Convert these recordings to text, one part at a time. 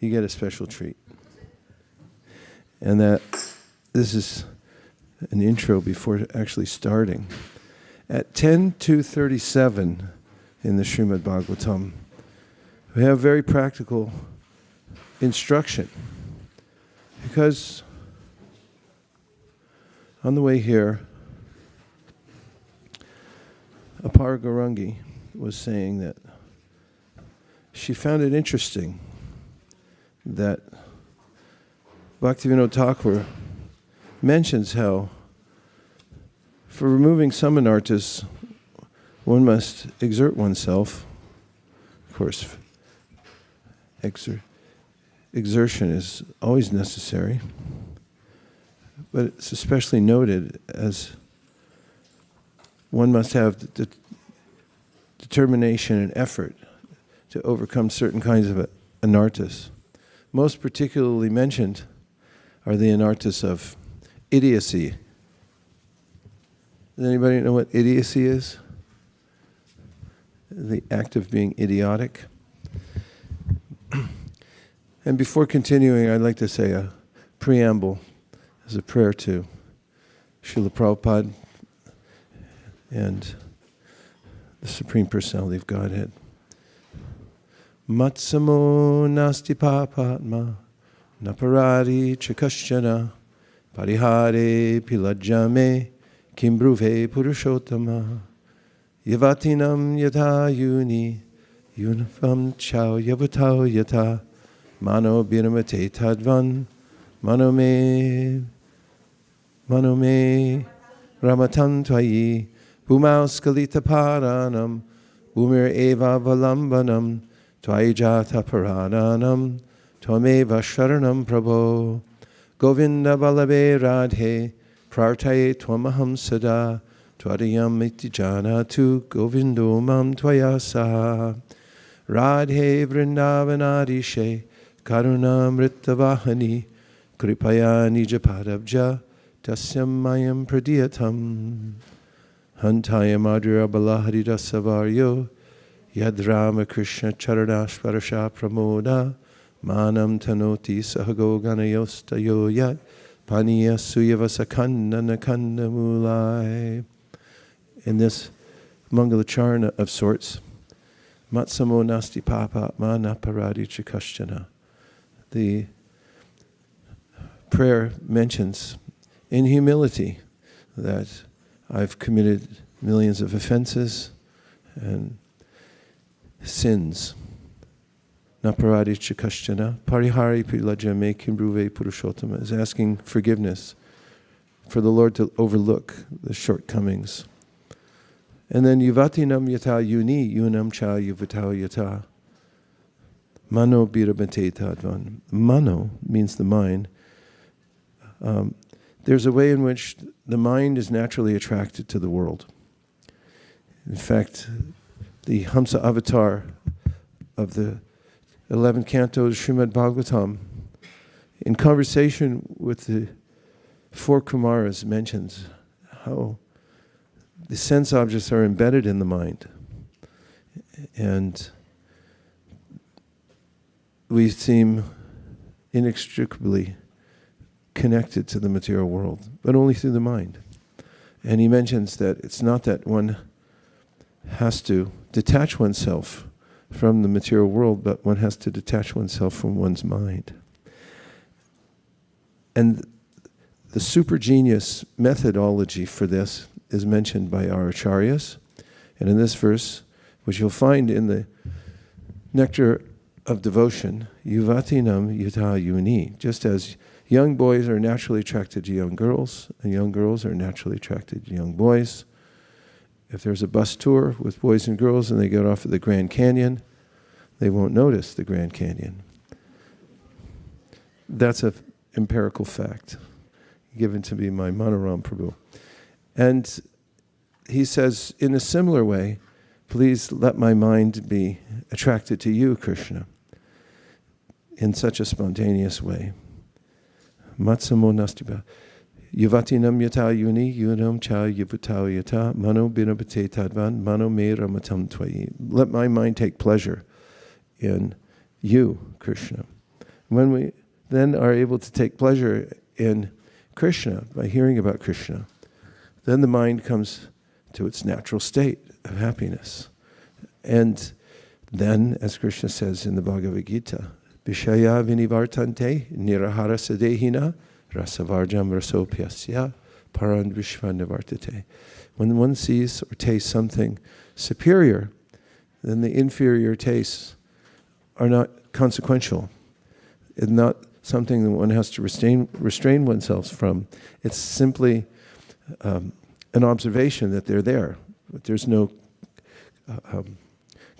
you get a special treat. And this is an intro before actually starting. At 10:37 in the Srimad Bhagwatam, we have very practical instruction. Because on the way here, Apar Gaurangi was saying that she found it interesting that Bhaktivinoda Thakur mentions how for removing some anarthas, one must exert oneself. Of course, exertion is always necessary, but it's especially noted as one must have determination and effort to overcome certain kinds of anarthas. Most particularly mentioned are the anarthas of idiocy. Does anybody know what idiocy is? The act of being idiotic. And before continuing, I'd like to say a preamble as a prayer to Srila Prabhupada and the Supreme Personality of Godhead. Matsamo nasti papatma naparadi chakasyana parihare pilajame kimbruve purushottama yavatinam yata yuni yunafam chao yavatao yata mano binamate tadvan mano me ramatan tvayi bhumau skalita paranam bhumir eva valambanam Tvayijata paranam, tvameva sharanam prabho, govinda balabe radhe, prartaye tvamaham sada, tvadayam iti janatu, govindo mam tvayasa, radhe vrindavanadishe, karunam rittavahani, kripaya nijapadabja, tasyam mayam pradiyatam, hantaya madhura balahari dasavaryo, Yad Rama Krishna Charanashvarasha Pramoda Manam Tanoti Sahago Ganayostayo Yat Paniya Suyavasakanda Nakanda Mulai. In this Mangalacharna of sorts, Matsamo Nasti Papa Manaparadi Chikashtana. The prayer mentions in humility that I've committed millions of offenses and sins. Naparadi chikashtana, parihari pilajame kimbruve purushottama, is asking forgiveness for the Lord to overlook the shortcomings. And then yuvatinam yata yuni yunam cha yuvatao yata. Mano birabate tadvan. Mano means the mind. There's a way in which the mind is naturally attracted to the world. In fact, the Hamsa avatar of the 11th canto of Srimad Bhagwatam, in conversation with the 4 Kumaras, mentions how the sense objects are embedded in the mind. And we seem inextricably connected to the material world, but only through the mind. And he mentions that it's not that one has to detach oneself from the material world, but one has to detach oneself from one's mind. And the super genius methodology for this is mentioned by our acharyas. And in this verse, which you'll find in the Nectar of Devotion, yuvatinam yata yuni, just as young boys are naturally attracted to young girls, and young girls are naturally attracted to young boys. If there's a bus tour with boys and girls and they get off at the Grand Canyon, they won't notice the Grand Canyon. That's an empirical fact given to me by Balaram Prabhu. And he says, in a similar way, please let my mind be attracted to you, Krishna, in such a spontaneous way. Matsamo nastiba. Yuvatinam yata yuni yunam cha yupatao yata mano binabate tadvan mano me ramatam twayi. Let my mind take pleasure in you, Krishna. When we then are able to take pleasure in Krishna by hearing about Krishna, then the mind comes to its natural state of happiness. And then, as Krishna says in the Bhagavad Gita, Vishaya vinivartante nirahara sadehina rasavarjam rasopyasya paran vishvanivartate. When one sees or tastes something superior, then the inferior tastes are not consequential. It's not something that one has to restrain oneself from. It's simply an observation that they're there. But there's no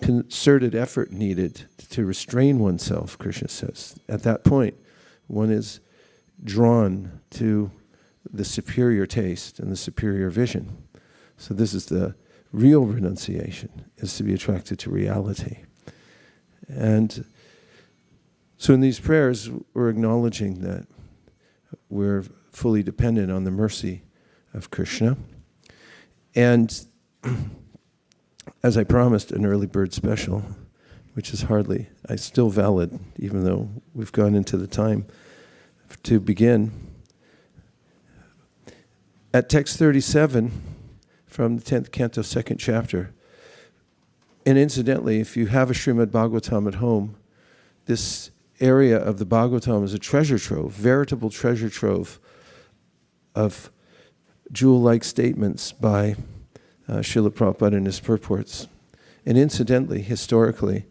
concerted effort needed to restrain oneself, Krishna says. At that point, one is drawn to the superior taste and the superior vision. So this is the real renunciation, is to be attracted to reality. And so in these prayers, we're acknowledging that we're fully dependent on the mercy of Krishna. And as I promised, an early bird special, which is still valid, even though we've gone into the time to begin. At text 37, from the 10th canto, 2nd chapter, and incidentally, if you have a Srimad Bhagwatam at home, this area of the Bhagwatam is a treasure trove, veritable treasure trove of jewel-like statements by Srila Prabhupada in his purports. And incidentally, historically,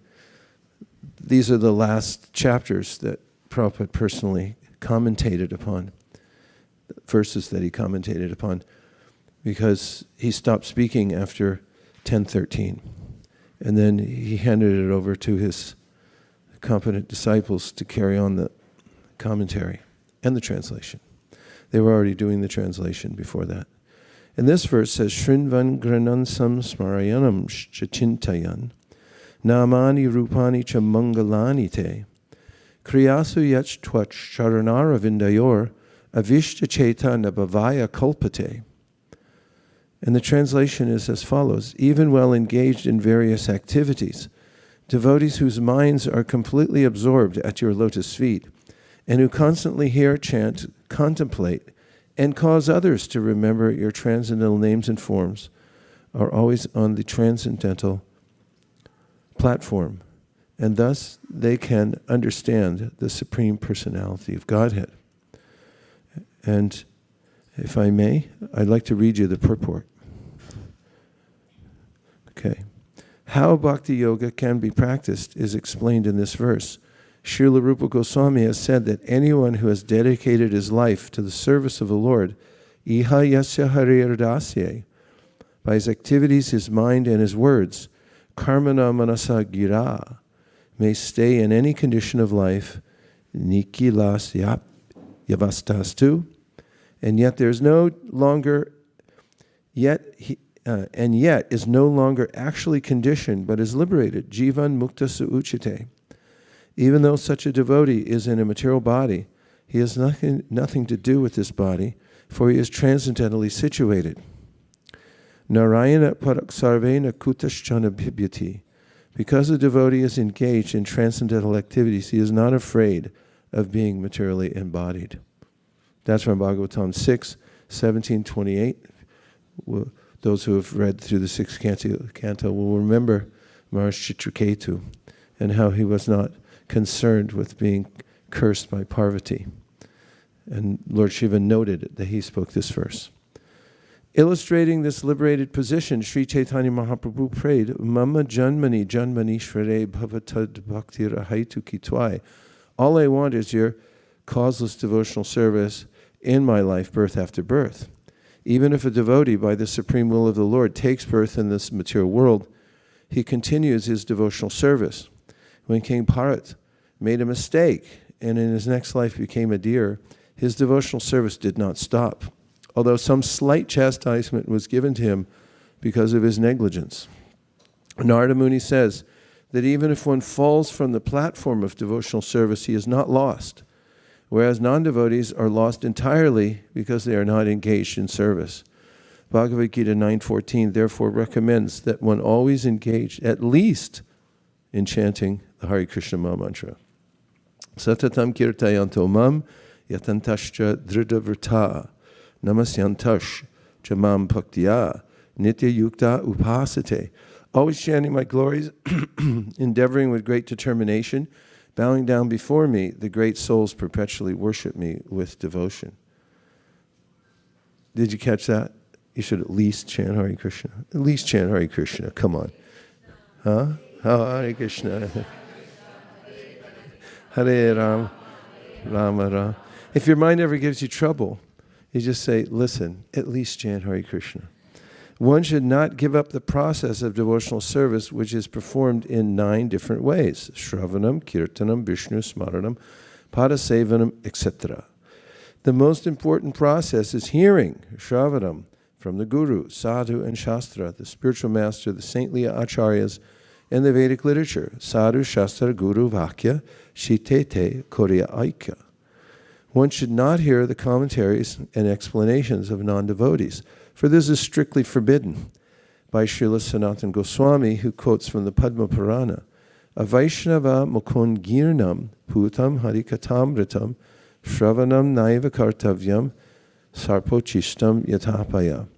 these are the last chapters that Prabhupada personally commentated upon, verses that he commentated upon, because he stopped speaking after 1013. And then he handed it over to his competent disciples to carry on the commentary and the translation. They were already doing the translation before that. And this verse says, Shrinvan granansam smarayanam chachintayan namani rupani cha mangalani te kriyasu yach twach charanara vindayor avishta chaitanya bhavaya kalpate. And the translation is as follows: even while engaged in various activities, devotees whose minds are completely absorbed at your lotus feet, and who constantly hear, chant, contemplate, and cause others to remember your transcendental names and forms, are always on the transcendental platform, and thus they can understand the Supreme Personality of Godhead. And if I may, I'd like to read you the purport. Okay. How bhakti yoga can be practiced is explained in this verse. Srila Rupa Goswami has said that anyone who has dedicated his life to the service of the Lord, iha yasya harir dasye, by his activities, his mind, and his words, karmana manasa gira, may stay in any condition of life, nikilas yavastastu, and yet there's no longer, yet is no longer actually conditioned, but is liberated, jivan mukta suuchite. Even though such a devotee is in a material body, he has nothing to do with this body, for he is transcendentally situated. Narayana paraksarvena kutaschana bhibyati. Because a devotee is engaged in transcendental activities, he is not afraid of being materially embodied. That's from Bhagwatam 6, 17, 28. Those who have read through the 6th canto will remember Maharaj Chitraketu and how he was not concerned with being cursed by Parvati. And Lord Shiva noted that he spoke this verse. Illustrating this liberated position, Sri Chaitanya Mahaprabhu prayed, Mama janmani janmani shvare bhavatad bhakti rahaitu kitwai. All I want is your causeless devotional service in my life, birth after birth. Even if a devotee, by the supreme will of the Lord, takes birth in this material world, he continues his devotional service. When King Bharat made a mistake and in his next life became a deer, his devotional service did not stop, although some slight chastisement was given to him because of his negligence. Narada Muni says that even if one falls from the platform of devotional service, he is not lost, whereas non-devotees are lost entirely because they are not engaged in service. Bhagavad Gita 9:14 therefore recommends that one always engage at least in chanting the Hare Krishna Maha Mantra. Satatam kirtayanto mam yatantascha dhridavrta namasyantash chamam bhaktiya nitya yukta upasate. Always chanting my glories, endeavoring with great determination, bowing down before me, the great souls perpetually worship me with devotion. Did you catch that? You should at least chant Hare Krishna. At least chant Hare Krishna. Come on. Huh? Hare Krishna. Hare Ram. Rama Ram. If your mind ever gives you trouble, you just say, listen, at least chant Hare Krishna. One should not give up the process of devotional service, which is performed in 9 different ways: Shravanam, Kirtanam, Vishnu, Smaranam, Padasevanam, etc. The most important process is hearing, Shravanam, from the Guru, Sadhu, and Shastra, the spiritual master, the saintly acharyas, and the Vedic literature. Sadhu, Shastra, Guru, Vakya, Shitete, Korya, Aikya. One should not hear the commentaries and explanations of non-devotees, for this is strictly forbidden by Srila Sanatana Goswami, who quotes from the Padma Purana, Avaishnava mukund girnam putam harikatamritam shravanam naiva kartavyam sarpochistam yatapaya.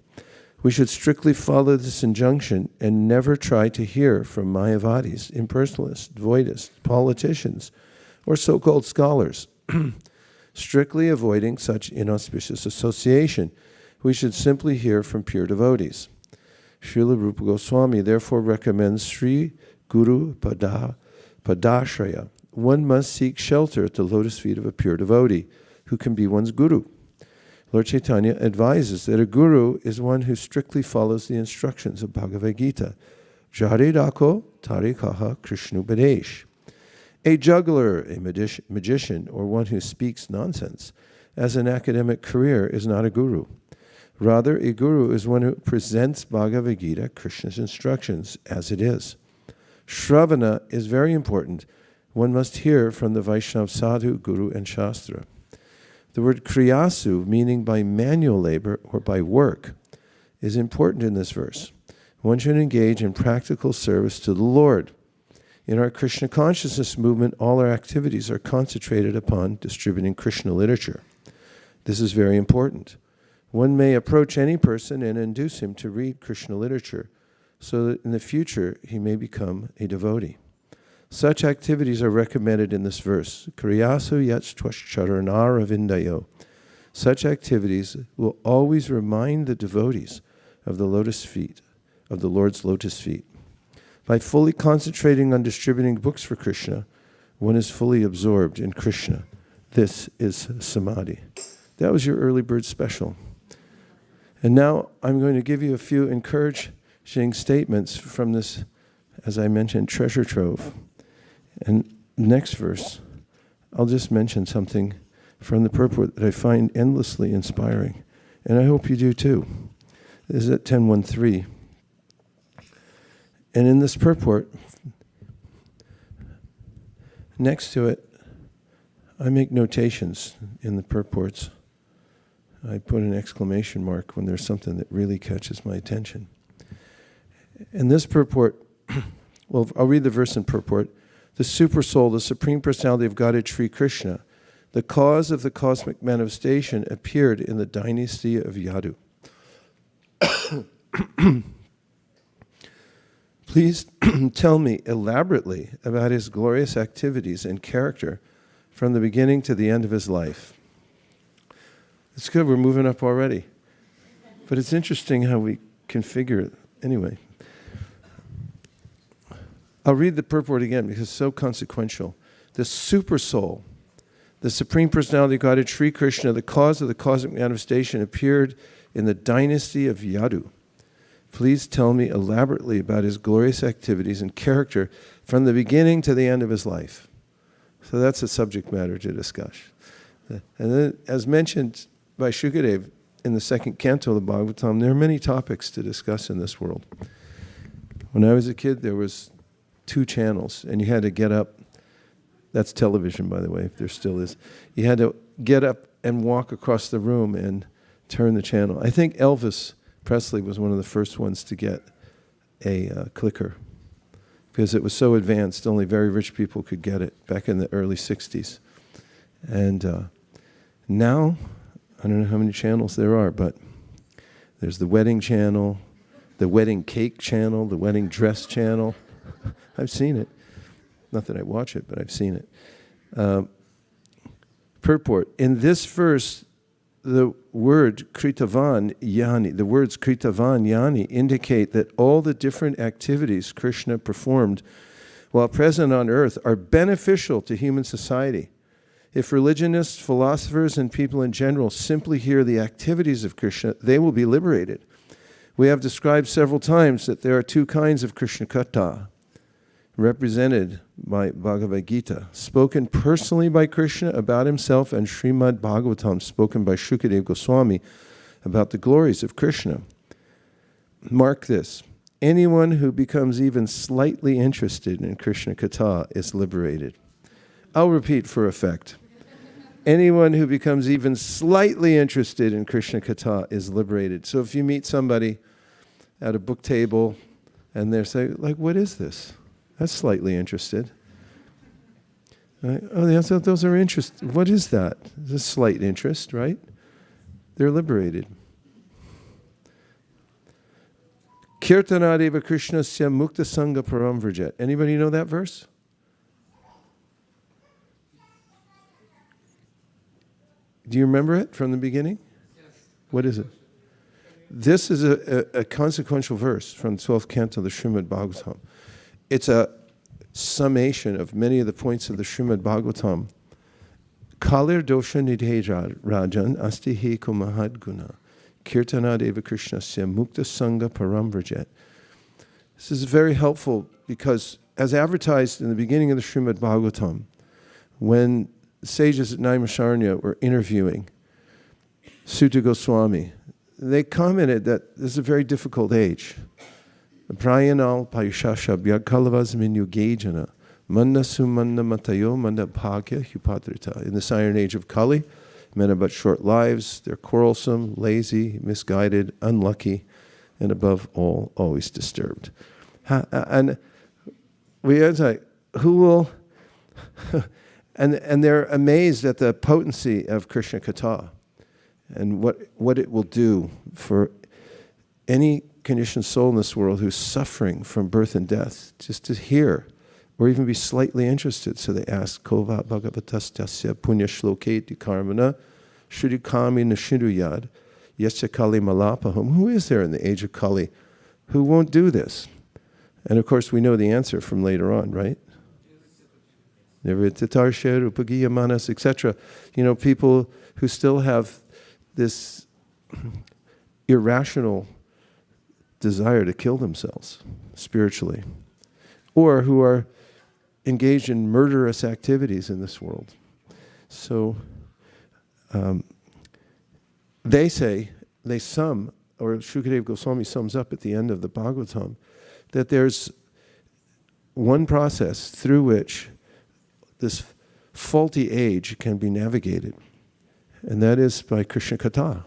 We should strictly follow this injunction and never try to hear from Mayavadis, impersonalists, Voidists, politicians, or so-called scholars. Strictly avoiding such inauspicious association, we should simply hear from pure devotees. Srila Rupa Goswami therefore recommends Sri Guru Padashraya. One must seek shelter at the lotus feet of a pure devotee, who can be one's guru. Lord Chaitanya advises that a guru is one who strictly follows the instructions of Bhagavad Gita. Jaridako tarikaha Krishnupadesh. A juggler, a magician, or one who speaks nonsense as an academic career is not a guru. Rather, a guru is one who presents Bhagavad Gita, Krishna's instructions, as it is. Shravana is very important. One must hear from the Vaishnav Sadhu, Guru, and Shastra. The word kriyasu, meaning by manual labor or by work, is important in this verse. One should engage in practical service to the Lord. In our Krishna consciousness movement, all our activities are concentrated upon distributing Krishna literature. This is very important. One may approach any person and induce him to read Krishna literature so that in the future he may become a devotee. Such activities are recommended in this verse. Kriyasu yatstvascharana vindayo. Such activities will always remind the devotees of the lotus feet, of the Lord's lotus feet. By fully concentrating on distributing books for Krishna, one is fully absorbed in Krishna. This is samadhi. That was your early bird special. And now I'm going to give you a few encouraging statements from this, as I mentioned, treasure trove. And next verse, I'll just mention something from the purport that I find endlessly inspiring. And I hope you do too. This is at 10.1.3. And in this purport, next to it, I make notations in the purports. I put an exclamation mark when there's something that really catches my attention. In this purport, well, I'll read the verse in purport. The Supersoul, the Supreme Personality of Godhead, Sri Krishna, the cause of the cosmic manifestation, appeared in the dynasty of Yadu. Please tell me elaborately about his glorious activities and character from the beginning to the end of his life. It's good, we're moving up already. But it's interesting how we configure it. Anyway, I'll read the purport again because it's so consequential. The Supersoul, the Supreme Personality of Godhead, Sri Krishna, the cause of the cosmic manifestation, appeared in the dynasty of Yadu. Please tell me elaborately about his glorious activities and character from the beginning to the end of his life. So that's a subject matter to discuss. And then, as mentioned by Shukadev in the second canto of the Bhagwatam, there are many topics to discuss in this world. When I was a kid, there was 2 channels, and you had to get up. That's television, by the way, if there still is. You had to get up and walk across the room and turn the channel. I think Elvis Presley was one of the first ones to get a clicker because it was so advanced, only very rich people could get it back in the early 60s. And now, I don't know how many channels there are, but there's the wedding channel, the wedding cake channel, the wedding dress channel. I've seen it. Not that I watch it, but I've seen it. Purport. In this verse, the word kritavan yani, the words kritavan yani indicate that all the different activities Krishna performed while present on earth are beneficial to human society. If religionists, philosophers, and people in general simply hear the activities of Krishna, they will be liberated. We have described several times that there are two kinds of Krishna-katha, represented by Bhagavad Gita, spoken personally by Krishna about himself, and Srimad Bhagwatam, spoken by Shukadeva Goswami about the glories of Krishna. Mark this. Anyone who becomes even slightly interested in Krishna-katha is liberated. I'll repeat for effect. Anyone who becomes even slightly interested in Krishna-katha is liberated. So if you meet somebody at a book table and they're saying, like, what is this? That's slightly interested. Right? Oh, those are interested. What is that? It's a slight interest, right? They're liberated. Kirtanadeva Krishnasya Mukta Sangha Param Vrajet. Anybody know that verse? Do you remember it from the beginning? Yes. What is it? This is a consequential verse from the 12th canto of the Srimad Bhagwatam. It's a summation of many of the points of the Srimad Bhagwatam. Kalir dosha nidhe rajan astihi kumahad guna. Kirtanadeva Krishnasya mukta sangha param vrajet. This is very helpful because, as advertised in the beginning of the Srimad Bhagwatam, when the sages at Naimisharanya were interviewing Sutta Goswami, they commented that this is a very difficult age. Prayanal payushasha byagkalavas minyugejana manna sumanna matayo manna bhagya hupadrita. In this iron age of Kali, men have but short lives, they're quarrelsome, lazy, misguided, unlucky, and above all, always disturbed. And we are like, who will... And they're amazed at the potency of Krishna-katha and what it will do for any conditioned soul in this world who's suffering from birth and death, just to hear or even be slightly interested. So they ask, Kova bhagavatastasya punya shloketi karmana shrudikami nashinduyad yasya kali malapaham. Who is there in the age of Kali who won't do this? And of course we know the answer from later on, right? Manas, etc. You know, people who still have this irrational desire to kill themselves spiritually, or who are engaged in murderous activities in this world. So they say, or Shukadeva Goswami sums up at the end of the Bhagwatam, that there's one process through which this faulty age can be navigated. And that is by Krishna-katha,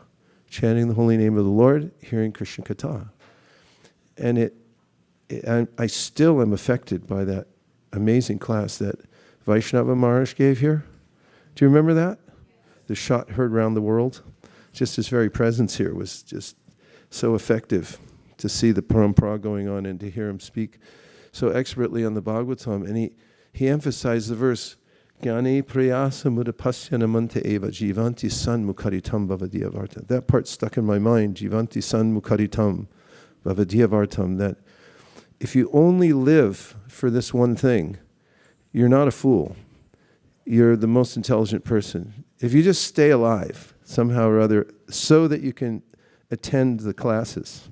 chanting the holy name of the Lord, hearing Krishna-katha. And I still am affected by that amazing class that Vaishnava Maharaj gave here. Do you remember that? The shot heard around the world. Just his very presence here was just so effective to see the parampara going on and to hear him speak so expertly on the Bhagwatam. And he emphasized the verse, Jnani prayasa mudapasya namanta eva jivanti san mukaritam bhavadiyavartam. That part stuck in my mind, jivanti san mukaritam bhavadiyavartam, that if you only live for this one thing, you're not a fool. You're the most intelligent person. If you just stay alive somehow or other so that you can attend the classes,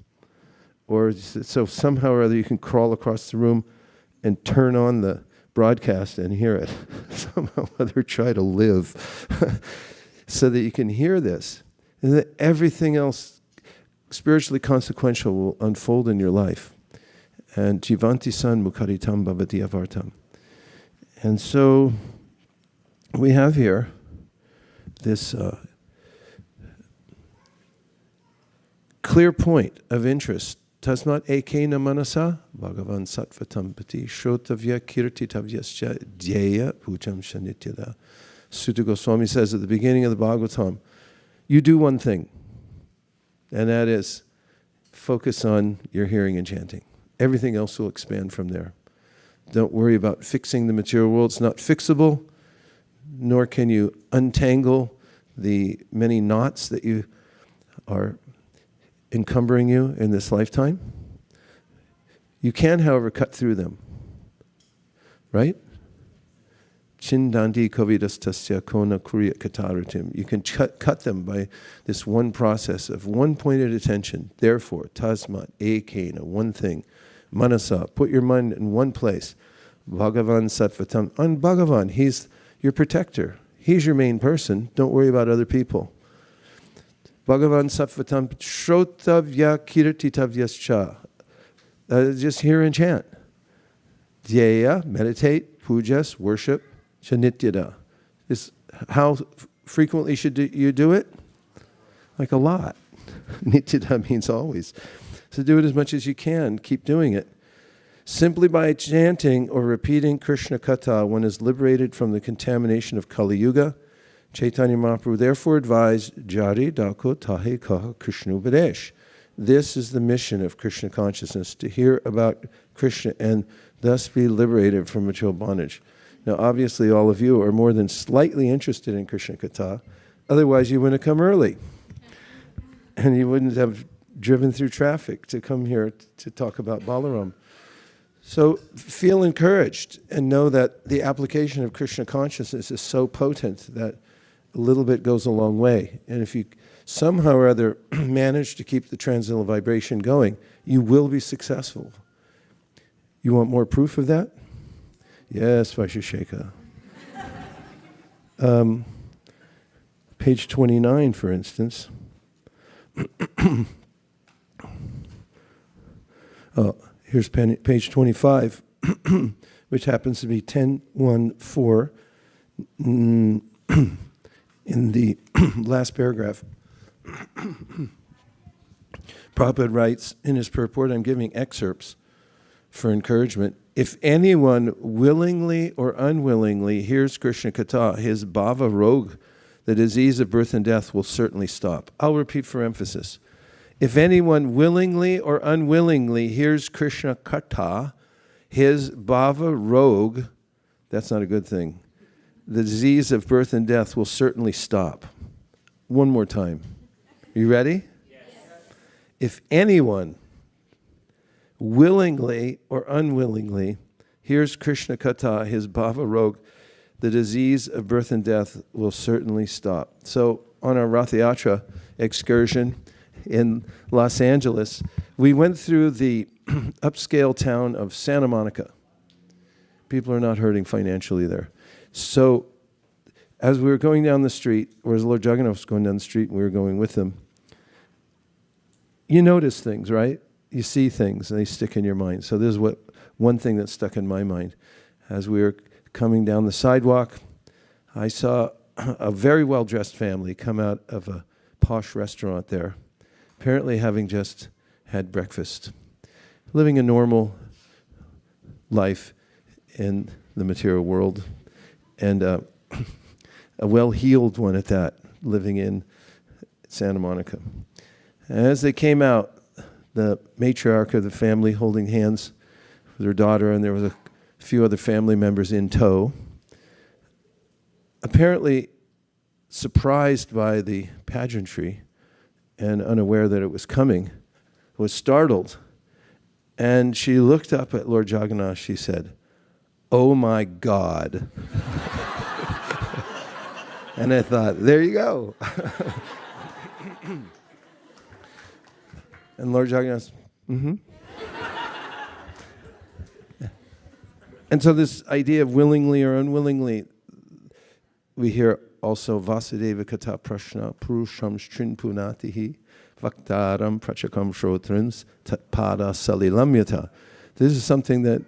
or so somehow or other you can crawl across the room and turn on the broadcast and hear it. Somehow or other try to live so that you can hear this. And that everything else spiritually consequential will unfold in your life. And jivanti san mukaritam bhavati avartam. And so we have here this clear point of interest. Tasmat ekena manasa bhagavan sattvatam pati shrotavya kirtitavyascha dhyaya pucham shanityada Sutta Goswami says at the beginning of the Bhagwatam, you do one thing, and that is focus on your hearing and chanting. Everything else will expand from there. Don't worry about fixing the material world. It's not fixable, nor can you untangle the many knots that you are encumbering you in this lifetime. You can, however, cut through them. Right? Chindandi kovidastasya kona kurya kataratim. You can cut them by this one process of one pointed attention. Therefore, tasmat ekena, one thing. Manasa, put your mind in one place. Bhagavan sattvatam. On Bhagavan, he's your protector. He's your main person. Don't worry about other people. Bhagavan sattvatam shrotavya kirtitavyascha. Just hear and chant. Dhyeya, meditate, pujas, worship, chanityada. How frequently should you do it? Like a lot. Nityada means always. So do it as much as you can. Keep doing it. Simply by chanting or repeating Krishna-katha, one is liberated from the contamination of Kali Yuga. Chaitanya Mahaprabhu therefore advised, Jari Dako Tahe Kaha Krishnupadesh. This is the mission of Krishna consciousness, to hear about Krishna and thus be liberated from material bondage. Now, obviously, all of you are more than slightly interested in Krishna-katha. Otherwise, you wouldn't have come early. And you wouldn't have driven through traffic to come here to talk about Balaram. So feel encouraged and know that the application of Krishna consciousness is so potent that a little bit goes a long way. And if you somehow or other manage to keep the transcendental vibration going, you will be successful. You want more proof of that? Yes, Vaisesika. Page 29, for instance. Here's page 25, which happens to be 10.1.4 in the last paragraph. Prabhupada writes in his purport, I'm giving excerpts for encouragement. If anyone willingly or unwillingly hears Krishna-katha, his bhava rog, the disease of birth and death, will certainly stop. I'll repeat for emphasis. If anyone willingly or unwillingly hears Krishna-katha, his bhava rog, that's not a good thing, the disease of birth and death will certainly stop. One more time. You ready? Yes. If anyone willingly or unwillingly hears Krishna-katha, his bhava rog, the disease of birth and death will certainly stop. So on our Rath Yatra excursion in Los Angeles, we went through the upscale town of Santa Monica. People are not hurting financially there. So as we were going down the street, or as Lord Jagannath was going down the street and we were going with him, you notice things, right? You see things and they stick in your mind. So this is one thing that stuck in my mind. As we were coming down the sidewalk, I saw a very well-dressed family come out of a posh restaurant there, apparently having just had breakfast, living a normal life in the material world, and a well-heeled one at that, living in Santa Monica. And as they came out, the matriarch of the family holding hands with her daughter, and there was a few other family members in tow, apparently surprised by the pageantry and unaware that it was coming, was startled. And she looked up at Lord Jagannath, she said, "Oh my God." And I thought, there you go. And Lord Jagannath, And so this idea of willingly or unwillingly, we hear also Vasudeva Kata Prashna Purusham Shrinpunatihi Vaktaram Prachakam Shrotrins Tatpada Salilamyata. This is something that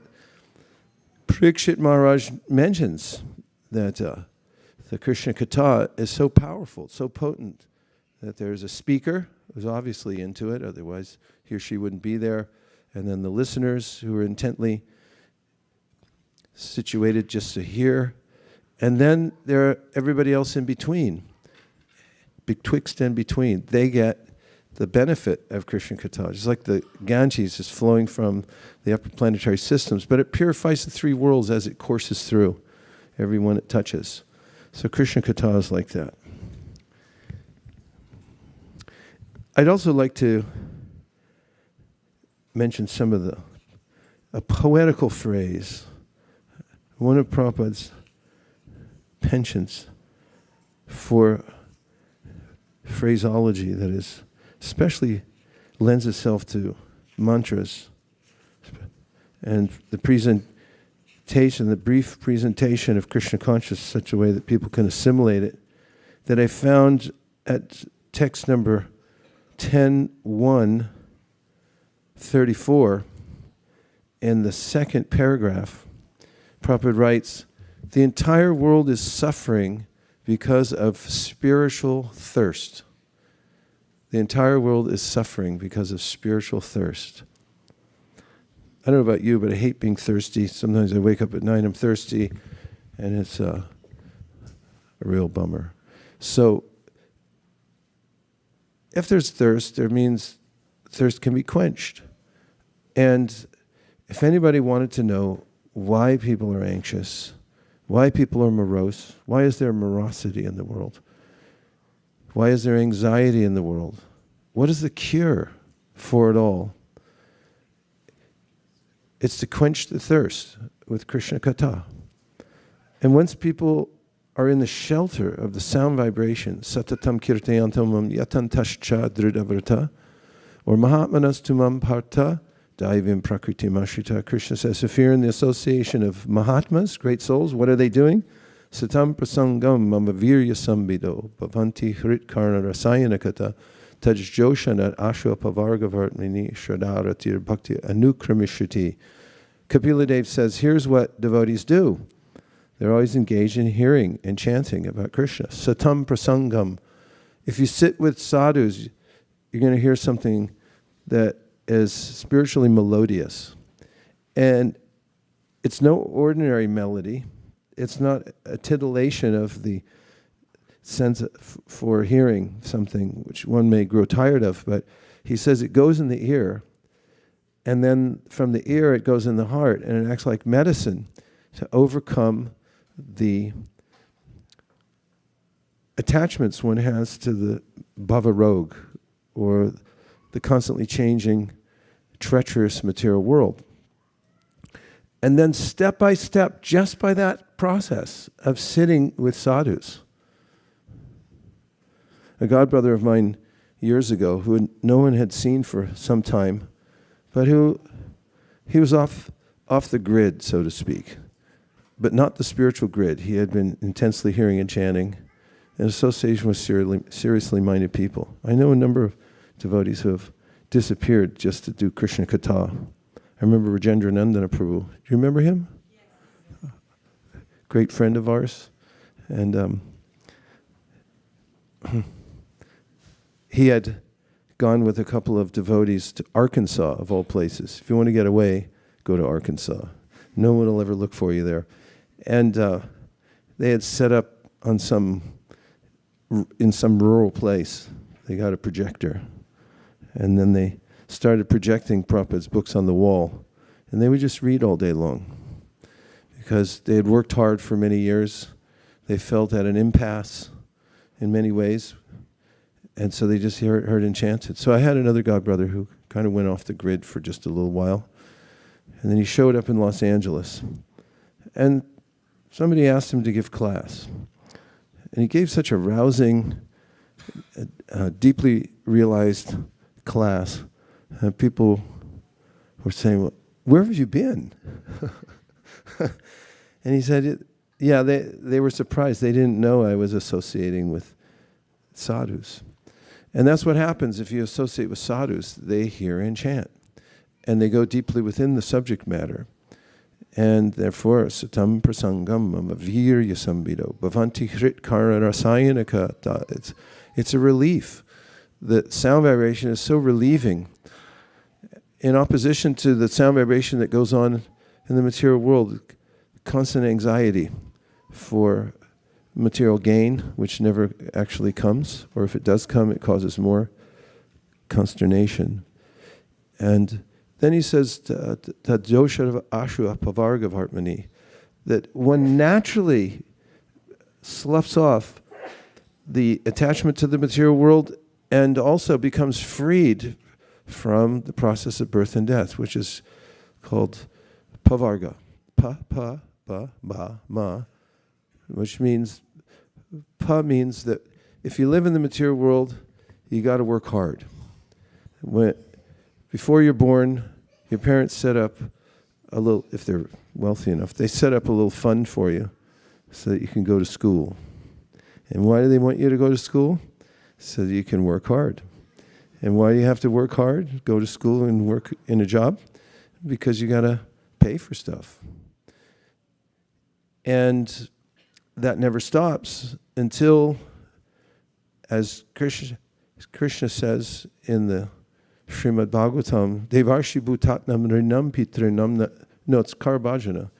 Parikshit Maharaj mentions, that the Krishna-katha is so powerful, so potent, that there's a speaker who's obviously into it, otherwise he or she wouldn't be there, and then the listeners who are intently situated just to hear, And then there are everybody else in between, betwixt and between. They get the benefit of Krishna-katha. Just like the Ganges is flowing from the upper planetary systems, but it purifies the three worlds as it courses through everyone it touches. So Krishna-katha is like that. I'd also like to mention some of a poetical phrase. One of Prabhupada's penchants for phraseology that is especially lends itself to mantras. And the presentation, the brief presentation of Krishna consciousness in such a way that people can assimilate it, that I found at text number 10.1.34, in the second paragraph, Prabhupada writes, the entire world is suffering because of spiritual thirst. The entire world is suffering because of spiritual thirst. I don't know about you, but I hate being thirsty. Sometimes I wake up at night, I'm thirsty, and it's a real bummer. So, if there's thirst, there means thirst can be quenched. And if anybody wanted to know why people are anxious, why people are morose, why is there morosity in the world? Why is there anxiety in the world? What is the cure for it all? It's to quench the thirst with Krishna-katha. And once people are in the shelter of the sound vibration, satatam kirtayantamam yatantascha dridavrata, or mahatmanas tumam partha, daivim prakriti mashrita. Krishna says, if you're in the association of mahatmas, great souls, what are they doing? Satam prasangam mamavirya sambido, bhavanti hrit karna rasayanakata, tajjoshanat ashwa pavargavartmini shradaratir bhakti anukramishruti. Kapila Dev says, here's what devotees do. They're always engaged in hearing and chanting about Krishna. Satam prasangam. If you sit with sadhus, you're going to hear something that is spiritually melodious. And it's no ordinary melody. It's not a titillation of the sense for hearing something which one may grow tired of, but he says it goes in the ear, and then from the ear it goes in the heart, and it acts like medicine to overcome the attachments one has to the bhava rog, or the constantly changing, treacherous material world. And then step by step, just by that process of sitting with sadhus. A godbrother of mine years ago, who no one had seen for some time, but he was off the grid, so to speak, but not the spiritual grid. He had been intensely hearing and chanting in association with seriously minded people. I know a number of devotees who have disappeared just to do Krishna-katha. I remember Rajendra Nandana Prabhu. Do you remember him? Yes. Great friend of ours. And he had gone with a couple of devotees to Arkansas, of all places. If you want to get away, go to Arkansas. No one will ever look for you there. And they had set up in some rural place. They got a projector. And then they started projecting Prabhupada's books on the wall. And they would just read all day long. Because they had worked hard for many years. They felt at an impasse in many ways. And so they just heard and chanted. So I had another godbrother who kind of went off the grid for just a little while. And then he showed up in Los Angeles. And somebody asked him to give class. And he gave such a rousing, deeply realized class. People were saying, well, where have you been? And he said, yeah, they were surprised. They didn't know I was associating with sadhus. And that's what happens if you associate with sadhus. They hear and chant. And they go deeply within the subject matter. And therefore, satam prasangam amavirya sambido bhavanti hrit kara rasayanaka. It's a relief. The sound vibration is so relieving. In opposition to the sound vibration that goes on in the material world, constant anxiety for material gain, which never actually comes, or if it does come, it causes more consternation. And then he says, Tadosha ashu apavarga vartmani, that one naturally sloughs off the attachment to the material world and also becomes freed from the process of birth and death, which is called pavarga. Ma, which means, means that if you live in the material world, you got to work hard. Before you're born, your parents set up a little, if they're wealthy enough, they set up a little fund for you so that you can go to school. And why do they want you to go to school? So that you can work hard. And why do you have to work hard? Go to school and work in a job? Because you got to pay for stuff. And that never stops until, as Krishna says in the Srimad Bhagwatam, Devarshi bhutatnam rinam pitrinam, no, it's Karbhajana.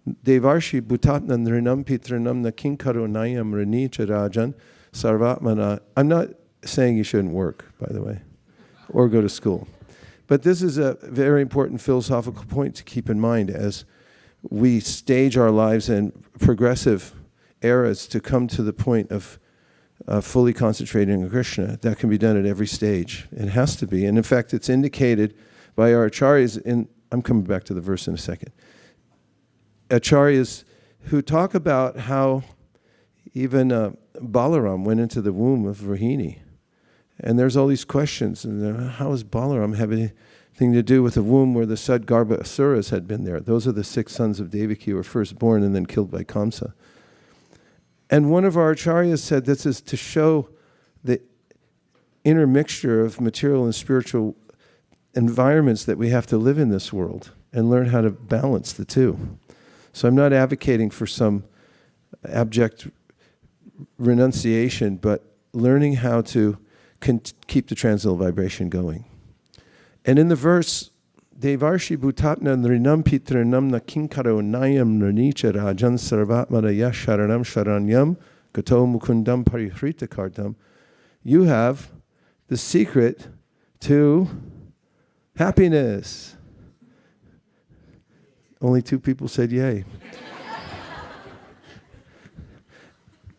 Devarshi bhutatnam rinam pitrinam na kinkaro nayam ranicha rajan sarvatmana. I'm not saying you shouldn't work, by the way, or go to school. But this is a very important philosophical point to keep in mind as we stage our lives in progressive eras to come to the point of fully concentrating on Krishna. That can be done at every stage. It has to be. And in fact, it's indicated by our acharyas I'm coming back to the verse in a second. Acharyas who talk about how even Balaram went into the womb of Rohini. And there's all these questions. And how does Balaram have anything to do with the womb where the Sadgarbha Asuras had been there? Those are the 6 sons of Devaki who were first born and then killed by Kamsa. And one of our acharyas said this is to show the intermixture of material and spiritual environments that we have to live in this world and learn how to balance the two. So I'm not advocating for some abject renunciation, but learning how to keep the transcendental vibration going. And in the verse, Devarshi bhutatna nrinam pitrinam na kinkaro nayam nranicha rajan sarvatmana yasharanam sharanyam gato mukundam parihrita kardam. You have the secret to happiness. Only 2 people said yay.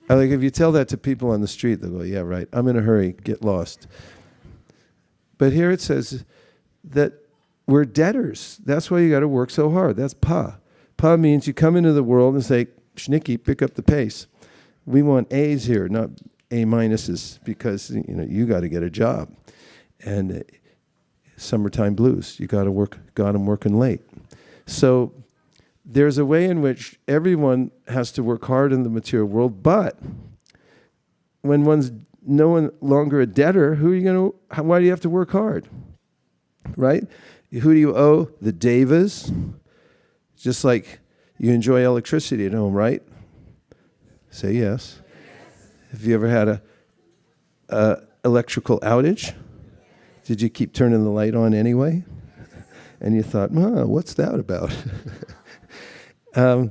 Like if you tell that to people on the street, they'll go, yeah, right, I'm in a hurry, get lost. But here it says that we're debtors. That's why you got to work so hard. That's pa. Pa means you come into the world and say, Schnicky, pick up the pace. We want A's here, not A minuses, because you got to get a job. And summertime blues, you got to work, got them working late. So there's a way in which everyone has to work hard in the material world, but when one's no longer a debtor, why do you have to work hard? Right? Who do you owe? The devas. Just like you enjoy electricity at home, right? Say yes. Have you ever had a electrical outage? Did you keep turning the light on anyway? And you thought, what's that about? Yeah,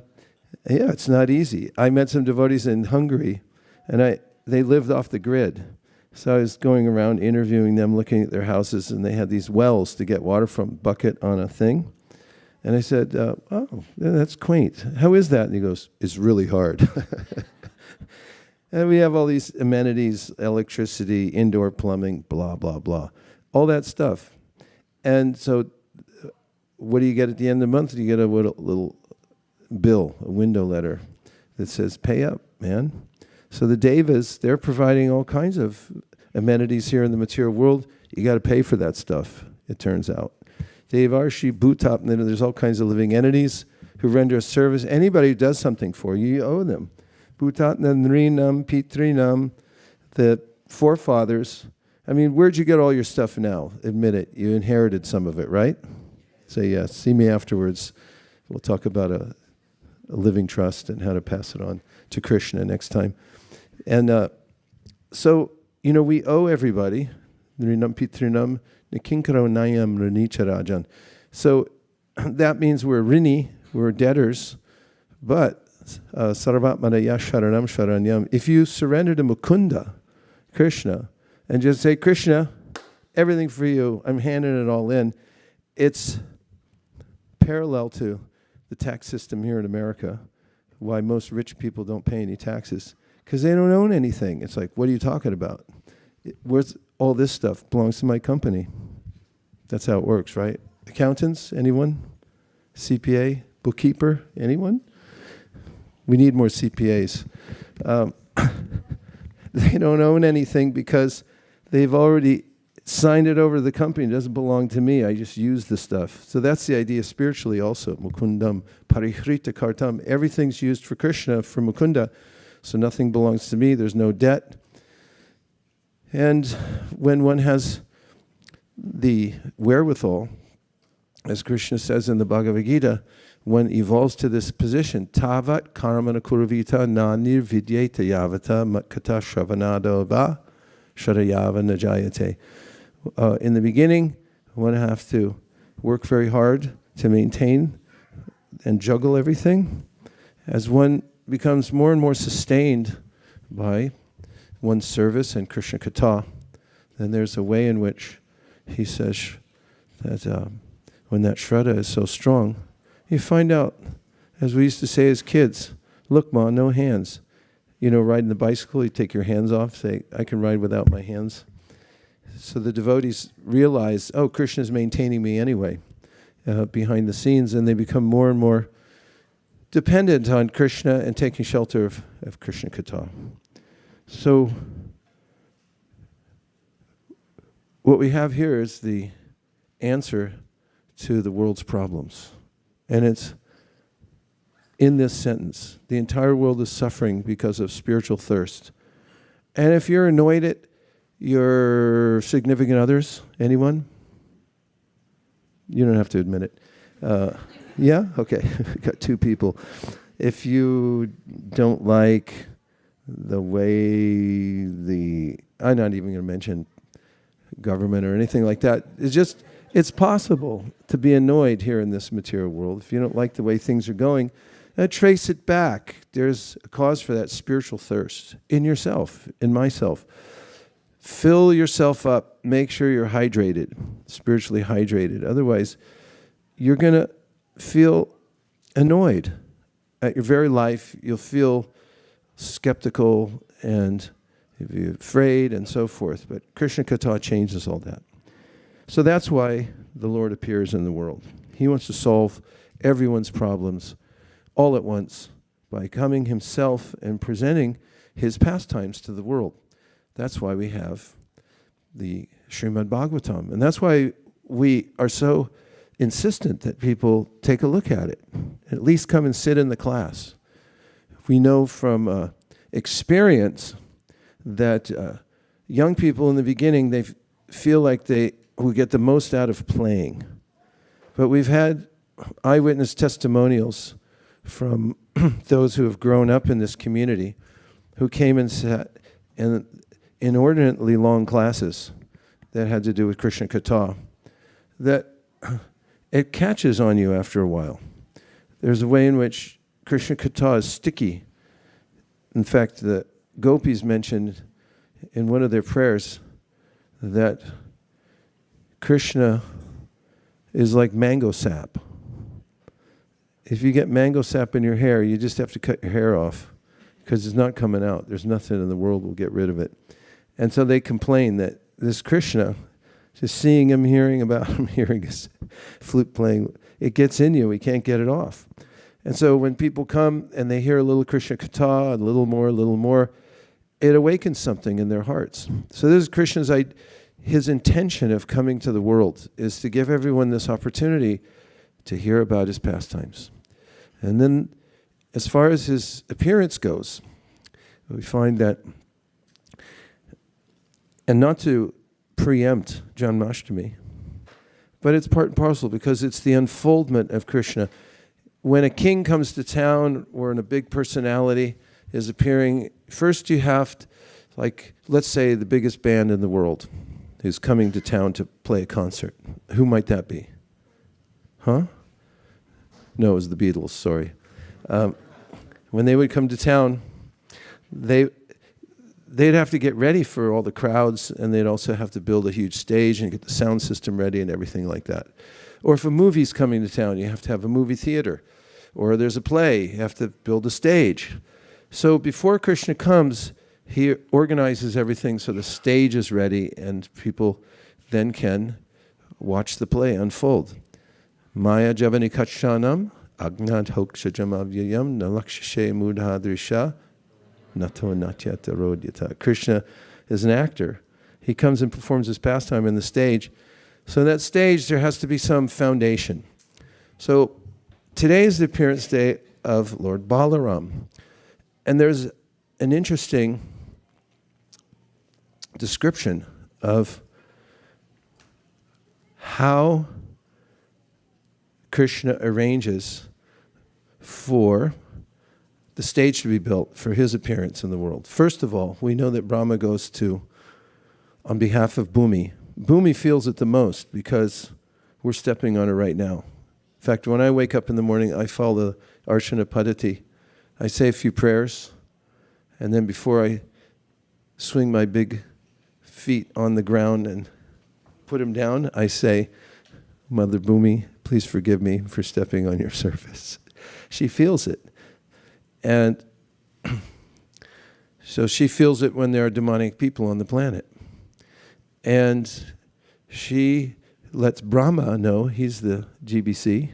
it's not easy. I met some devotees in Hungary, and they lived off the grid. So I was going around interviewing them, looking at their houses, and they had these wells to get water from, bucket on a thing. And I said, oh, that's quaint. How is that? And he goes, it's really hard. And we have all these amenities, electricity, indoor plumbing, blah, blah, blah. All that stuff. And so what do you get at the end of the month? You get a little bill, a window letter that says, pay up, man. So the devas, they're providing all kinds of amenities here in the material world. You got to pay for that stuff, it turns out. Devarshi bhutap, there's all kinds of living entities who render a service. Anybody who does something for you, you owe them. Bhutatna nrinam pitrinam, the forefathers. I mean, where'd you get all your stuff now? Admit it. You inherited some of it, right? Say yes. See me afterwards. We'll talk about a living trust and how to pass it on to Krishna next time. And so, we owe everybody. Nrinam pitrinam nikinkaro nayam ranicha rajan. So that means we're rini, we're debtors, but Sarvatmanaya Sharanam Sharanyam. If you surrender to Mukunda, Krishna, and just say, Krishna, everything for you, I'm handing it all in, it's parallel to the tax system here in America, why most rich people don't pay any taxes, because they don't own anything. It's like, what are you talking about? Where's all this stuff? Belongs to my company. That's how it works, right? Accountants, anyone? CPA, bookkeeper, anyone? We need more CPAs. They don't own anything because they've already signed it over to the company. It doesn't belong to me. I just use the stuff. So that's the idea spiritually also. Mukundam, parihrita kartam. Everything's used for Krishna, for Mukunda. So nothing belongs to me. There's no debt. And when one has the wherewithal, as Krishna says in the Bhagavad Gita, one evolves to this position, tavat karmana kuravita na nirvidyeta yavata matkata shravanado va sharayava najayate. In the beginning, one has to work very hard to maintain and juggle everything. As one becomes more and more sustained by one's service and Krishna-katha, then there's a way in which he says that when that shraddha is so strong, you find out, as we used to say as kids, look, Ma, no hands. You know, riding the bicycle, you take your hands off, say, I can ride without my hands. So the devotees realize, oh, Krishna's maintaining me anyway, behind the scenes, and they become more and more dependent on Krishna and taking shelter of Krishna-katha. So what we have here is the answer to the world's problems. And it's in this sentence. The entire world is suffering because of spiritual thirst. And if you're annoyed at your significant others, anyone? You don't have to admit it. Yeah? Okay. Got two people. If you don't like the way I'm not even going to mention government or anything like that. It's possible to be annoyed here in this material world. If you don't like the way things are going, trace it back. There's a cause for that spiritual thirst in yourself, in myself. Fill yourself up. Make sure you're hydrated, spiritually hydrated. Otherwise, you're going to feel annoyed at your very life. You'll feel skeptical and you'll be afraid and so forth. But Krishna-katha changes all that. So that's why the Lord appears in the world. He wants to solve everyone's problems all at once by coming himself and presenting his pastimes to the world. That's why we have the Srimad Bhagwatam. And that's why we are so insistent that people take a look at it. At least come and sit in the class. We know from experience that young people in the beginning, they feel like they will get the most out of playing. But we've had eyewitness testimonials from those who have grown up in this community who came and sat in inordinately long classes that had to do with Krishna-katha, that it catches on you after a while. There's a way in which Krishna-katha is sticky. In fact, the gopis mentioned in one of their prayers that Krishna is like mango sap. If you get mango sap in your hair, you just have to cut your hair off because it's not coming out. There's nothing in the world will get rid of it. And so they complain that this Krishna, just seeing him, hearing about him, hearing his flute playing, it gets in you. We can't get it off. And so when people come and they hear a little Krishna-katha, a little more, it awakens something in their hearts. So this is Krishna's his intention of coming to the world is to give everyone this opportunity to hear about his pastimes. And then as far as his appearance goes, we find that, and not to preempt Janmashtami, but it's part and parcel because it's the unfoldment of Krishna. When a king comes to town or a big personality is appearing, first you have to, like, let's say the biggest band in the world who's coming to town to play a concert. Who might that be? Huh? No, it was the Beatles, sorry. when they would come to town, they'd have to get ready for all the crowds, and they'd also have to build a huge stage and get the sound system ready and everything like that. Or if a movie's coming to town, you have to have a movie theater. Or there's a play, you have to build a stage. So before Krishna comes, he organizes everything so the stage is ready and people then can watch the play unfold. Maya javani kacshanam, agnad hokshajam avyayam, nalakshashe mudhadrisha, nato natyata rodyata. Krishna is an actor. He comes and performs his pastime in the stage. So in that stage, there has to be some foundation. So today is the appearance day of Lord Balaram. And there's an interesting description of how Krishna arranges for the stage to be built for his appearance in the world. First of all, we know that Brahma goes to, on behalf of Bhumi. Bhumi feels it the most because we're stepping on it right now. In fact, when I wake up in the morning, I follow the Archana Paddhati. I say a few prayers, and then before I swing my big feet on the ground and put them down, I say, Mother Bhumi, please forgive me for stepping on your surface. She feels it. And so she feels it when there are demonic people on the planet. And she lets Brahma know, he's the GBC,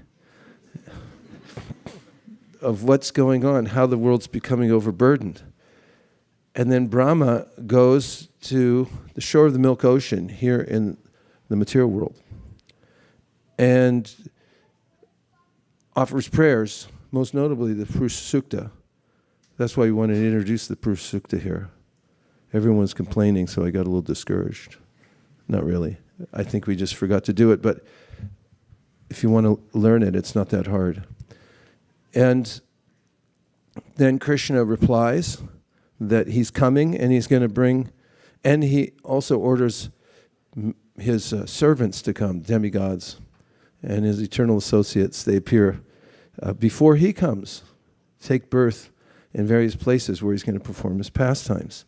of what's going on, how the world's becoming overburdened. And then Brahma goes to the shore of the Milk Ocean here in the material world and offers prayers, most notably the Purusha Sukta. That's why we wanted to introduce the Purusha Sukta here. Everyone's complaining, so I got a little discouraged. Not really. I think we just forgot to do it, but if you want to learn it, it's not that hard. And then Krishna replies that he's coming and he's going to bring, and he also orders his servants to come, demigods, and his eternal associates. They appear before he comes, take birth in various places where he's going to perform his pastimes.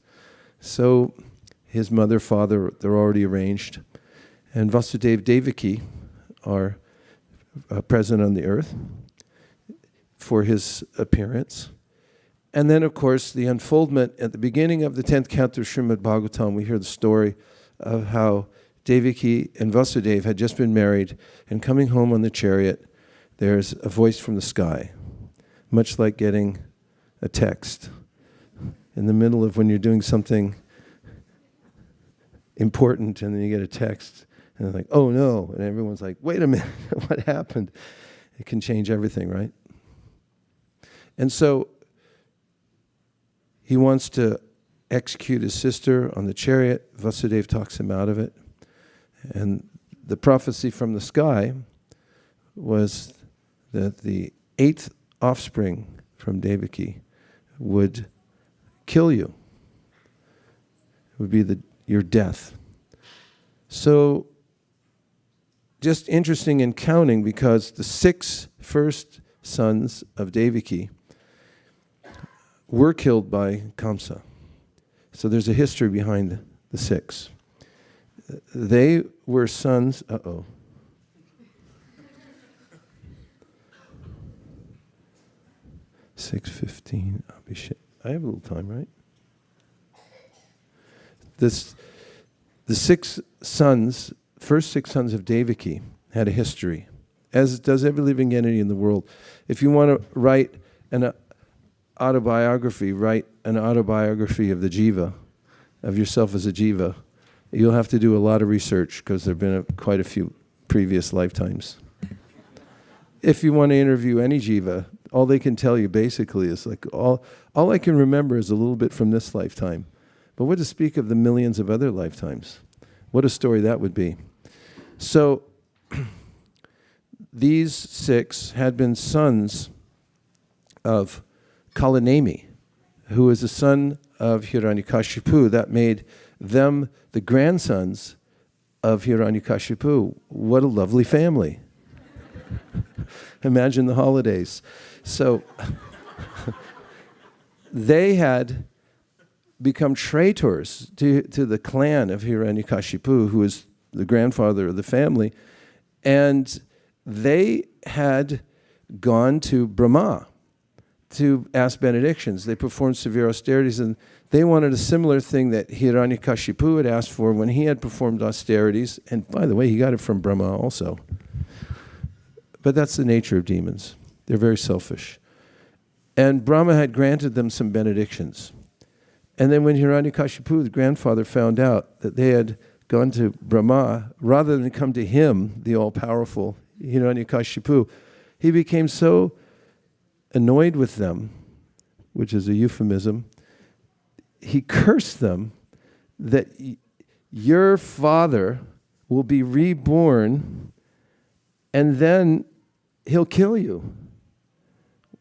So his mother, father, they're already arranged. And Vasudeva Devaki are present on the earth for his appearance. And then, of course, the unfoldment at the beginning of the 10th canto of Srimad Bhagwatam, we hear the story of how Devaki and Vasudeva had just been married, and coming home on the chariot, there's a voice from the sky, much like getting a text in the middle of when you're doing something important, and then you get a text, and they're like, oh no, and everyone's like, wait a minute, what happened? It can change everything, right? And so he wants to execute his sister on the chariot. Vasudeva talks him out of it. And the prophecy from the sky was that the 8th offspring from Devaki would kill you. It would be your death. So, just interesting in counting, because the 6 first sons of Devaki were killed by Kamsa. So there's a history behind the 6. They were sons, 6:15, I have a little time, right? The 6 sons, first 6 sons of Devaki had a history, as does every living entity in the world. If you want to write an autobiography, write an autobiography of the jiva, of yourself as a jiva, you'll have to do a lot of research because there have been quite a few previous lifetimes. If you want to interview any jiva, all they can tell you basically is like, all I can remember is a little bit from this lifetime. But what to speak of the millions of other lifetimes? What a story that would be. So these 6 had been sons of Kalanemi, who is the son of Hiranyakashipu. That made them the grandsons of Hiranyakashipu. What a lovely family. Imagine the holidays. So they had become traitors to the clan of Hiranyakashipu, who was the grandfather of the family, and they had gone to Brahma to ask benedictions. They performed severe austerities, and they wanted a similar thing that Hiranyakashipu had asked for when he had performed austerities. And by the way, he got it from Brahma also. But that's the nature of demons. They're very selfish. And Brahma had granted them some benedictions. And then when Hiranyakashipu, the grandfather, found out that they had gone to Brahma, rather than come to him, the all-powerful Hiranyakashipu, he became so annoyed with them, which is a euphemism, he cursed them that your father will be reborn and then he'll kill you.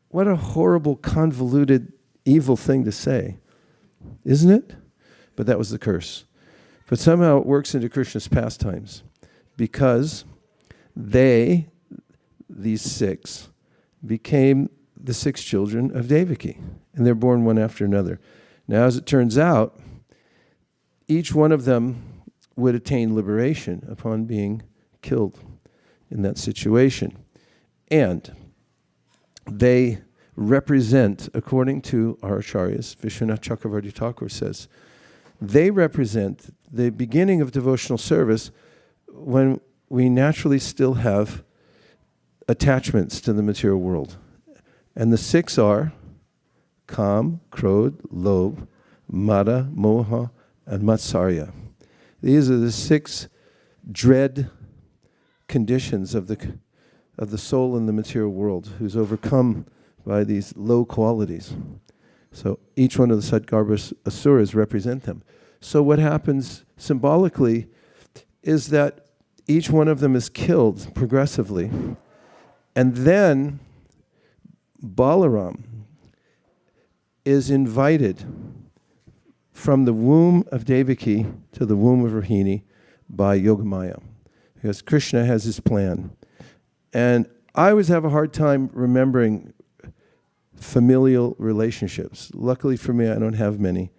What a horrible, convoluted, evil thing to say, isn't it? But that was the curse. But somehow it works into Krishna's pastimes because they, these six, became the six children of Devaki, and they're born one after another. Now, as it turns out, each one of them would attain liberation upon being killed in that situation. And they represent, according to our acharyas, Vishwanath Chakravarti Thakur says, they represent the beginning of devotional service when we naturally still have attachments to the material world. And the six are Kam, Krodh, Lobh, Mada, Moha, and Matsarya. These are the six dread conditions of the soul in the material world, who's overcome by these low qualities. So each one of the Satgarbha asuras represent them. So what happens symbolically is that each one of them is killed progressively. And then Balaram is invited from the womb of Devaki to the womb of Rohini by Yogamaya, because Krishna has his plan. And I always have a hard time remembering familial relationships. Luckily for me, I don't have many.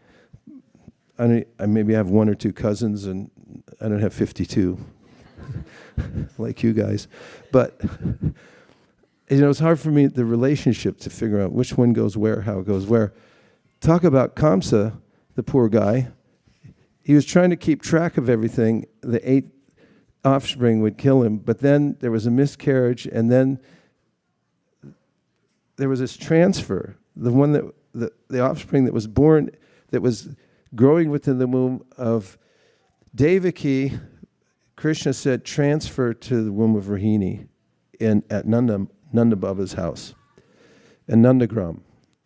I maybe have one or two cousins, and I don't have 52, like you guys. But it's hard for me, the relationship, to figure out which one goes where, how it goes where. Talk about Kamsa, the poor guy. He was trying to keep track of everything. The 8th offspring would kill him, but then there was a miscarriage, and then there was this transfer. The one that the offspring that was born, that was growing within the womb of Devaki, Krishna said, transfer to the womb of Rohini at Nanda Baba's house, in Nandagram,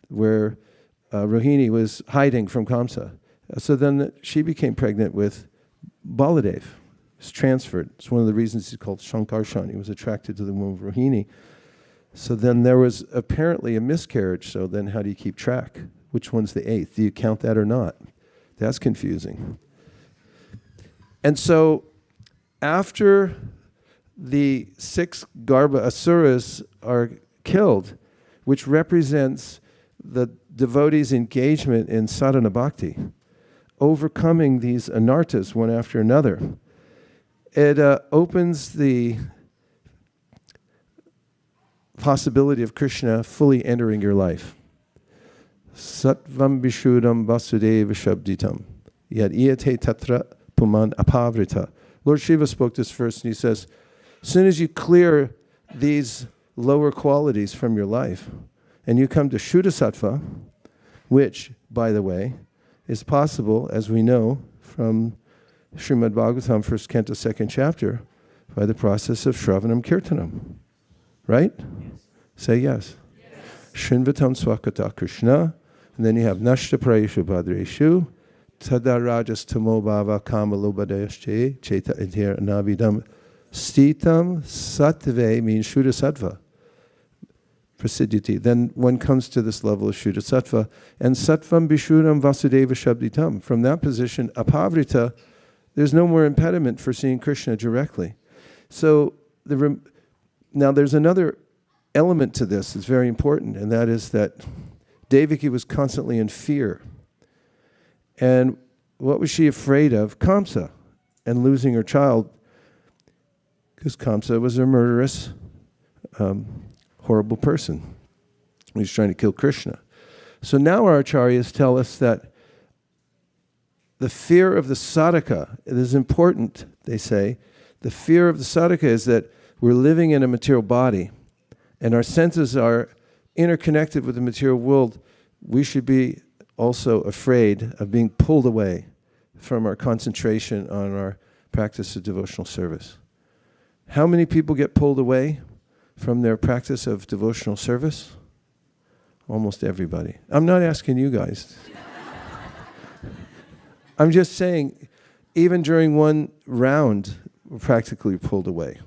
where Rohini was hiding from Kamsa. So then she became pregnant with Baladev. It's transferred. It's one of the reasons he's called Shankarshan. He was attracted to the womb of Rohini. So then there was apparently a miscarriage. So then how do you keep track? Which one's the 8th? Do you count that or not? That's confusing. And so after the 6 Garbha asuras are killed, which represents the devotee's engagement in sadhana bhakti, overcoming these anarthas one after another, it opens the possibility of Krishna fully entering your life. Sattvam Vishudam Vasudeva Shabditam Yad Iyate Tatra Puman Apavrita. Lord Shiva spoke this first, and he says, as soon as you clear these lower qualities from your life, and you come to Shuddha Sattva, which, by the way, is possible, as we know from Srimad Bhagwatam, 1st Canto, 2nd chapter, by the process of Shravanam Kirtanam. Right? Yes. Say yes. Shrinvatam Swakata Krishna, and then you have Nashta Prayeshu Bhadreshu, Tada Rajas Tamo Bhava Kamalobadayasche, Cheta Adhir Anavidam, Stitam Sattve means Shuddha Sattva. Prasiddhiti. Then one comes to this level of Shuddha Sattva, and Sattvam Bishuram Vasudeva Shabditam. From that position, Apavrita, there's no more impediment for seeing Krishna directly. So now there's another element to this that's very important, and that is that Devaki was constantly in fear. And what was she afraid of? Kamsa, and losing her child, because Kamsa was a murderous, horrible person. He was trying to kill Krishna. So now our acharyas tell us that the fear of the sadhaka, it is important, they say. The fear of the sadhaka is that we're living in a material body and our senses are interconnected with the material world. We should be also afraid of being pulled away from our concentration on our practice of devotional service. How many people get pulled away from their practice of devotional service? Almost everybody. I'm not asking you guys. I'm just saying, even during one round, we're practically pulled away.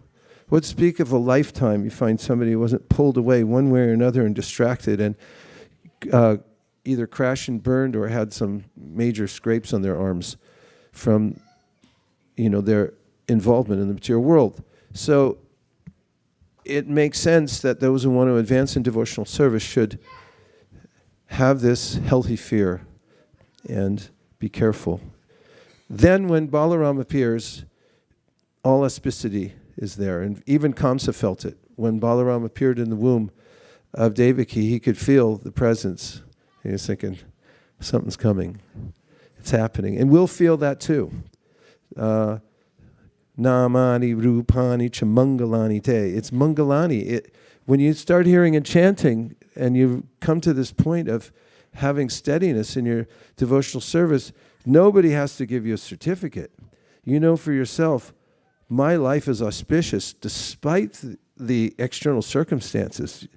What speak of a lifetime, you find somebody who wasn't pulled away one way or another and distracted and either crashed and burned or had some major scrapes on their arms from, their involvement in the material world. So it makes sense that those who want to advance in devotional service should have this healthy fear and be careful. Then when Balaram appears, all auspicity is there. And even Kamsa felt it. When Balaram appeared in the womb of Devaki, he could feel the presence. He was thinking, something's coming. It's happening. And we'll feel that too. Namani rupani cha mangalani te. It's mangalani. When you start hearing and chanting, and you come to this point of having steadiness in your devotional service, nobody has to give you a certificate. You know for yourself, my life is auspicious despite the external circumstances.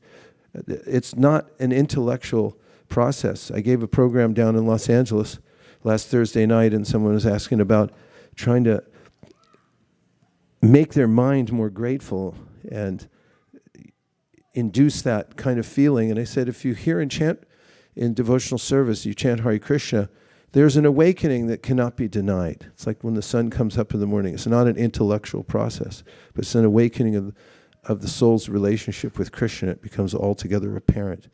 It's not an intellectual process. I gave a program down in Los Angeles last Thursday night, and someone was asking about trying to make their mind more grateful and induce that kind of feeling. And I said, if you hear and chant in devotional service, you chant Hare Krishna, there's an awakening that cannot be denied. It's like when the sun comes up in the morning. It's not an intellectual process, but it's an awakening of the soul's relationship with Krishna. It becomes altogether apparent.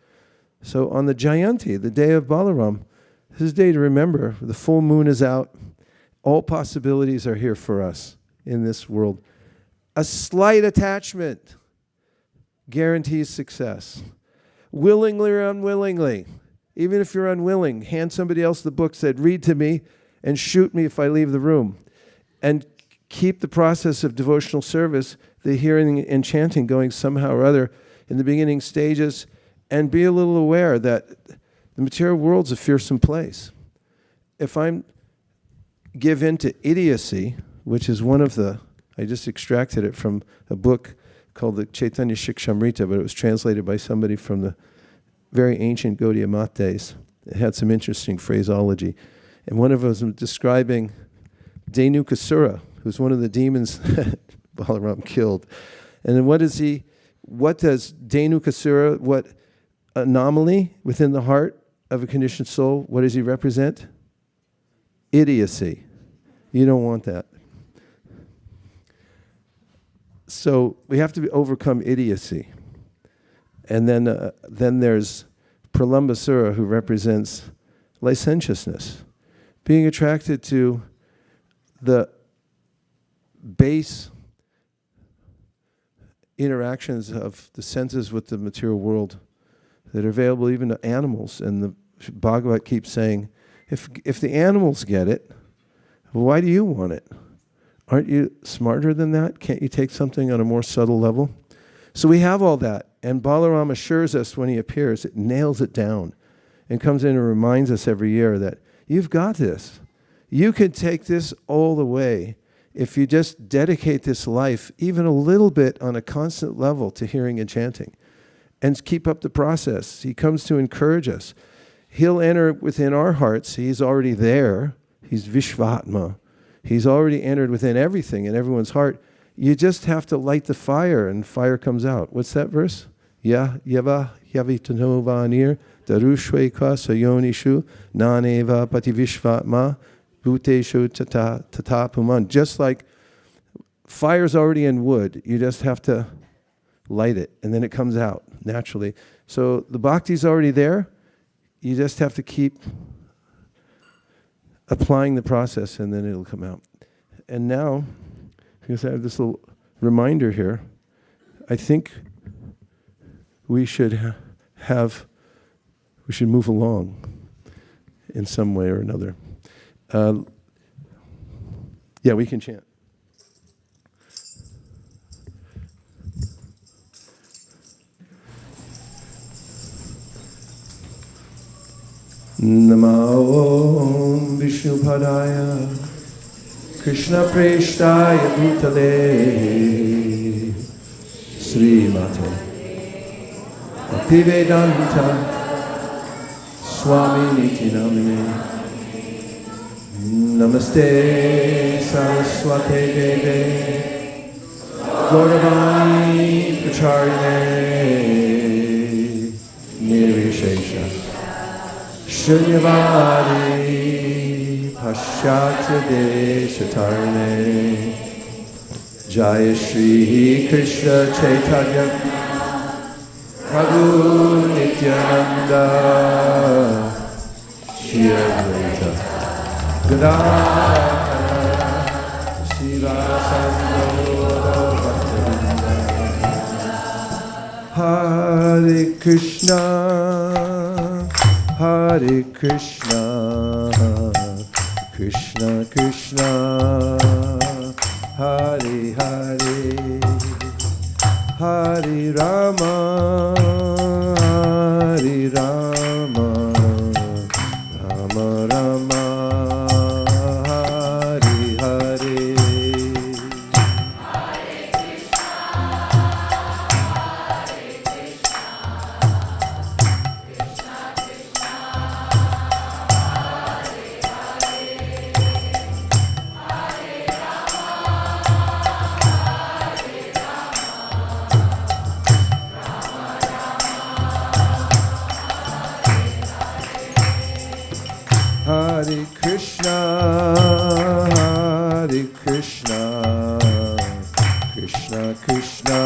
So on the Jayanti, the day of Balaram, this is a day to remember. The full moon is out. All possibilities are here for us in this world. A slight attachment guarantees success. Willingly or unwillingly. Even if you're unwilling, hand somebody else the book, said, read to me and shoot me if I leave the room. And keep the process of devotional service, the hearing and chanting going somehow or other in the beginning stages, and be a little aware that the material world's a fearsome place. If I give in to idiocy, which is one of the, I just extracted it from a book called the Chaitanya Shikshamrita, but it was translated by somebody from the very ancient Gaudiya Math days. It had some interesting phraseology. And one of us was describing Dhenukasura, who's one of the demons that Balaram killed. And then what does Dhenukasura, what anomaly within the heart of a conditioned soul, what does he represent? Idiocy. You don't want that. So we have to overcome idiocy. And then there's Pralambasura, who represents licentiousness, being attracted to the base interactions of the senses with the material world that are available even to animals. And the Bhagavat keeps saying, if the animals get it, why do you want it? Aren't you smarter than that? Can't you take something on a more subtle level? So we have all that. And Balaram assures us when he appears, it nails it down and comes in and reminds us every year that you've got this. You can take this all the way if you just dedicate this life even a little bit on a constant level to hearing and chanting and keep up the process. He comes to encourage us. He'll enter within our hearts. He's already there. He's Vishvatma. He's already entered within everything in everyone's heart. You just have to light the fire and fire comes out. What's that verse? Ya yava yavitanovanir darushveka sayonishu naneva pativishvatma bhuteshu tata puman. Just like fire's already in wood, you just have to light it and then it comes out naturally. So the bhakti's already there. you just have to keep applying the process, and then it'll come out. And now, because I have this little reminder here, I think we should we should move along in some way or another. Yeah, we can chant. Namo Om Vishnupadaya Krishna Preshtaya Bhutale Srimate Bhaktivedanta Swami Niti Namine Namaste Saraswate Deve Gauravani Pracharine Nirvishesha Shunyavadi Paschatya Deshatarne Jaya Shri Krishna Chaitanya Prabhu Nityananda Shri Advaita Gadadhara Sivasando Bhaktivinoda Hare Krishna Hare Krishna, Krishna Krishna, Hare Hare, Hare Rama, Hare Rama, Rama Rama, Hare Hare. Hare Krishna, Hare Krishna, Krishna Krishna,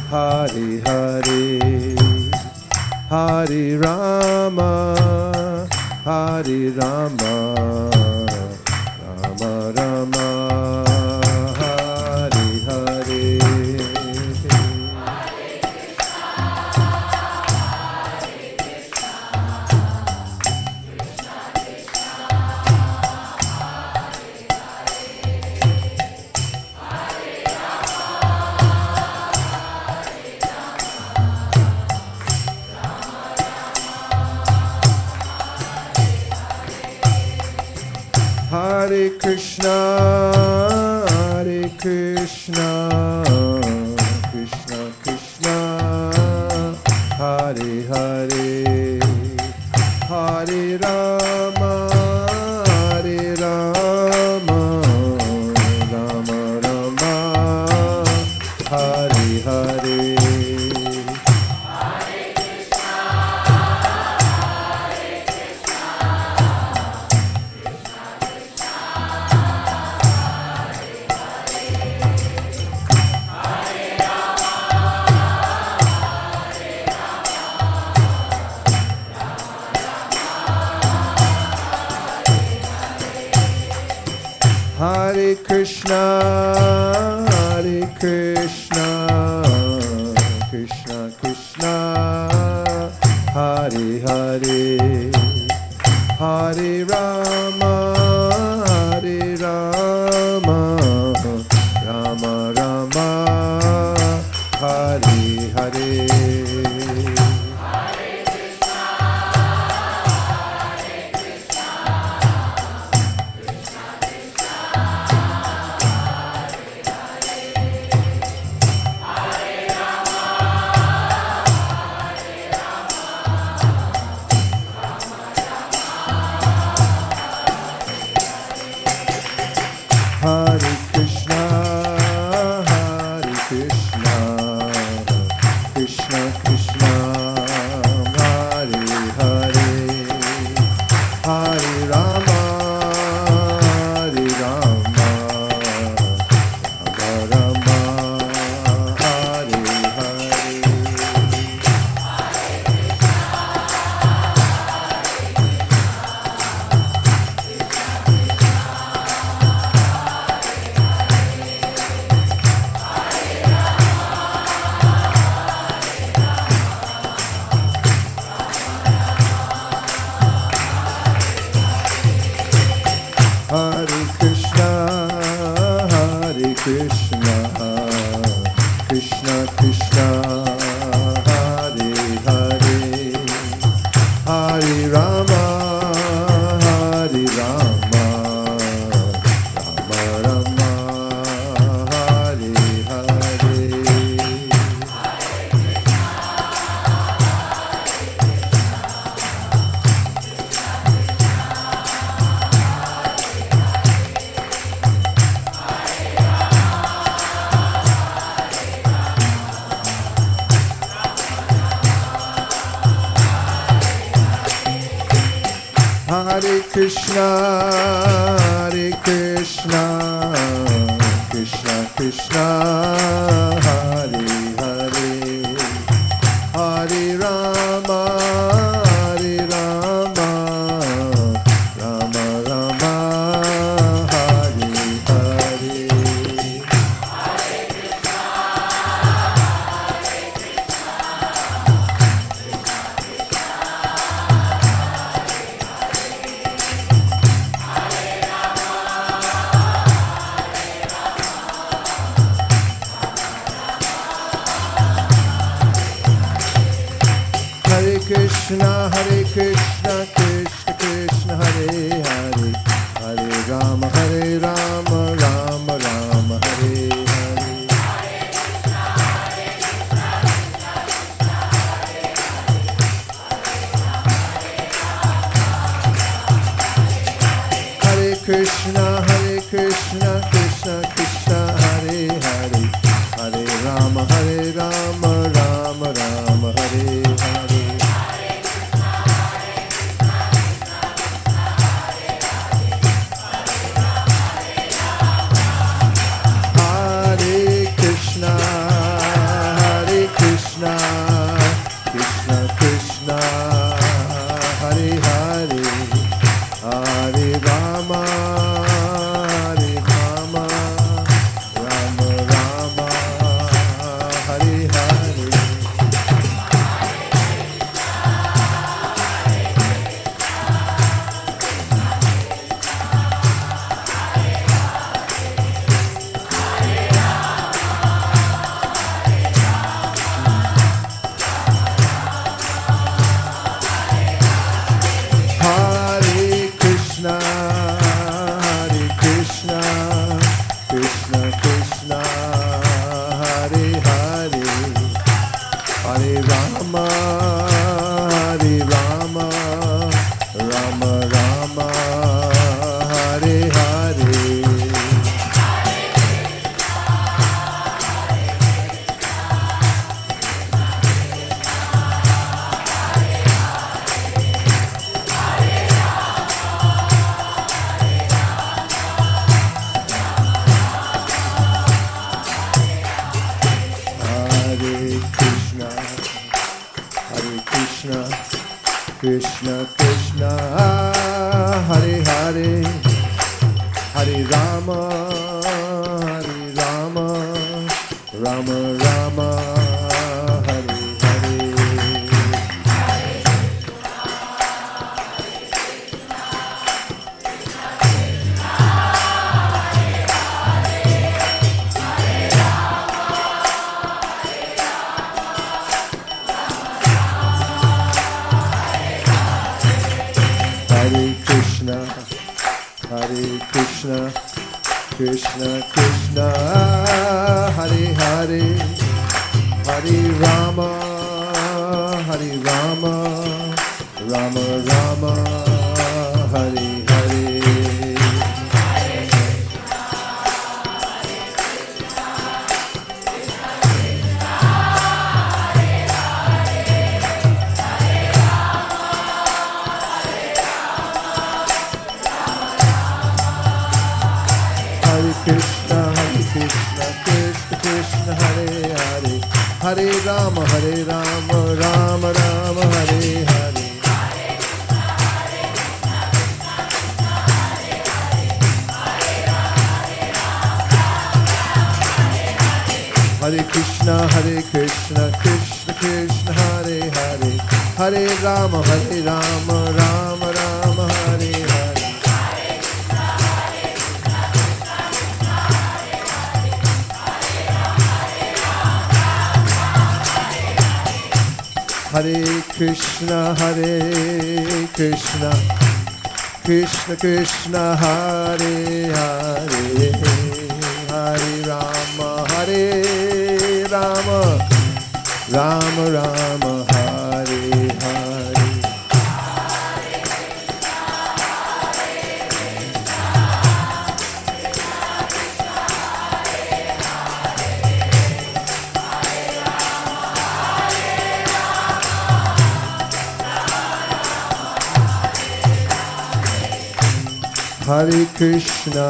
Hare Hare, Hare Rama, Hare Rama, Rama Rama, Hare Hare. Hare Krishna, Hare Krishna, Krishna Krishna, Hare Hare, Hare Rama, Hare Rama, Rama Rama, Hare Hare. Hare Krishna, Hare Krishna, Krishna Krishna, Hare Hare, Hare Rama, Hare Rama, Rama Rama, Hare Hare. Hare Krishna, Hare Krishna, Krishna Krishna, Hare Hare, Hare Rama, Hare Rama, Rama Rama, Hare Hare. Hare Krishna, Hare Krishna, Krishna Krishna, Hare Hare, Hare Rama, Hare Rama, Rama Rama, Hare Hare. Krishna, Hare Krishna, Krishna Krishna, Hare Hare, Hare Rama, Rama Rama, Hare Hare. Hare Krishna, Krishna Krishna, Hare Hare, Hare Rama, Rama Rama, Hare Hare. Krishna Krishna, Hare Hare, Hare Rama, Rama Rama, Hare Hare. Krishna Krishna, Hare Hare, Hare Rama, Rama Rama, Hare Hare. Krishna Krishna, Hare Hare, Hare Rama, Rama Rama, Hare Hare. Krishna, Krishna Krishna, Hare Hare, Hare Rama, Rama Rama, Hare Hare. Hare Krishna, Krishna Krishna, Hare Hare, Hare Rama, Rama Rama, Hare Hare. Hare Krishna, Krishna Krishna, Hare Hare, Hare Rama, Rama Rama, Hare Hare. Hare Krishna,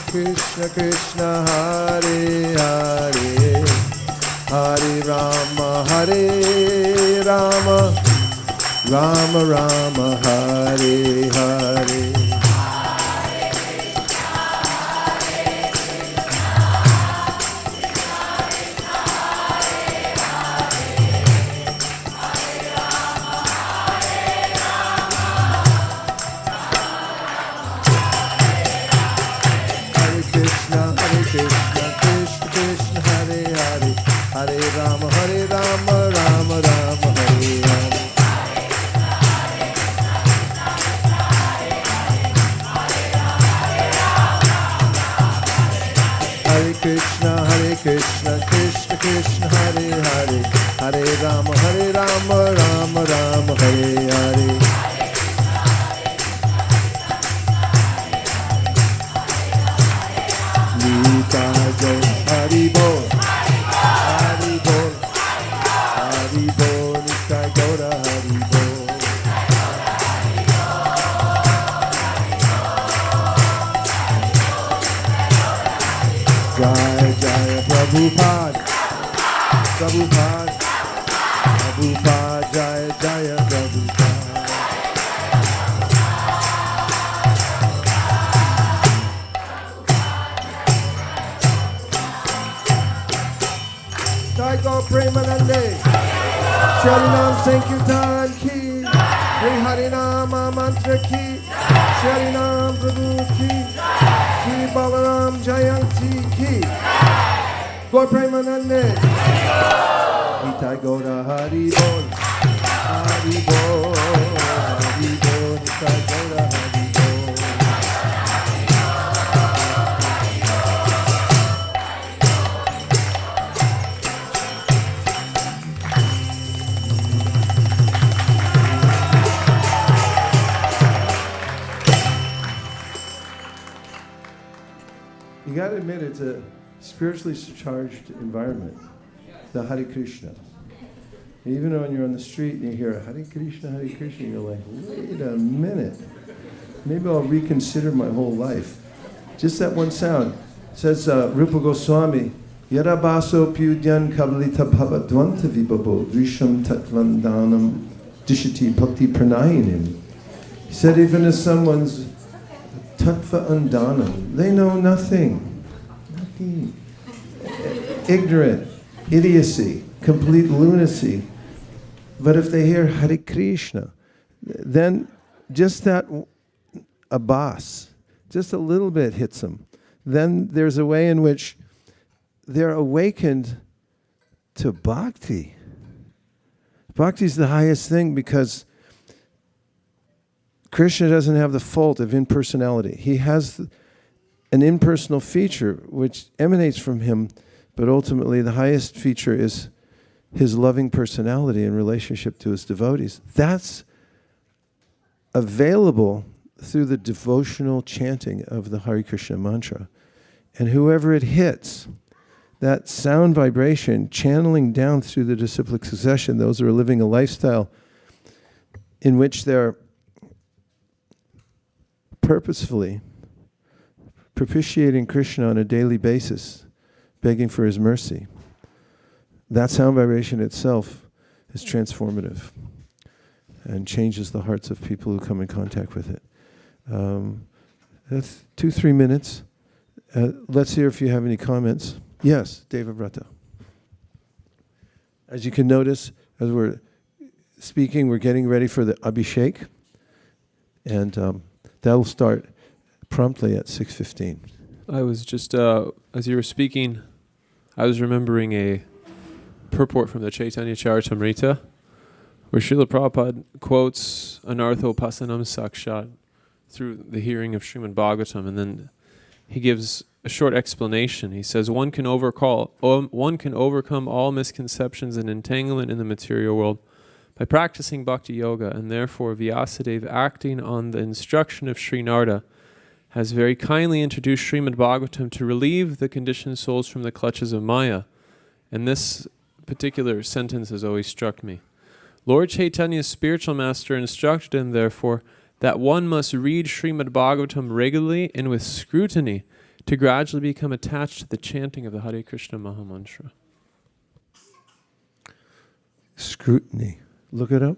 Krishna Krishna, Hare Hare, Hare Rama, Rama Rama, Hare Hare. Hare Rama, Rama Rama, Hare Hare. Hare Krishna, Krishna Krishna, Hare Hare, Hare Rama, Rama Rama, Hare Hare. Nita Jai, Hari Bol, Hari Bol, Hari Bol, Nita Gaura, Hari Bol. Jai Jai Prabhupada, Prabhupada, Prabhupada, Jai Jai Prabhupada. Jai Gaur Premanande, Sharinam Sankirtan ki, Shri Harinama Mantra ki, Sharinam Prabhu ki, Shri Balaram Jayanti ki, Gaur Premanande, Nitai Gaura Hari Bol, Hari Bol, Hari Bol, Nitai Gaura Hari Bol. You got to admit, it's a spiritually charged environment, the Hare Krishna. Even when you're on the street and you hear Hare Krishna, you're like, wait a minute. Maybe I'll reconsider my whole life. Just that one sound. It says Rupa Goswami, Yadabaso Pyudyan Kavalita Bhavadvanta Vibhavo Drisham Tatvandanam Dishati Bhakti Pranayinim. He said, even if someone's Tattva Andanam, they know nothing. Ignorant, idiocy, complete lunacy. But if they hear Hare Krishna, then just that abas, just a little bit hits them. Then there's a way in which they're awakened to bhakti. Bhakti is the highest thing because Krishna doesn't have the fault of impersonality. He has an impersonal feature which emanates from him, but ultimately the highest feature is his loving personality in relationship to his devotees. That's available through the devotional chanting of the Hare Krishna mantra. And whoever it hits, that sound vibration channeling down through the disciplic succession, those who are living a lifestyle in which they're purposefully propitiating Krishna on a daily basis, begging for his mercy. That sound vibration itself is transformative and changes the hearts of people who come in contact with it. That's 2-3 minutes. Let's hear if you have any comments. Yes, David Vrata. As you can notice, as we're speaking, we're getting ready for the Abhishek, and that'll start promptly at 6:15. I was just, as you were speaking, I was remembering a purport from the Chaitanya Charitamrita, where Srila Prabhupada quotes Anartho Pasanam Sakshat through the hearing of Srimad Bhagwatam, and then he gives a short explanation. He says, one can overcome all misconceptions and entanglement in the material world by practicing bhakti yoga, and therefore Vyasadeva, acting on the instruction of Sri Narada, has very kindly introduced Srimad Bhagwatam to relieve the conditioned souls from the clutches of Maya. And this particular sentence has always struck me. Lord Chaitanya's spiritual master instructed him, therefore, that one must read Srimad Bhagwatam regularly and with scrutiny to gradually become attached to the chanting of the Hare Krishna Mahamantra. Scrutiny. Look it up.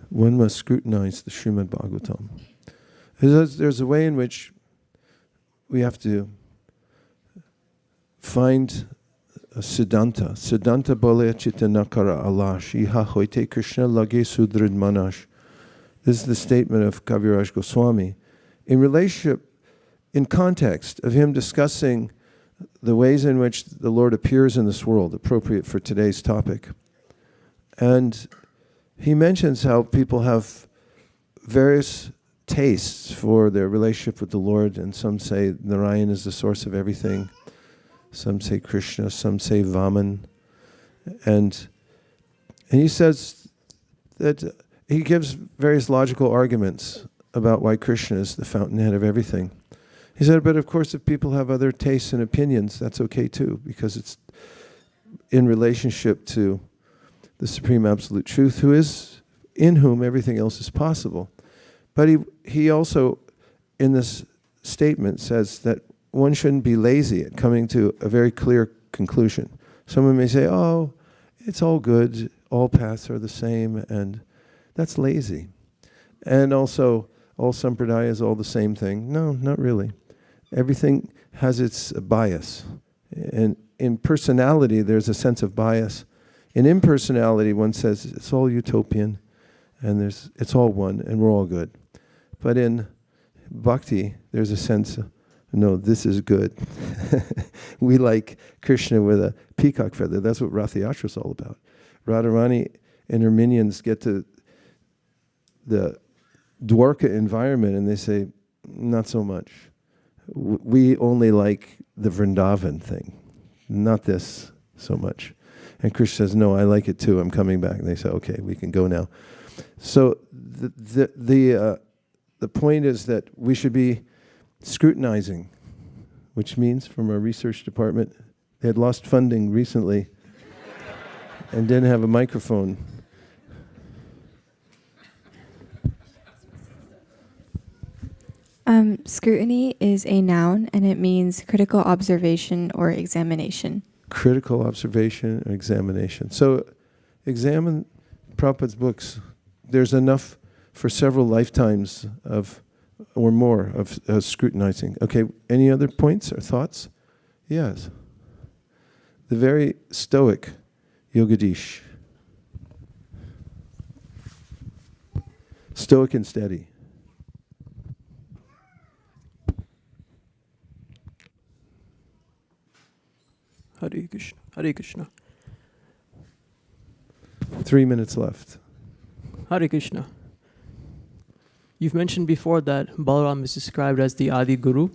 One must scrutinize the Srimad Bhagwatam. There's a way in which we have to find a siddhanta. Siddhanta bole chitta nakara alash. Iha hoite Krishna lage sudrid manash. This is the statement of Kaviraj Goswami. In relationship, in context of him discussing the ways in which the Lord appears in this world, appropriate for today's topic. And he mentions how people have various tastes for their relationship with the Lord, and some say Narayan is the source of everything, some say Krishna, some say Vaman, and he says that he gives various logical arguments about why Krishna is the fountainhead of everything. He said, but of course if people have other tastes and opinions, that's okay too, because it's in relationship to the Supreme Absolute Truth, who is in whom everything else is possible. But he also, in this statement, says that one shouldn't be lazy at coming to a very clear conclusion. Someone may say, oh, it's all good, all paths are the same, and that's lazy. And also, all sampradaya is all the same thing. No, not really. Everything has its bias. And in personality, there's a sense of bias. In impersonality, one says it's all utopian, and it's all one, and we're all good. But in bhakti, there's a sense of, no, this is good. We like Krishna with a peacock feather. That's what Rath Yatra is all about. Radharani and her minions get to the Dwarka environment, and they say, not so much. We only like the Vrindavan thing, not this so much. And Krishna says, no, I like it too, I'm coming back. And they say, okay, we can go now. So the point is that we should be scrutinizing, which means from our research department, they had lost funding recently and didn't have a microphone. Scrutiny is a noun, and it means critical observation or examination. Critical observation or examination. So examine Prabhupada's books. There's enough for several lifetimes of, or more, of scrutinizing. Okay, any other points or thoughts? Yes. The very stoic Yogadish. Stoic and steady. Hare Krishna. Hare Krishna. 3 minutes left. Hare Krishna. You've mentioned before that Balaram is described as the Adi Guru.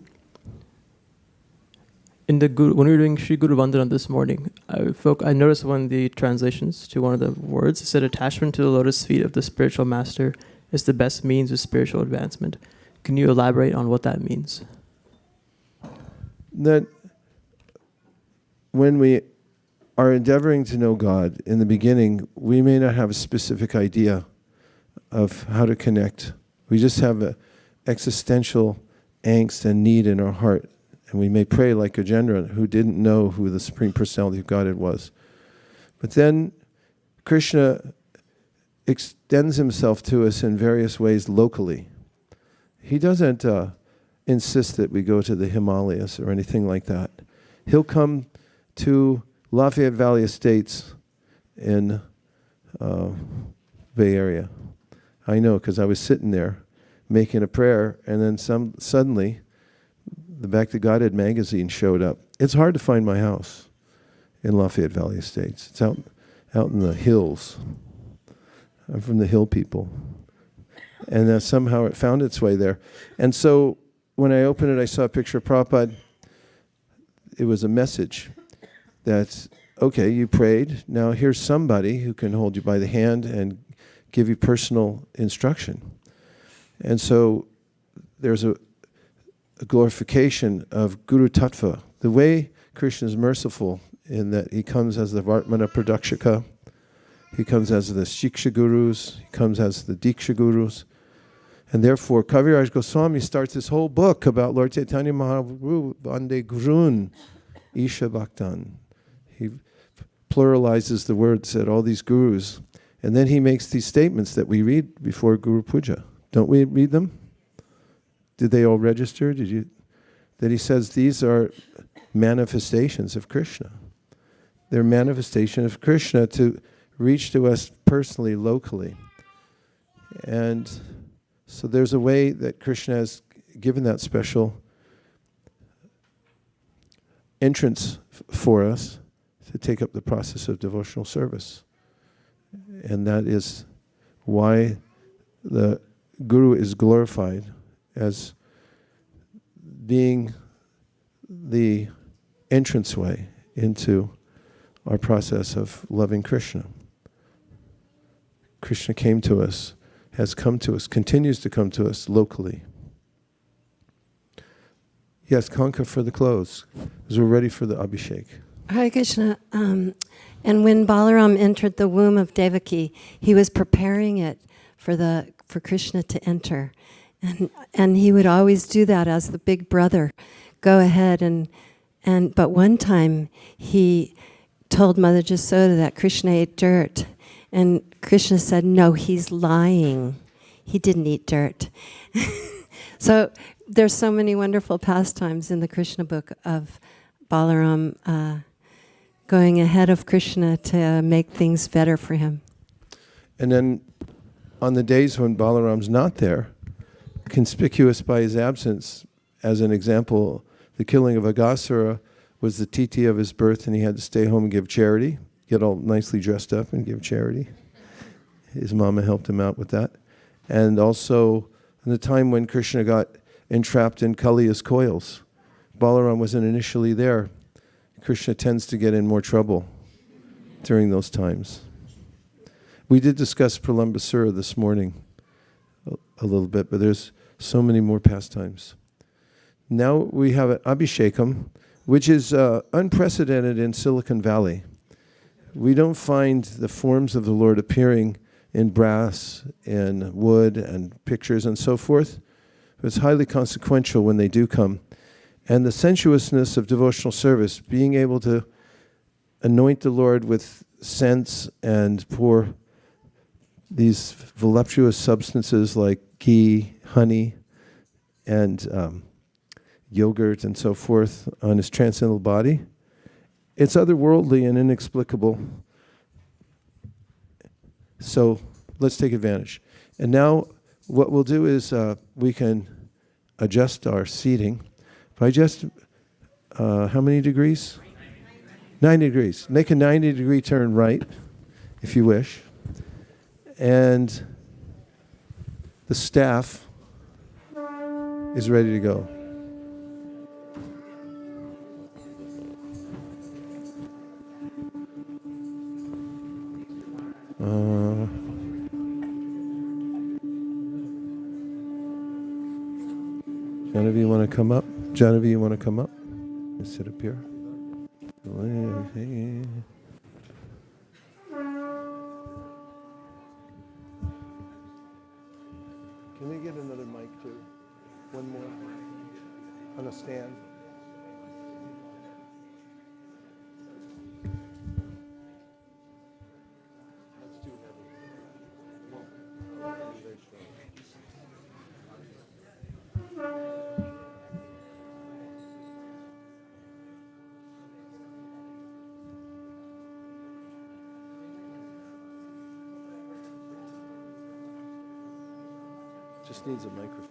In the Guru, when we were doing Sri Guru Vandana this morning, I noticed one of the translations to one of the words. It said, attachment to the lotus feet of the spiritual master is the best means of spiritual advancement. Can you elaborate on what that means? That when we are endeavoring to know God, in the beginning, we may not have a specific idea of how to connect. We just have an existential angst and need in our heart. And we may pray like Gajendra, who didn't know who the Supreme Personality of Godhead was. But then Krishna extends himself to us in various ways locally. He doesn't insist that we go to the Himalayas or anything like that. He'll come to Lafayette Valley Estates in Bay Area. I know, because I was sitting there making a prayer, and then suddenly the Back to Godhead magazine showed up. It's hard to find my house. in Lafayette Valley Estates. It's out in the hills. I'm from the hill people. And somehow it found its way there. And so when I opened it, I saw a picture of Prabhupada. It was a message that, okay, you prayed. Now here's somebody who can hold you by the hand and give you personal instruction. And so there's a glorification of Guru Tattva. The way Krishna is merciful in that he comes as the Vartmana Pradakshika, he comes as the Shiksha Gurus, he comes as the Diksha Gurus. And therefore, Kaviraj Goswami starts this whole book about Lord Chaitanya Mahaprabhu, Vande Gurun, Isha Bhaktan. He pluralizes the words at all these gurus. And then he makes these statements that we read before Guru Puja. Don't we read them? Did they all register? That he says these are manifestations of Krishna. They're manifestation of Krishna to reach to us personally, locally. And so there's a way that Krishna has given that special entrance for us to take up the process of devotional service. And that is why the Guru is glorified as being the entranceway into our process of loving Krishna. Krishna came to us, has come to us, continues to come to us locally. Yes, Kanka for the close, because we're ready for the Abhishek. Hare Krishna. And when Balaram entered the womb of Devaki, he was preparing it for Krishna to enter. And he would always do that as the big brother. Go ahead but one time he told Mother Jasoda that Krishna ate dirt. And Krishna said, no, he's lying. He didn't eat dirt. So there's so many wonderful pastimes in the Krishna book of Balaram going ahead of Krishna to make things better for him. And then on the days when Balaram's not there, conspicuous by his absence, as an example, the killing of Aghasura was the tithi of his birth, and he had to stay home and give charity, get all nicely dressed up and give charity. His mama helped him out with that. And also, in the time when Krishna got entrapped in Kaliya's coils, Balaram wasn't initially there. Krishna tends to get in more trouble during those times. We did discuss Pralambasura this morning a little bit, but there's so many more pastimes. Now we have an Abhishekam, which is unprecedented in Silicon Valley. We don't find the forms of the Lord appearing in brass and wood and pictures and so forth. It's highly consequential when they do come. And the sensuousness of devotional service, being able to anoint the Lord with scents and pour these voluptuous substances like ghee, honey, and yogurt and so forth on his transcendental body. It's otherworldly and inexplicable. So let's take advantage. And now what we'll do is we can adjust our seating. If I just, how many degrees? 90 degrees. Make a 90-degree turn right, if you wish. And the staff is ready to go. Genevieve, you want to come up? Genevieve, you want to come up? Let's sit up here. Can we get another mic too? One more on a stand. That's too heavy. Just needs a microphone.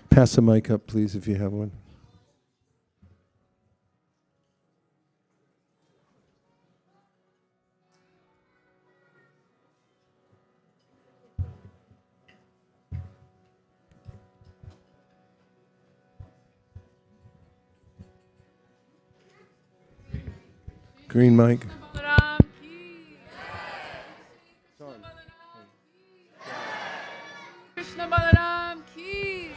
Pass the mic up, please, if you have one. Green mic. Balaram ki Krishna Balaram ki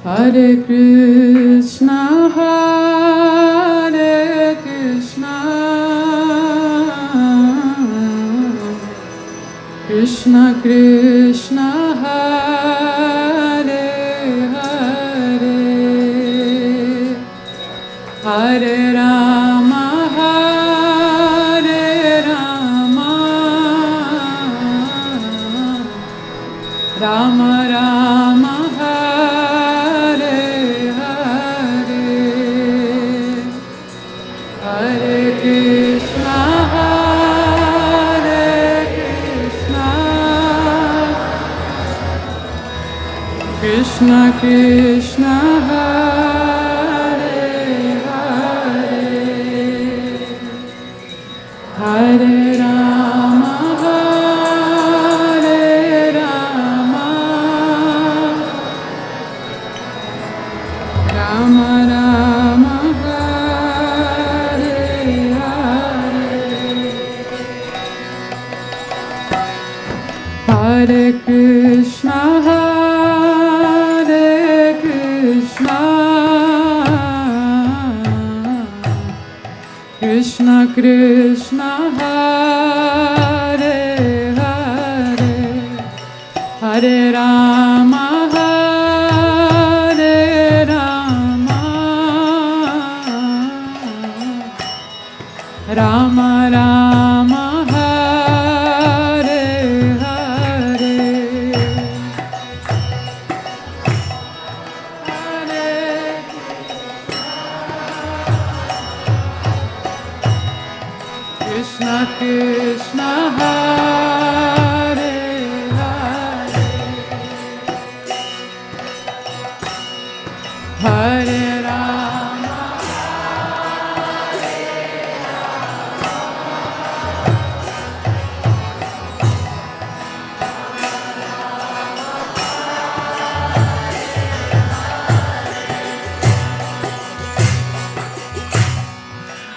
Hare Krishna Hare Krishna Krishna Krishna Hare Hare Hare Rama Hare Rama Rama Rama Hare Hare Hare Krishna Hare Krishna Krishna Krishna Hare Hare Hare Rama Hare Rama Rama Rama Hare Hare Hare Krishna Hare Krishna Krishna Krishna Hare Hare Hare Rama Hare Rama Rama Rama Hare Hare Hare Krishna Krishna Hare Hare Hare Rama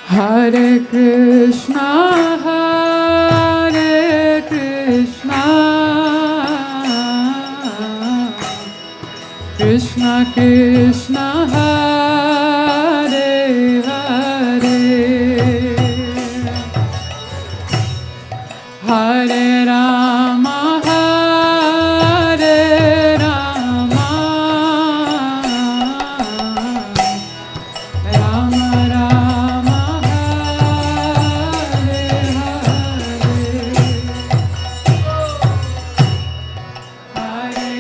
Hare Krishna Hare Krishna Krishna Krishna Hare Hare Hare Rama Hare Rama Rama Rama Hare Hare Hare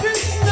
Krishna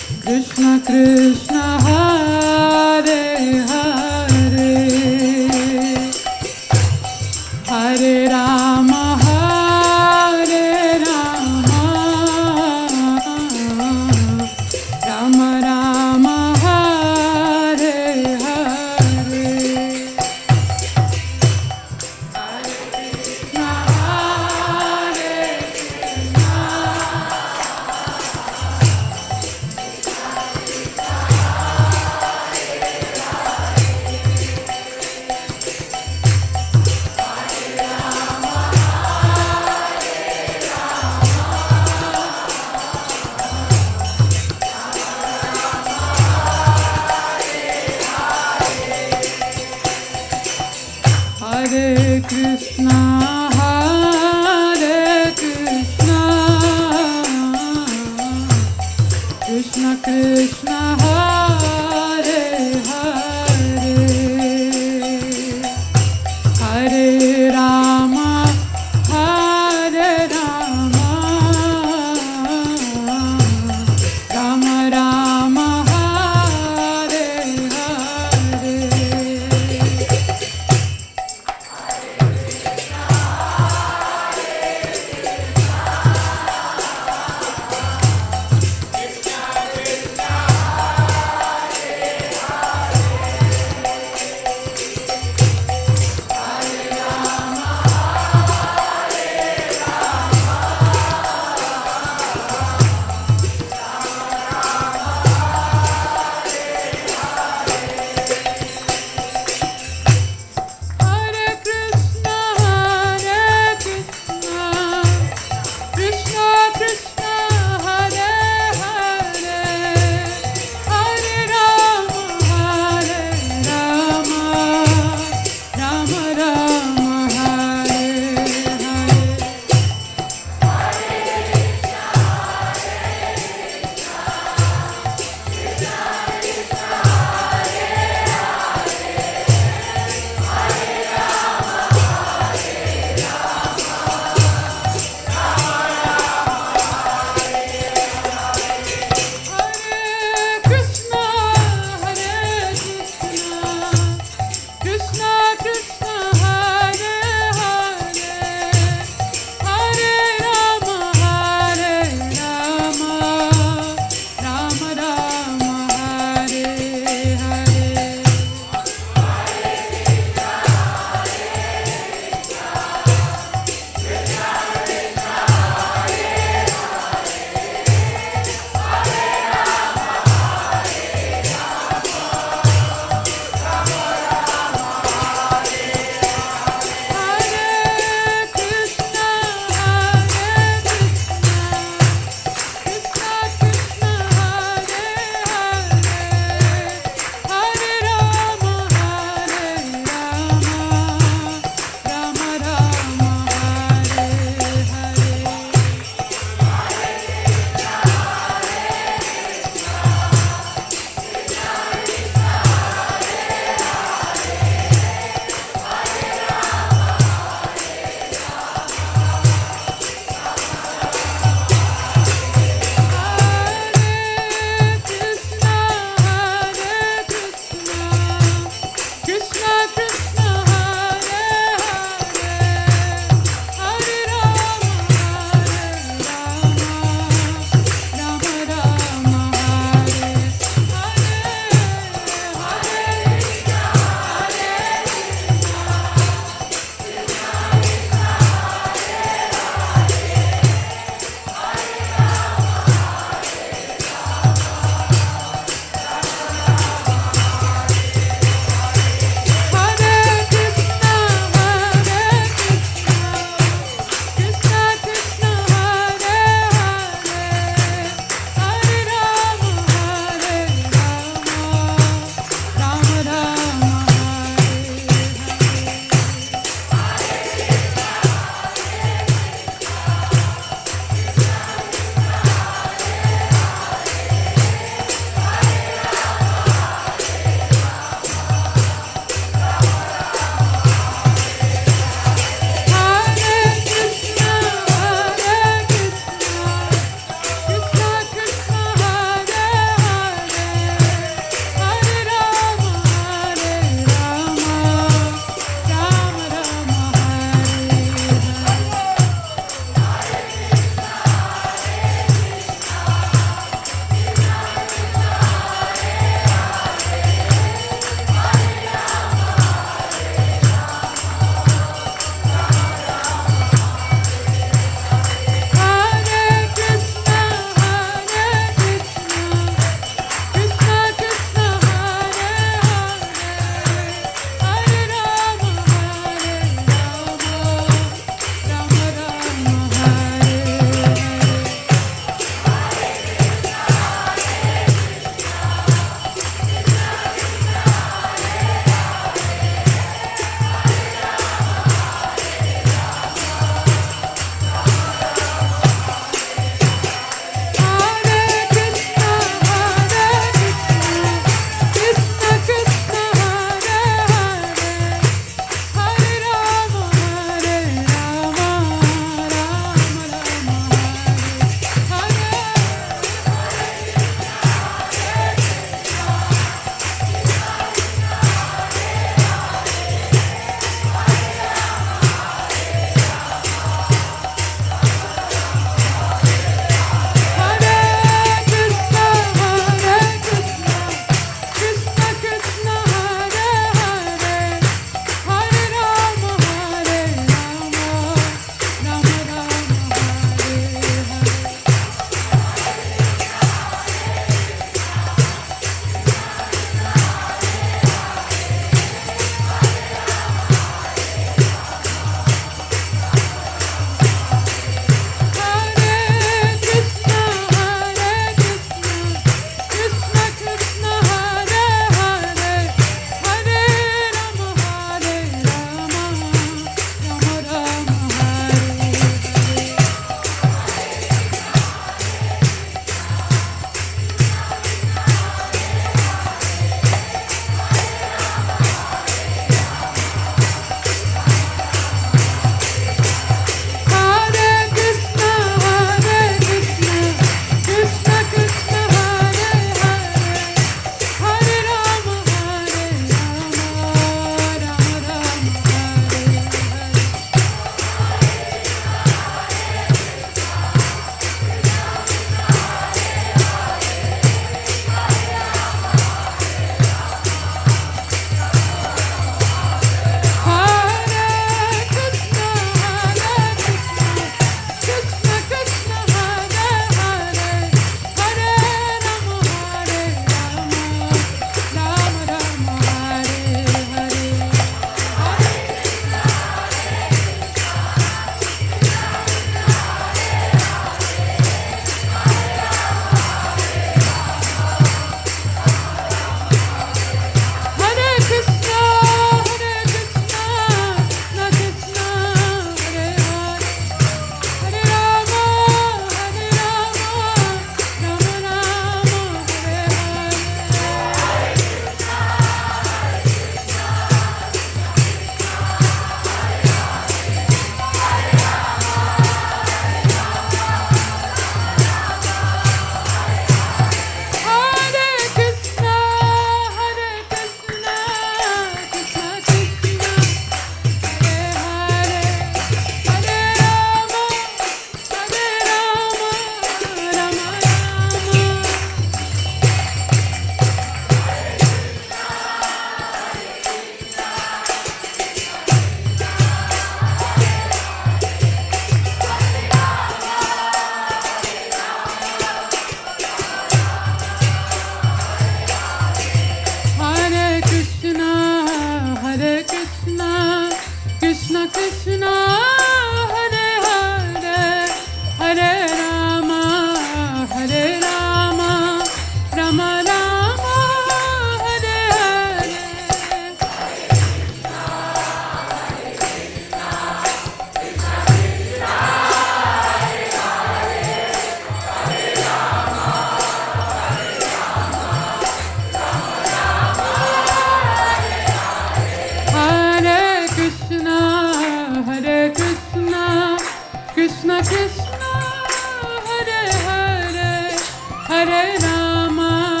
Hare Rama,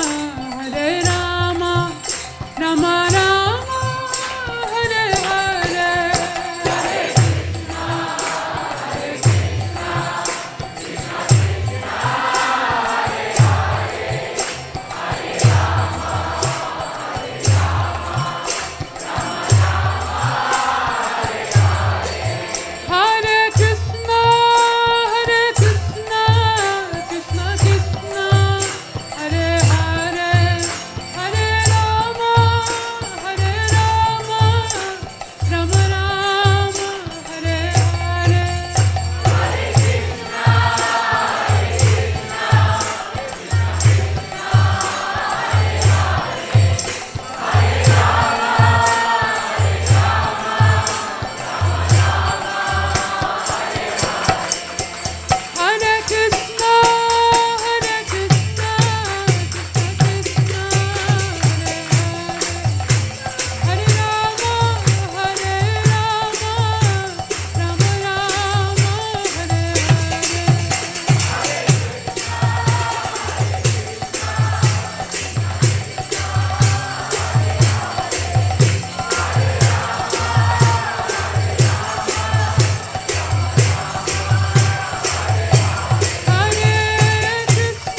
Hare Rama, Rama Rama, Hare Hare. Hare Krishna, Krishna Krishna, Hare Hare, Hare Rama, Rama Rama, Hare Hare. Hare Krishna, Krishna Krishna, Hare Hare, Hare Rama, Rama Rama, Hare Hare. Hare Krishna,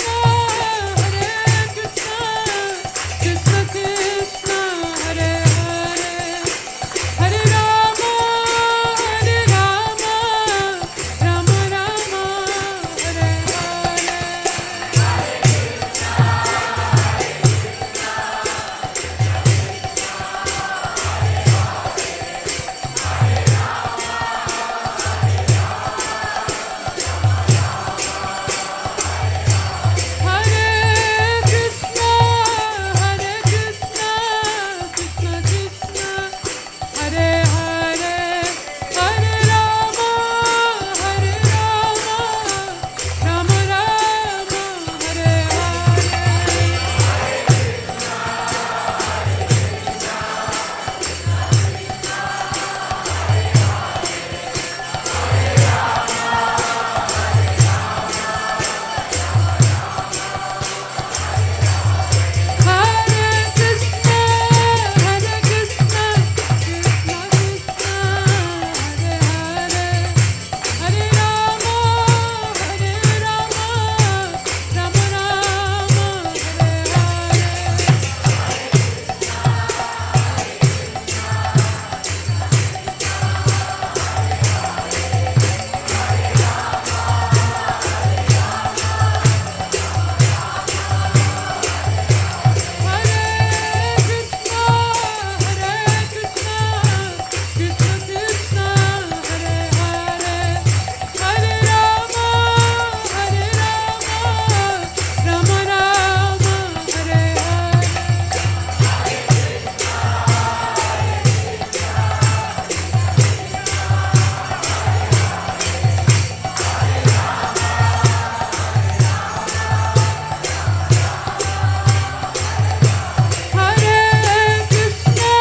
Krishna Krishna, Hare Hare, Hare Rama, Rama Rama, Hare Hare. Hare Krishna, Krishna Krishna, Hare Hare, Hare Rama, Rama Rama, Hare Hare. Hare Krishna, Krishna Krishna, Hare Hare, Hare Rama, Rama Rama, Hare Hare. Hare Krishna, Krishna Krishna, Hare Hare, Hare Rama, Rama Rama, Hare Hare. Hare Krishna,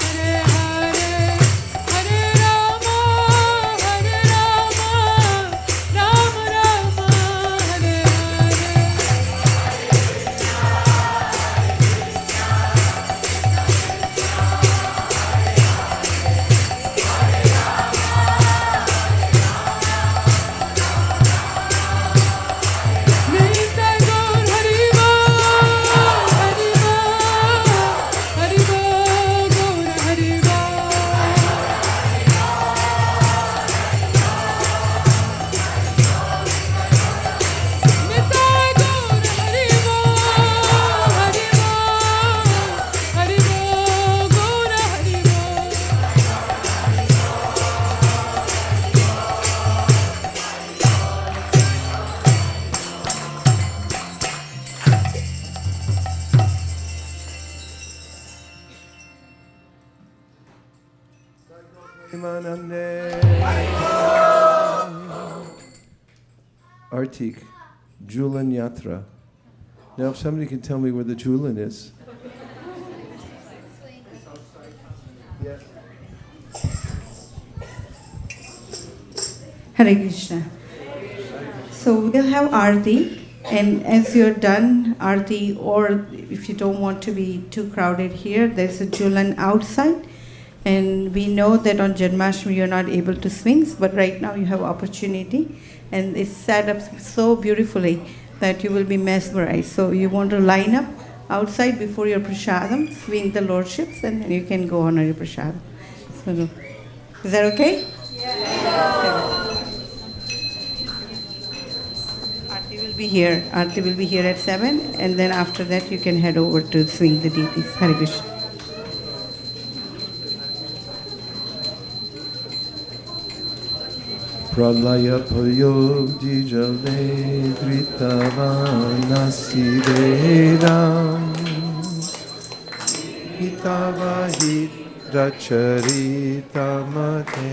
Hare Hare, Hare Rama, Rama Rama, Hare Hare. Mainstay Gaur Hari Bol, Hari Bol, Hari Bol, Gaur Hari Bol. Mainstay Gaur Hari Bol, Hari Bol, Hari Bol, Gaur Hari Bol. Artik, Julan Yatra. Now, if somebody can tell me where the Julan is. Yes. Hare Krishna. So we'll have Aarti, and as you're done Aarti, or if you don't want to be too crowded here, there's a Julan outside. And we know that on Janmashtami you're not able to swing, but right now you have opportunity. And it's set up so beautifully that you will be mesmerized. So you want to line up outside before your prasadam, swing the lordships, and then you can go on your prasadam. So, is that okay? Aarti will be here. Aarti will be here at 7, and then after that you can head over to swing the deities. Hare Krishna. Pralaya Payogji Jale Dritavanasi Vedam Hitavahit Racharitamate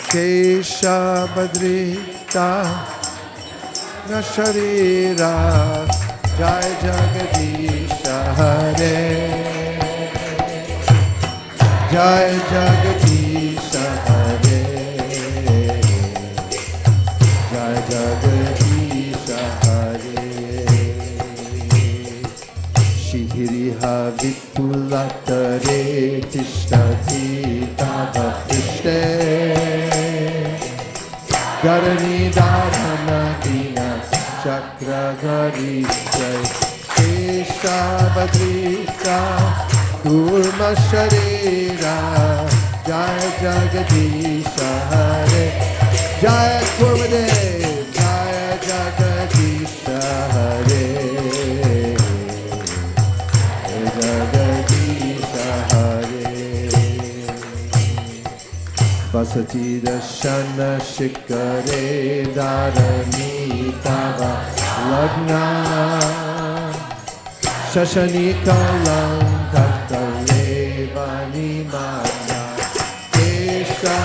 Kesha Badrita Nasharira Jai Jagadisha Hare Jai Jagadisha Hare Jai Jagadisha Hare Shidhiriha Vitulatare Tishtati Tava Krishne Garani Dharana Dina Chakra Garishay Kesha Badrika Kurma Sharira Jai Jagadisha Hare Jai Kurmadev Jai Jagadisha Hare Jagadisha Hare Vasati Dashana Shikare Dharani Tava Lagna Shashanika Lantatale Vanimana Kesha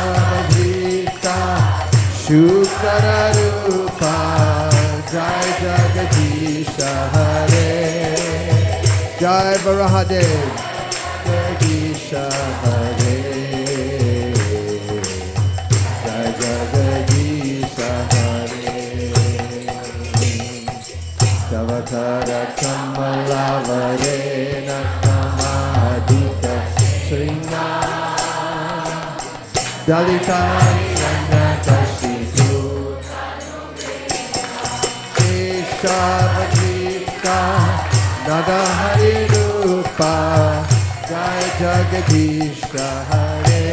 Bhita Shukara Rupa Jai Jagadisha Hare Jai Varahadev Jagadisha Hare Jai Jagadisha Hare Davatara Kamalavare Nakamadita Srina Dalita Nandakashitu Keshavadita Nadahari Rupa Jai Jagadisha Hare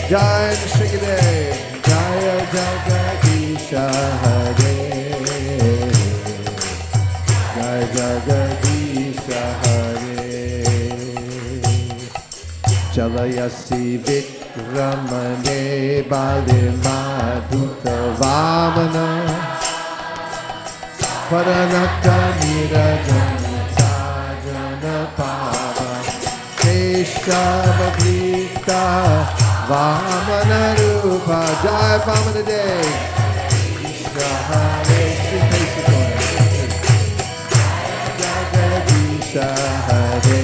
Jai Shrigadev Jai Jagadisha Hare Jai Jagadisha Hare Chalayasi Ramane Balimadhuta Vamana Paranaka Nirajana Jana Pava Kesha Bhagrita Vamana Rupa Jai Vamana Dev Krishna Hare Krishna Jagadisha Hare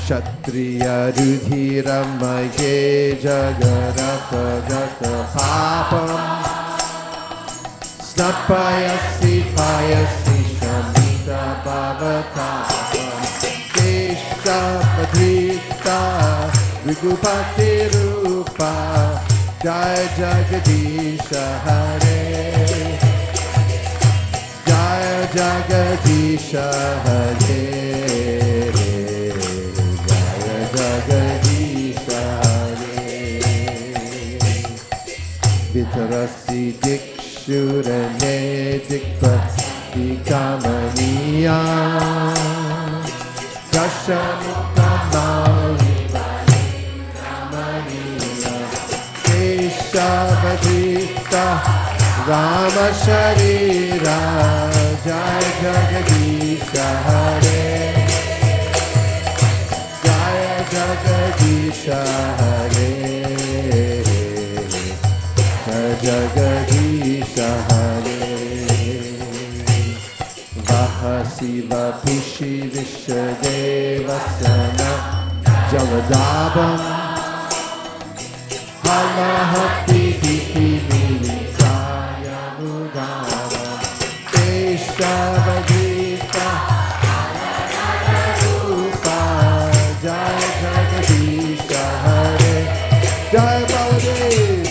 Kshatriya Rudhira Maye Jagarata Jata Papam Snapayasi Payasi Shamita Bhavatapam Kesha Padrita Vigupati Rupa Jai Jagadisha Hare Jai Jagadisha Hare Jagadisha Hare Vitarasi Dikshurane Dikpati Kamaniya Dashamukamali Kamaniya Keshavadita Rama Sharira Jai Jagadisha Hare Jagadisha Hare Jagadisha Hare Hasiva Pushi Vishadevasana Jaladabam Halahati Hiti Milisaya Mudava Deshavadita Rupa Jaya Jagadisha Hare Jaya Baladev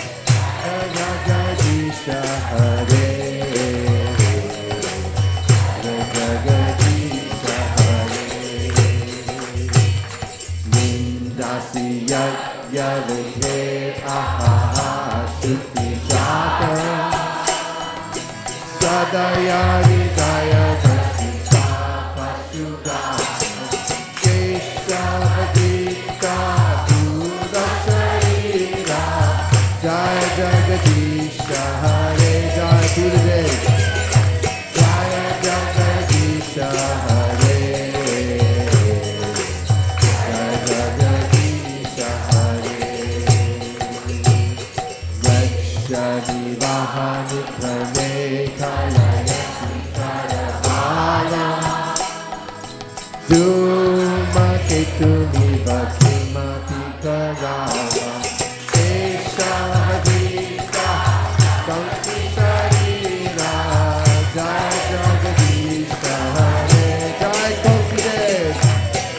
Jagadisha Hare Yavite Ahaha Shuti Jata Sadayari Daya Vasita Pashuga Keshavadita Buddha Sharira Jaya Jagadisha Hare Jaya Buddhadev Jaya Jagadisha Hare Vahani Prane Kalayati Karabalam Duma Ketumi Vakimati Karabalam Keshavadita Bhakti Sharira Jaya Jagadisha Hare Jaya Kokidev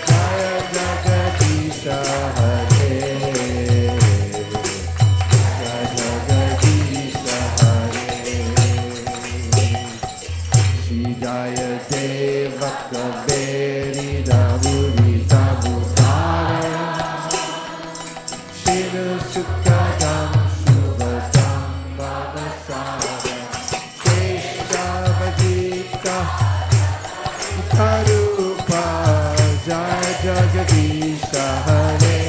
Jaya Jagadisha Hare Jaya Deva Kaveri Davuri Tabutara Shiva Sukadam Shubhadam Bhavasara Keshavadita Karupa Jaya Jagadisha Hare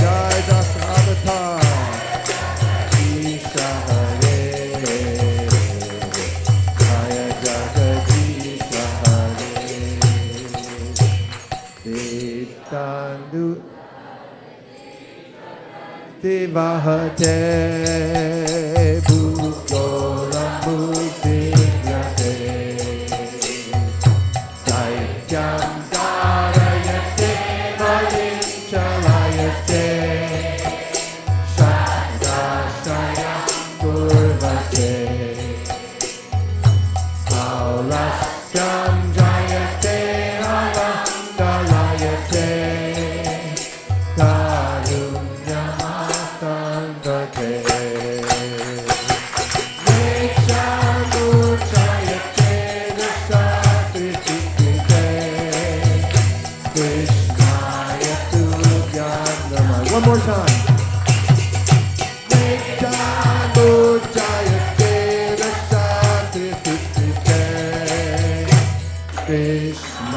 Jaya Dasa Avatar Isha Hare Tandu Devahate Bhugolam Bhudivyate Daityam Dharayate Valim Chalayate Shakdashaya Kurvate Aulasyam Jayate Allah Dalayate Karunyamastandate Nekshamuchayate Dasatritikite Krishnaya Tubhyam Namah. One more time. Nekshamuchayate Dasatritikite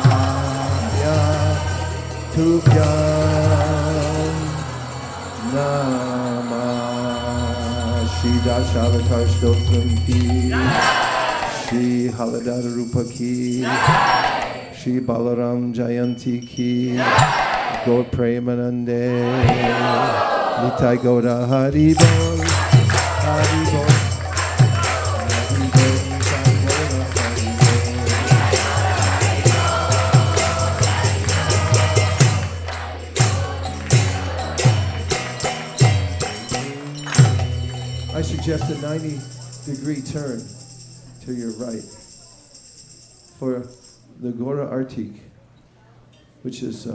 Krishnaya Tubhyam Namah. Shri Dasavatar Stotram Ki Shri Haladara Rupa Ki Shri Balaram Jayanti Ki Gaur Premanande Nitai Gaura Hari Bol Hari Bol Hari Bol Nitai Gaura Hari Bol. I suggest a 90-degree turn to your right for the Gora Artik, which is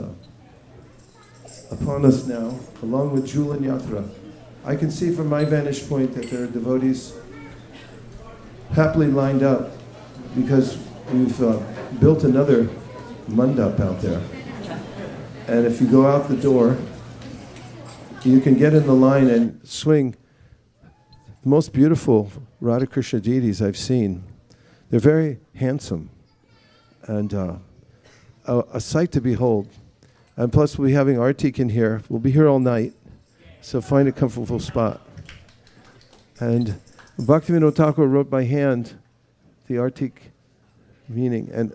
upon us now, along with Julan Yatra. I can see from my vantage point that there are devotees happily lined up because we've built another mandap out there. And if you go out the door, you can get in the line and swing the most beautiful Radha Krishna deities I've seen. They're very handsome and a sight to behold. And plus, we'll be having Artik in here. We'll be here all night, so find a comfortable spot. And Bhaktivinoda Thakur wrote by hand the Artik meaning, and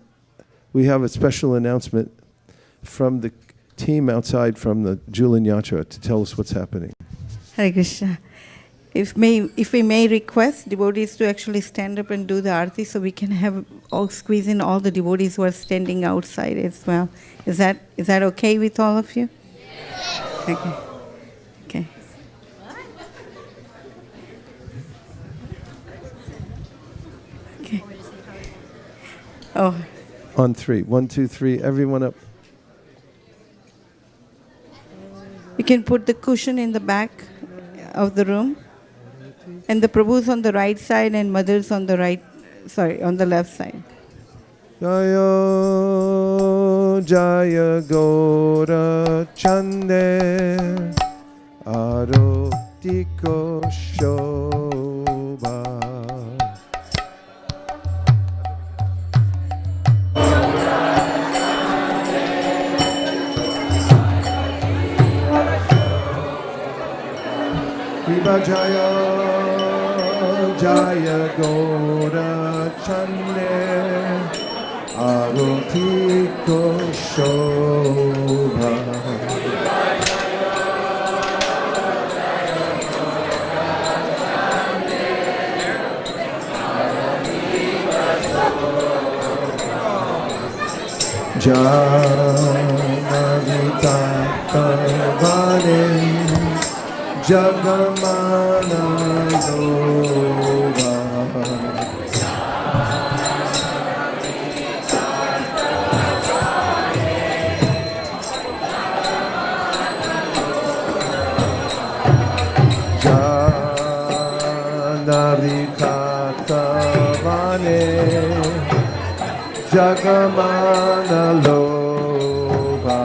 we have a special announcement from the team outside from the Julan Yatra to tell us what's happening. Hare Krishna. if we may request devotees to actually stand up and do the arati, so we can have squeeze in all the devotees who are standing outside as well. Is that okay with all of you? Okay. Okay. Okay. Oh. On 3. 1, 2, 3. Everyone up. You can put the cushion in the back of the room. And the Prabhu's on the right side and Mother's on the on the left side. Jaya Jaya Gora Chande Arotiko Shobha. Viva Jaya Jaya Gora Chande Arotiko Shobha. Janavita Kavane Jagamana Dova. Janavita Kavane Jagamana Lova.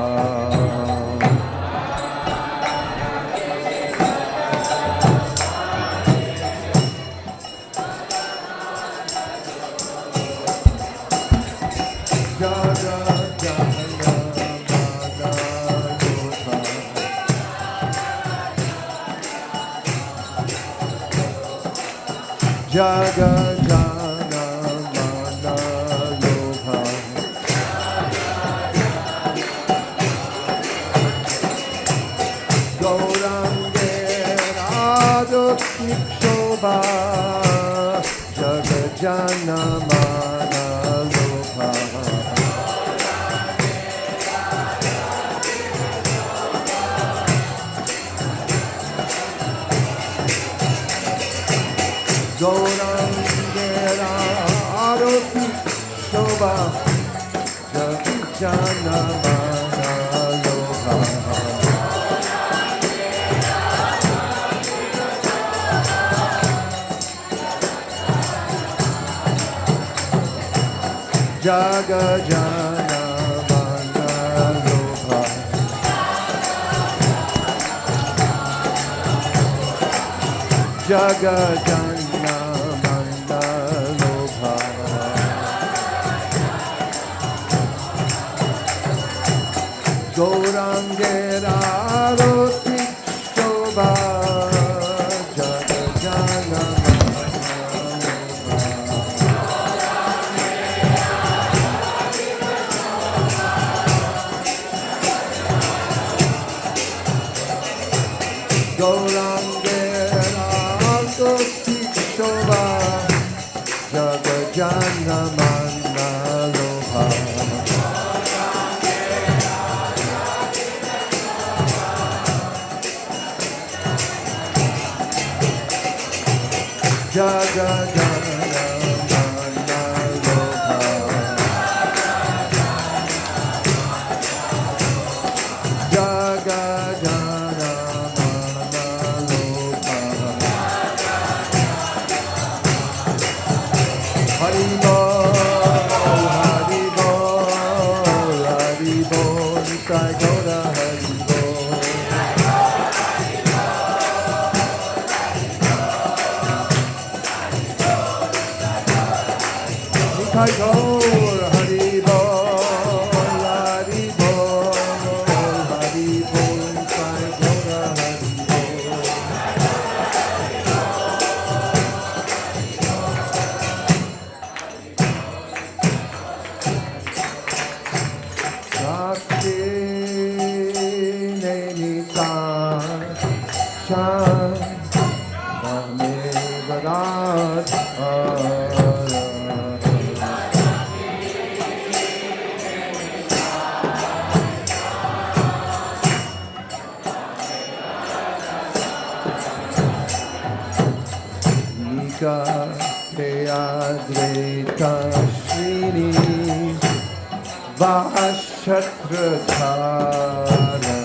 Jaga Jana Mana Loha. Gaurange Radha Shobha. Jaga Jana Mana Loha. Gaurangera Aroti Shobha Jana Mana Loha. Jaga Jana Mana Loha. Jaga Jana Mana Loha. Gaurangera Roti Shobha Jaga Jana Mana Loha. Gaurangera Roti Shobha Jaga Jana Mana Loha. Jaga Jana Mana Loha. Jaga Jana Mana Loha. Hari Bol, Hari Bol, Hari Bol, Nitai Gaura Hari Bol. Nitai Gaura Hari Bol, Hari Bol, Hari Bol, Nitai Gaura Hari Bol. Sakti Nainitan Chan Ika Advaita Srini Vahashakradhara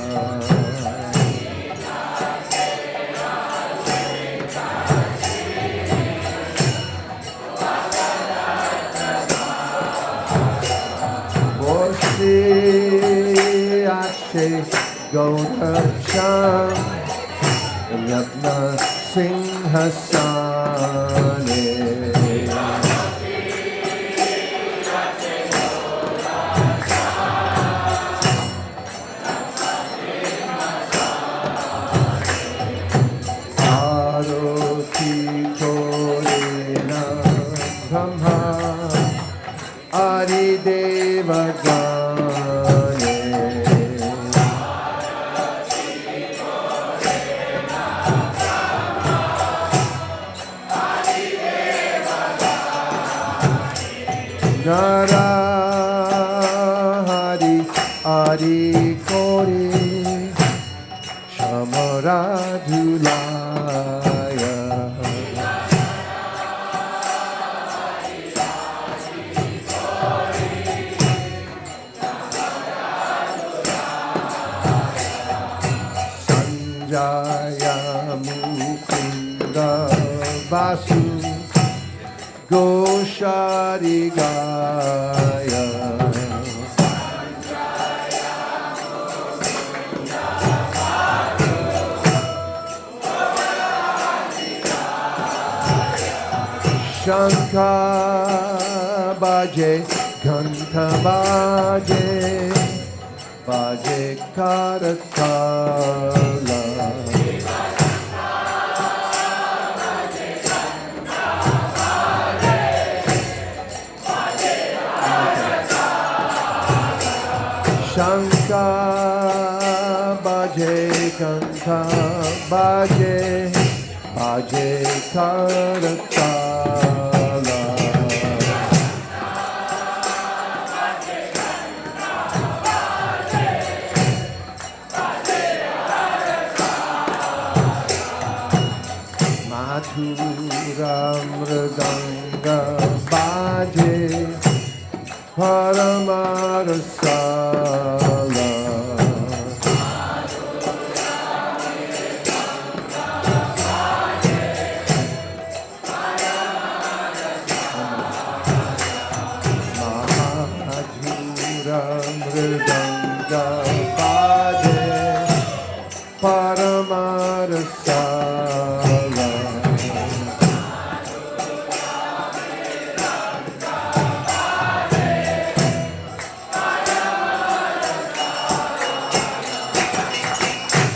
Voshi Ashe Gauracham Yatna Singhasane Aroti Korena Brahma Adi Devagane Nara Hari Adi Kori Chamaradulaya Sanjaya Mukunda Vasu Gosharigaya Shankar Baje Ganta Baje Baje Karatala Shankar Baje Ganta Baje Baje Karatala Madhura Mridanga Baje Paramarasala Madhura Mridanga Baje Paramarasala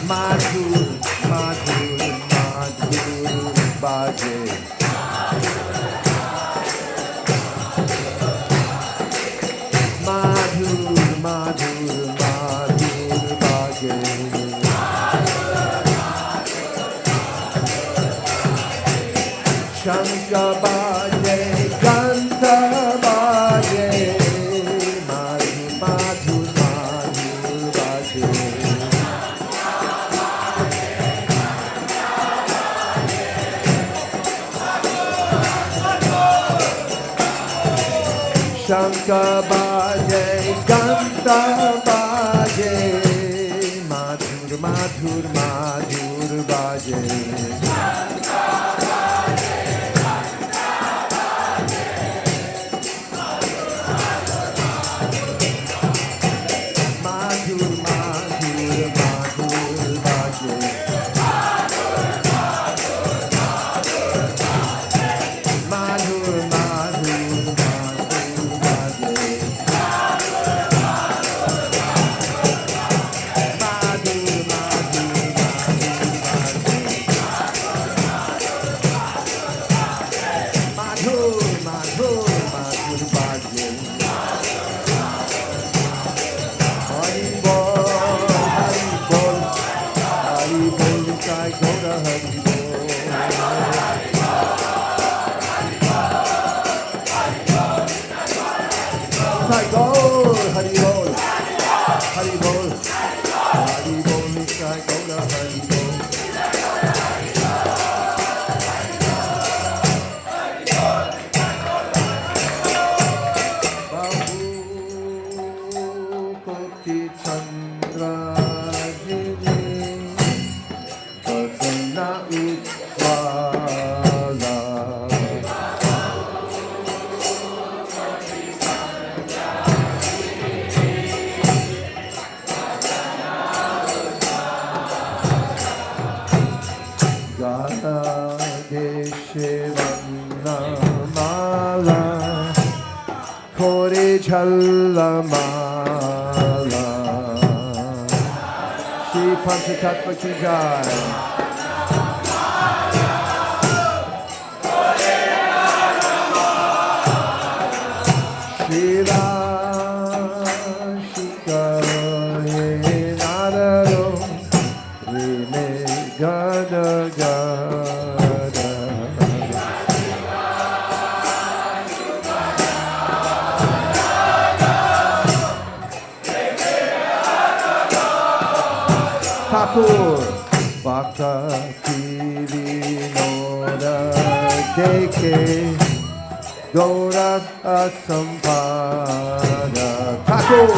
Madhur, Madhur, Madhur, Baje Madhur, Madhur, Madhur, Baje Shankar Baje, Ganta Baje Madhur, Madhur, Madhur, Baje Shankar Baje, Ganta Baje Madhur, Madhur, Madhur Baje Madhur, Madhur, Madhur Baje Madhur, Madhur, Madhur Baje Madhur, Madhur, Madhur Madhur, Madhur Baje Hari Bol, Hari Bol, Hari Bol, Sai Gaura Hari Bol Jyoti Chandra Jini Padana Utvala Gana Deshivanna Mala Kore Jhallamala Shri Panchatattva Ki Jai Shira Shikare Nararo Rime Gada Gada Thakur Bhakti Vinoda Deke Gaura Asampada Thakur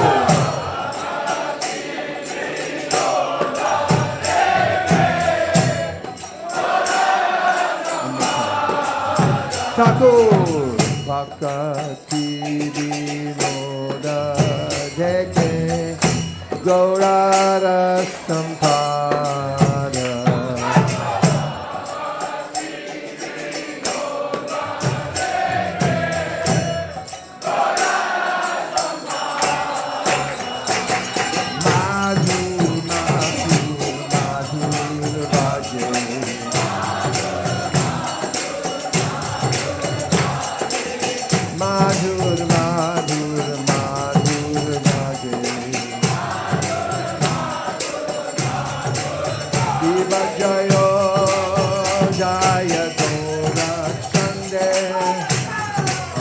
Thakur Bhakti Vinoda Deke Gaurara Sampada Madhu Madhu Madhu Vaje Madhur Madhur Madhur Vaje Shiva Jayo Jaya Gora Chande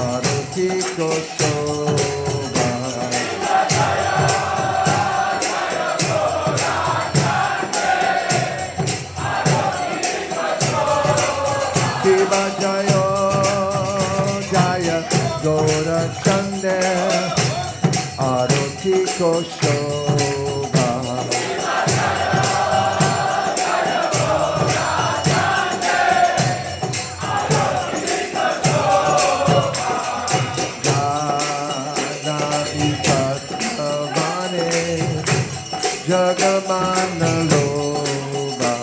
Aruti Kosoba Shiva Jayo Jaya Gora Chande Aruti Kosoba Jagamana Loba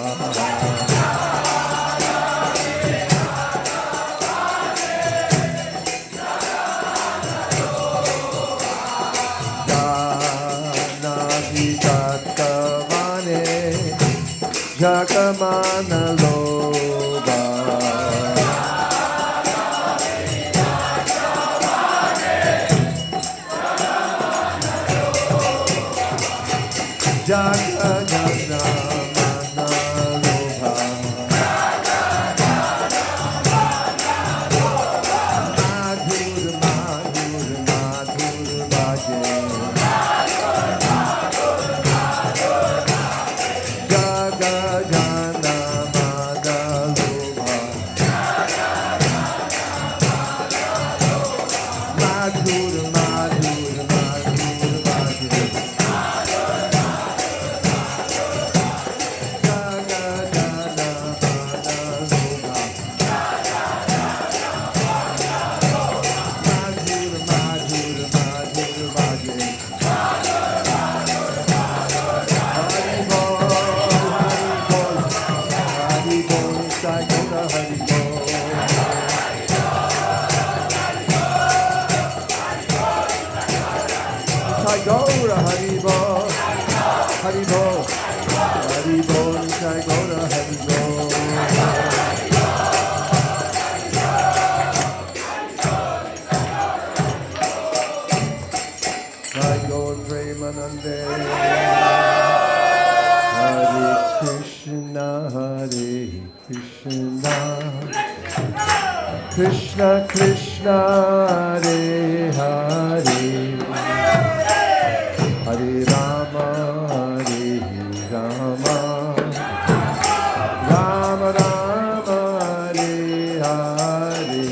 Janadi Tattavane Jagamana Loba Jaganana Mana Loba Madhur Madhur Madhur Vaje Jaganana Mana Loba Madhur Madhur Madhur Vaje Gaura Haribo, Haribo, Haribo, Jai Gaura Haribo. Jai Gaur Premanande, Hare Krishna, Hare Krishna, Krishna Krishna, Hare Hare. Hare Rama, Hare Rama, Rama Rama, Hare Hare.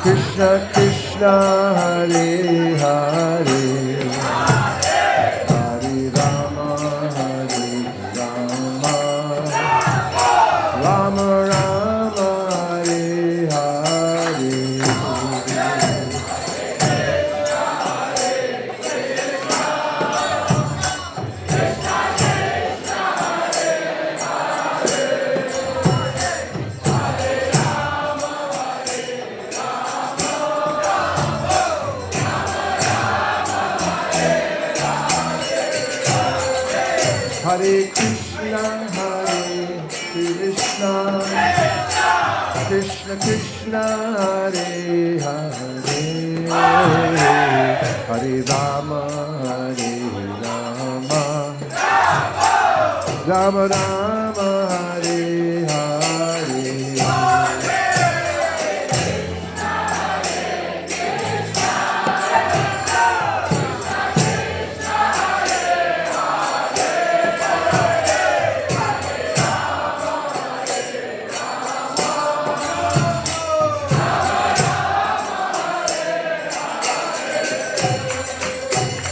Krishna Krishna Hare Hare Hare Rama Hare Rama Rama Rama Hare Hare Hare Krishna, Krishna Krishna, Hare Hare, Hare Rama, Rama Rama, Hare Hare.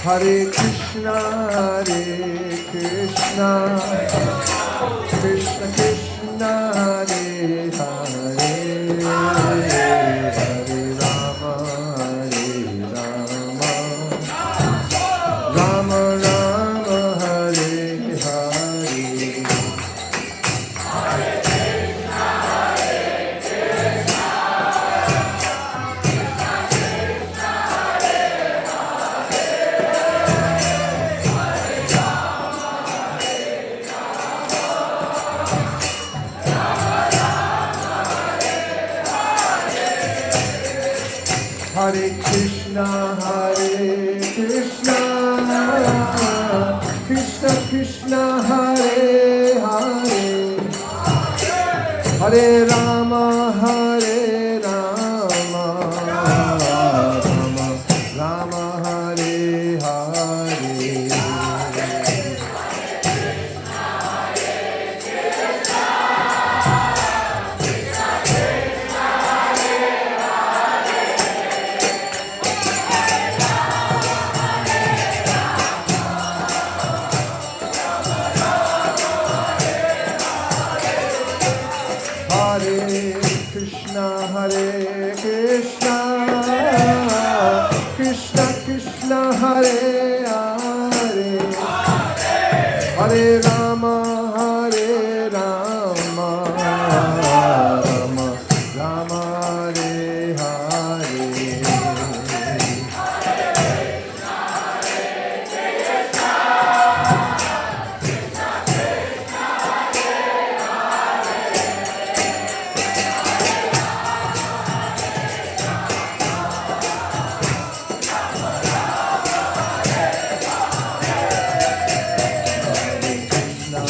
Hare Krishna, Krishna Krishna, Hare Hare, Hare Rama, Rama Rama, Hare Hare. Hare Krishna, Krishna Krishna, Hare Hare, Hare Rama, Rama Rama, Hare Hare. Hare Krishna, Krishna Krishna, Hare Hare, Hare Rama, Rama Rama, Hare Hare. Krishna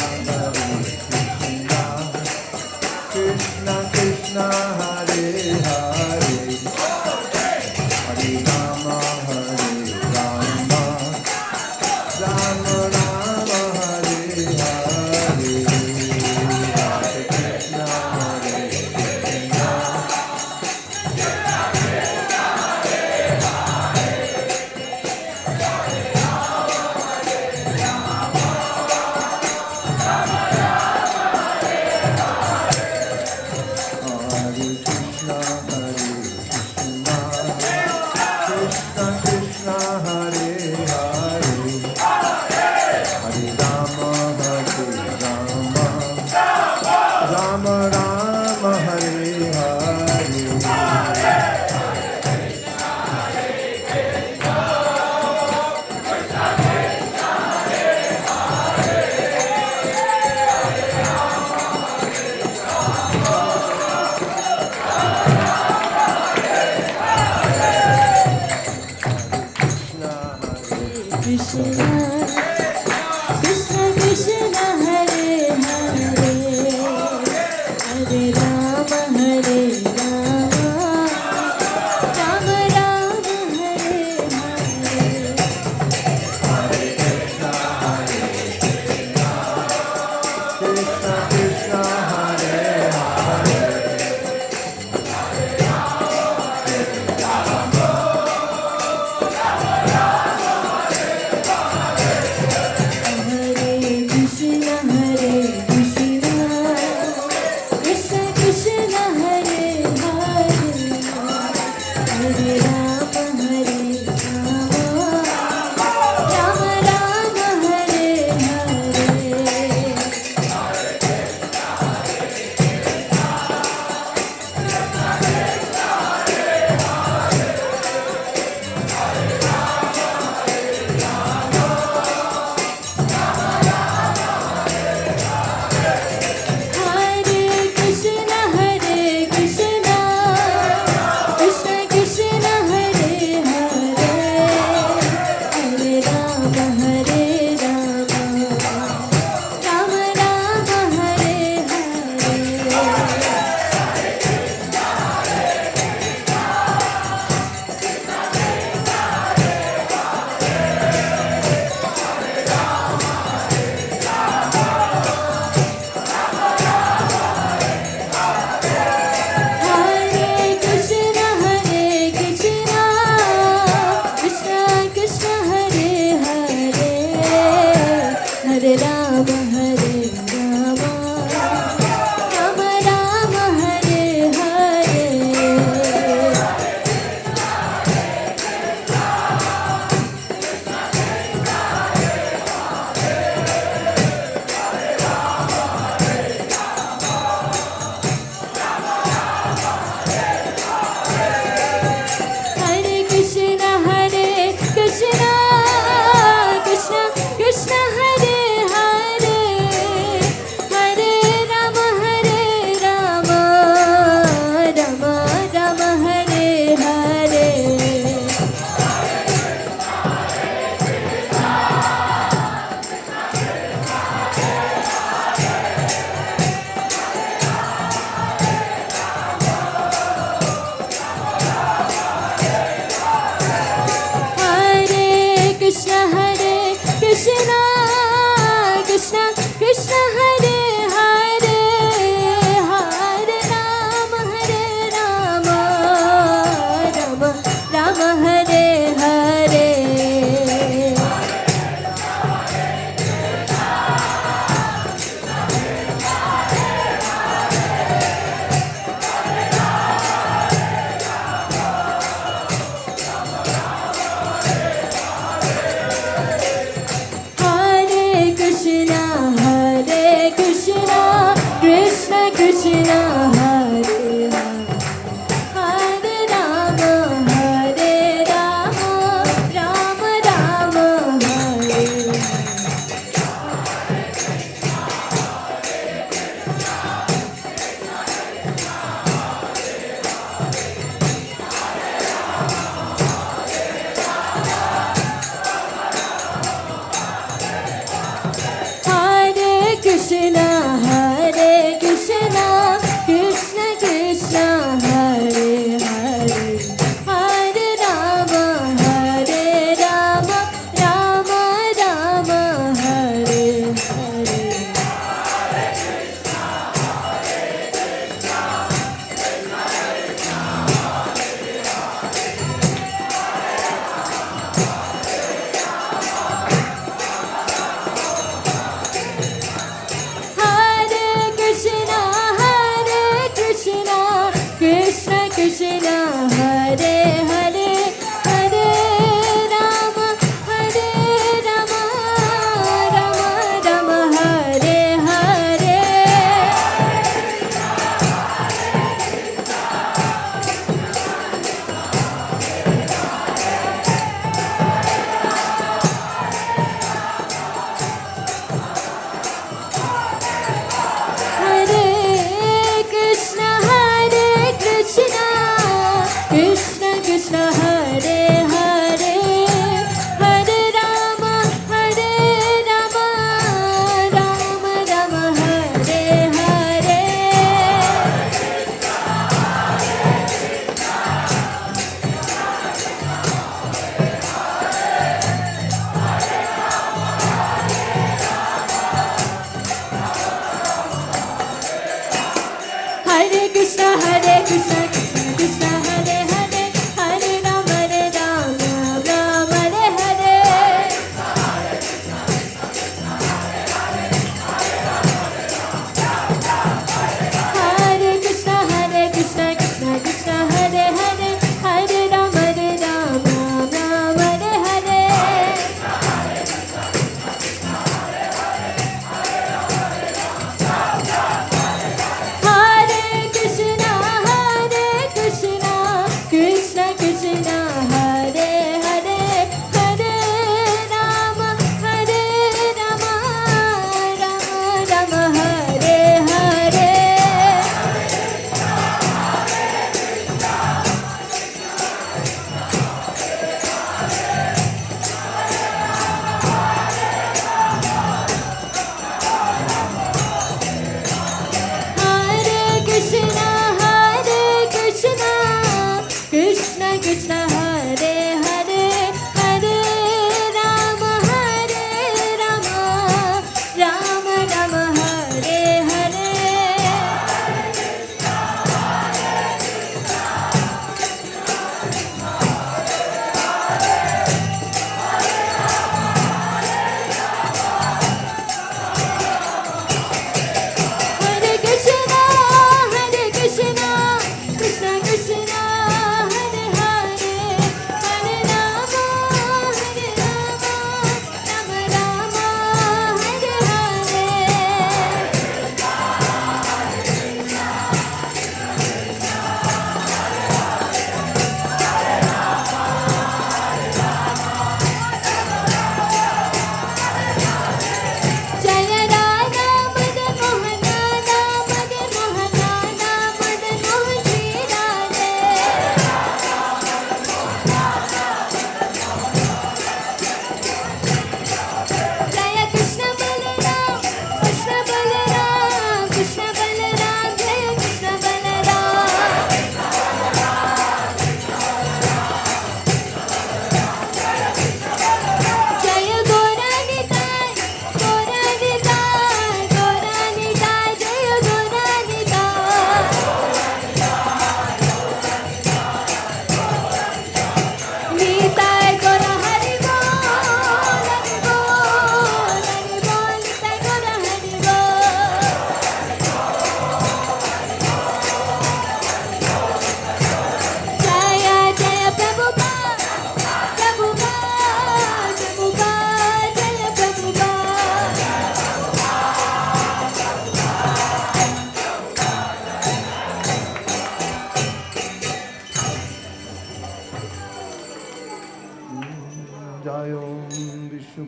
Krishna,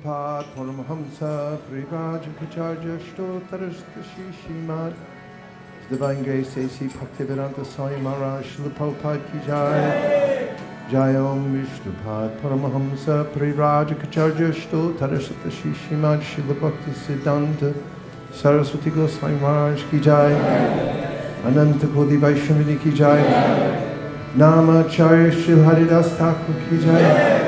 Prabhupada Paramahamsa Parivrajakacharya Shtotarashta Shishimad Divine Grace A.C. Bhaktivedanta Swami Maharaj Srila Prabhupada Ki Jai Jai Om Vishnupad Paramahamsa Parivrajakacharya Shtotarashta Shishimad Srila Bhakti Siddhanta Saraswati Goswami Maharaj Ki Jai Ananta Kodi Vaishnavini Ki Jai Namacharya Shri Haridas Thakur Ki Jai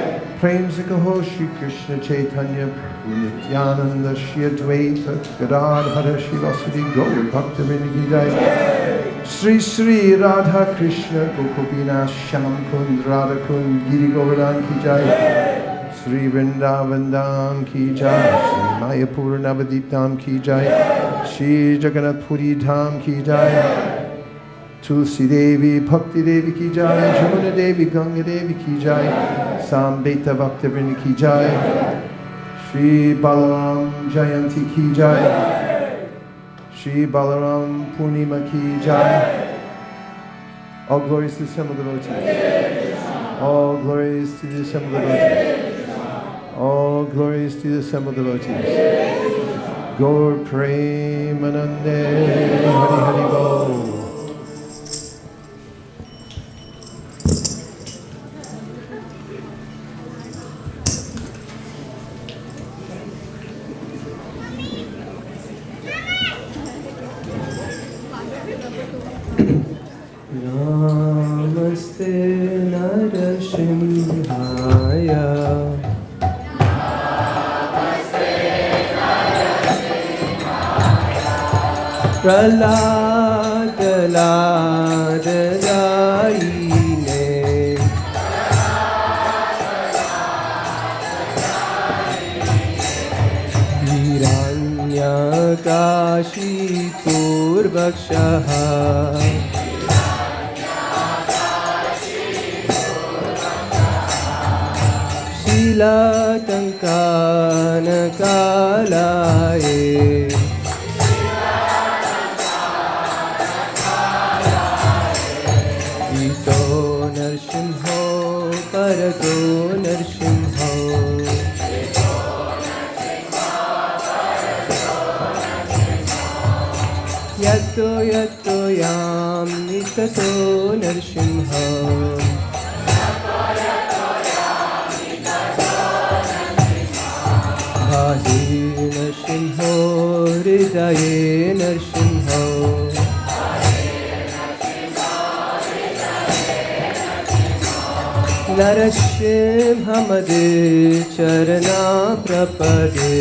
Prem se kaho Shri Krishna Chaitanya Prabhu Nityananda Shri Advaita Gadadhara Shri Vasudhi Gaur Bhaktivinoda Ki Jai Sri Sri Radha Krishna Gokopina Shyam Kund Radha Kund Giri Govardhan Ki Jai Sri Vrindavan Dham Ki Jai Sri Mayapur Navadip Dham Ki Jai Shri Jagannath Puri Dham Ki Jai Tulsi Devi, Bhakti Devi Ki Jai, Jamuna Devi, Ganga Devi Ki Jai, Sambeta Bhaktivinoda Ki Jai, Shri Balaram Jayanti Ki Jai, Shri Balaram Purnima Ki Jai. All glories to the assembled devotees. All glories to the assembled devotees. All glories to the assembled devotees. Gaur Premanande Hari Hari Bol. Namaste Narasimhaya. Namaste Narasimhaya. Prahlada Ladayine. Hiranyakashi Purvakshaha. Kankana Kalaye Ito Narsimho Parato Narsimho Yato Yato Yam Nitato Narsimho Bhahi Narsimho Hridaye Narsimho Narasimha Made Charana Prapade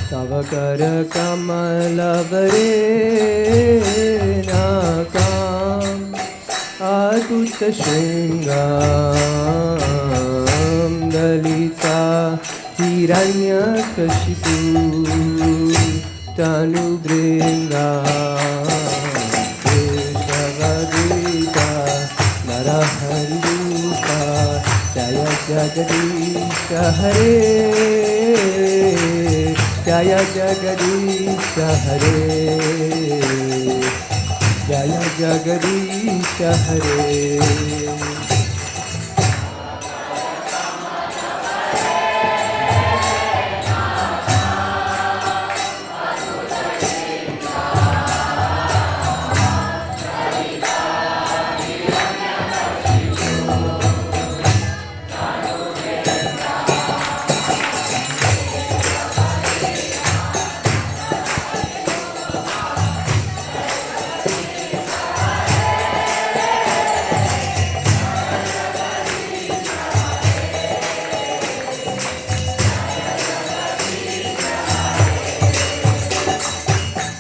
Tavakara Kamalavare Nakam Adutta Shringam Dalita Hiranyakashipu Tanu Bringa Keshavadita Naraharupa Jaya Jagadisha Hare Jaya Jagadisha Hare Jaya Jagadisha Hare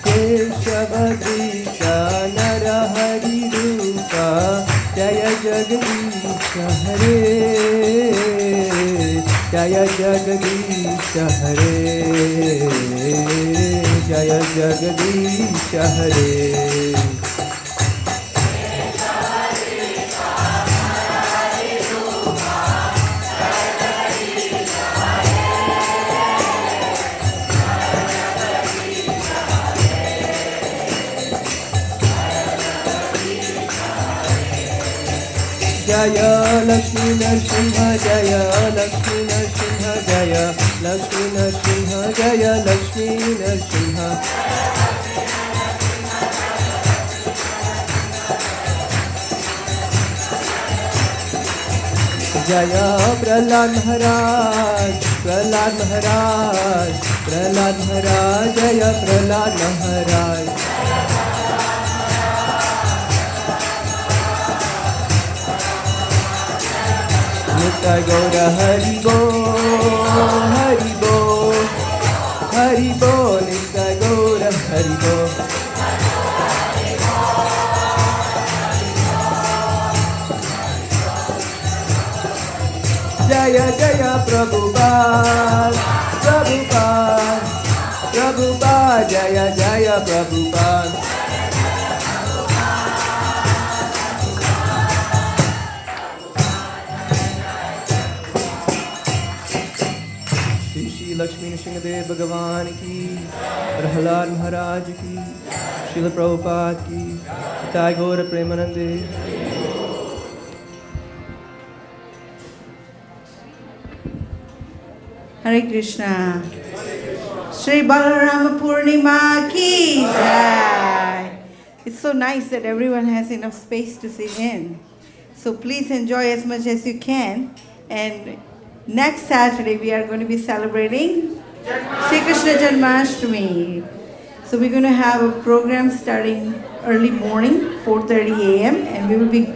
Keshavadrisha Narahari Rupa Jaya Jagadisha Hare Jaya Jagadisha Hare Jaya Jagadisha Hare Jaya Lakshmi Narsimha Jaya Lakshmi Narsimha Jaya Lakshmi Narsimha Jaya Lakshmi Narsimha Jaya Prahlad Maharaj Prahlad Maharaj Prahlad Maharaj Jaya Prahlad Maharaj Nitya Gaura Hari Bo Hari Bo Hari Bo Nitya Gaura Hari Bo Jaya Jaya Prabhupada Prabhupada Prabhupada Jaya Jaya Prabhupada Shri Shri Lakshmi Nrsimhadev Bhagavan ki Prahlad Maharaj ki Srila Prabhupada ki Nitai Gaura Premanande Hare Krishna. Shri Balarama Purnima ki jai. It's so nice that everyone has enough space to sit in. So please enjoy as much as you can. And next Saturday we are going to be celebrating Sri Krishna Janmashtami. So we're going to have a program starting early morning, 4:30 a.m. and we will be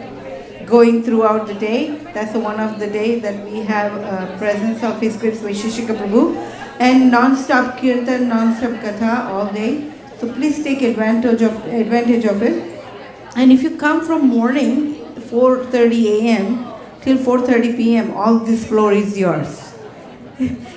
going throughout the day. That's one of the day that we have presence of His Grace Vaisesika Prabhu and non-stop kirtan, non-stop katha all day. So please take advantage of it. And if you come from morning 4:30 a.m. till 4:30 p.m., all this floor is yours.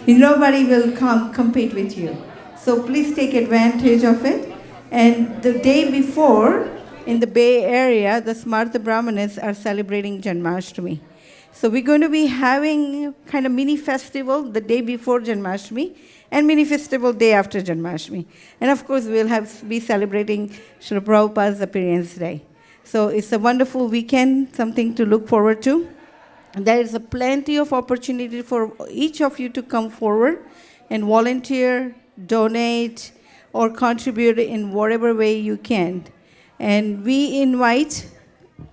Nobody will compete with you. So please take advantage of it. And the day before, in the Bay Area, the Smartha Brahmanas are celebrating Janmashtami. So we're going to be having kind of mini festival the day before Janmashtami and mini festival day after Janmashtami. And of course, we'll be celebrating Srila Prabhupada's appearance day. So it's a wonderful weekend, something to look forward to. There is a plenty of opportunity for each of you to come forward and volunteer, donate, or contribute in whatever way you can. And we invite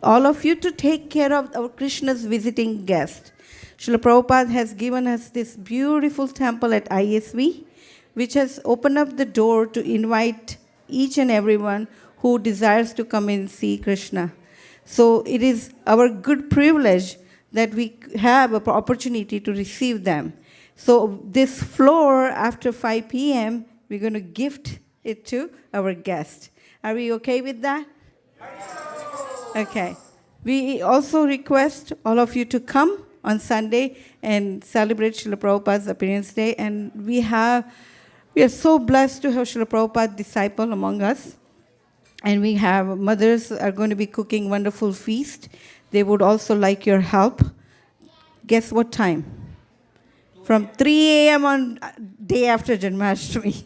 all of you to take care of our Krishna's visiting guest. Srila Prabhupada has given us this beautiful temple at ISV, which has opened up the door to invite each and everyone who desires to come and see Krishna. So it is our good privilege that we have an opportunity to receive them. So this floor after 5 p.m., we're going to gift it to our guest. Are we okay with that? Okay. We also request all of you to come on Sunday and celebrate Srila Prabhupada's appearance day. And we are so blessed to have Srila Prabhupada disciple among us. And we have mothers are going to be cooking wonderful feast. They would also like your help. Guess what time? From 3 a.m. on day after Janmashtami.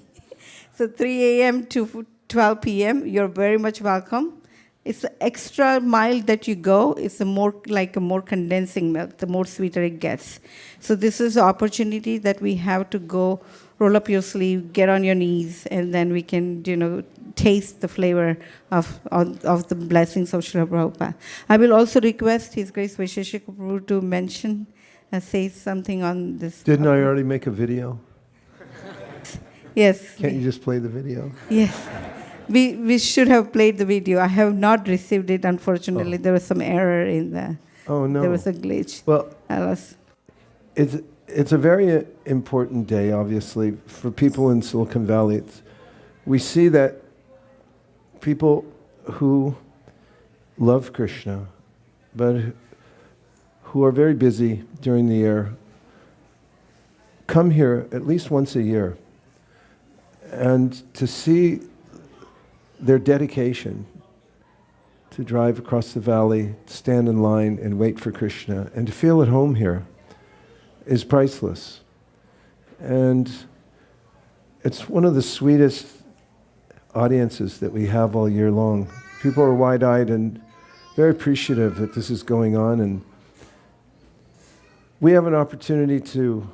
So 3 a.m. to 12 p.m., you're very much welcome. It's the extra mile that you go, it's a more condensing milk, the more sweeter it gets. So this is the opportunity that we have to go, roll up your sleeve, get on your knees, and then we can, taste the flavor of the blessings of Srila Prabhupada. I will also request His Grace Vaisesika Prabhu to mention, say something on this. Didn't I already make a video? Yes. Can't you just play the video? Yes. We should have played the video. I have not received it, unfortunately. There was some error in the... Oh, no. There was a glitch. Well, Alice. it's a very important day, obviously, for people in Silicon Valley. We see that people who love Krishna, but who are very busy during the year, come here at least once a year. And to see their dedication to drive across the valley, stand in line and wait for Krishna, and to feel at home here is priceless. And it's one of the sweetest audiences that we have all year long. People are wide-eyed and very appreciative that this is going on, and we have an opportunity to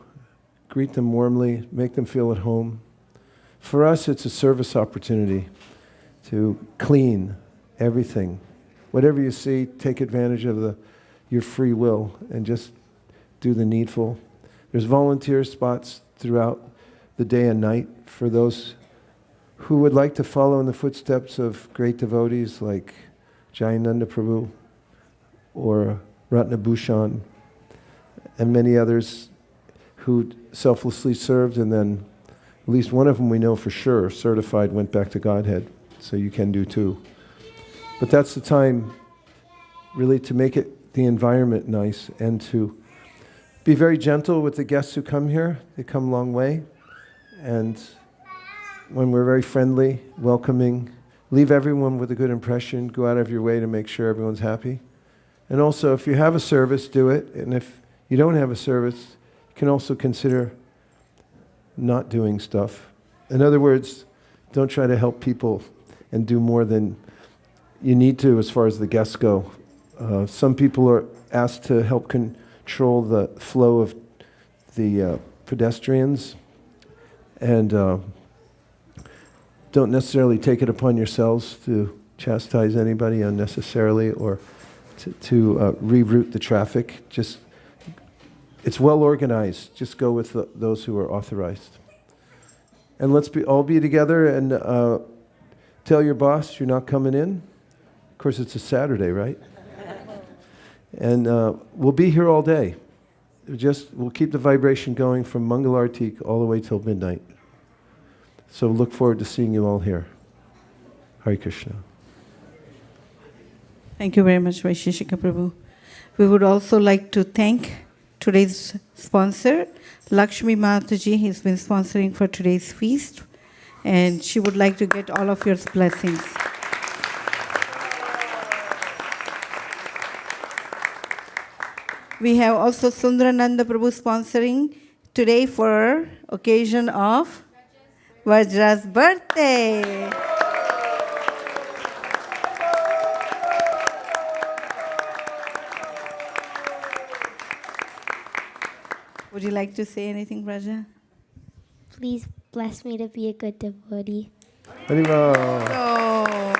greet them warmly, make them feel at home. For us, it's a service opportunity to clean everything. Whatever you see, take advantage of your free will and just do the needful. There's volunteer spots throughout the day and night for those who would like to follow in the footsteps of great devotees like Jayananda Prabhu or Ratnabhushan and many others who selflessly served, and then at least one of them we know for sure, certified, went back to Godhead. So you can do too. But that's the time really to make it the environment nice and to be very gentle with the guests who come here. They come a long way. And when we're very friendly, welcoming, leave everyone with a good impression, go out of your way to make sure everyone's happy. And also, if you have a service, do it. And if you don't have a service, you can also consider not doing stuff. In other words, don't try to help people and do more than you need to as far as the guests go. Some people are asked to help control the flow of the pedestrians, and don't necessarily take it upon yourselves to chastise anybody unnecessarily or to reroute the traffic. Just, it's well organized. Just go with those who are authorized. And let's all be together and tell your boss you're not coming in. Of course, it's a Saturday, right? And we'll be here all day. We'll keep the vibration going from Mangalartik all the way till midnight. So look forward to seeing you all here. Hare Krishna. Thank you very much, Vaisesika Prabhu. We would also like to thank today's sponsor, Lakshmi Mataji. He's been sponsoring for today's feast, and she would like to get all of your blessings. We have also Sundarananda Prabhu sponsoring today for occasion of Vajra's birthday. Would you like to say anything, Vraja? Please bless me to be a good devotee. Haribol. Oh.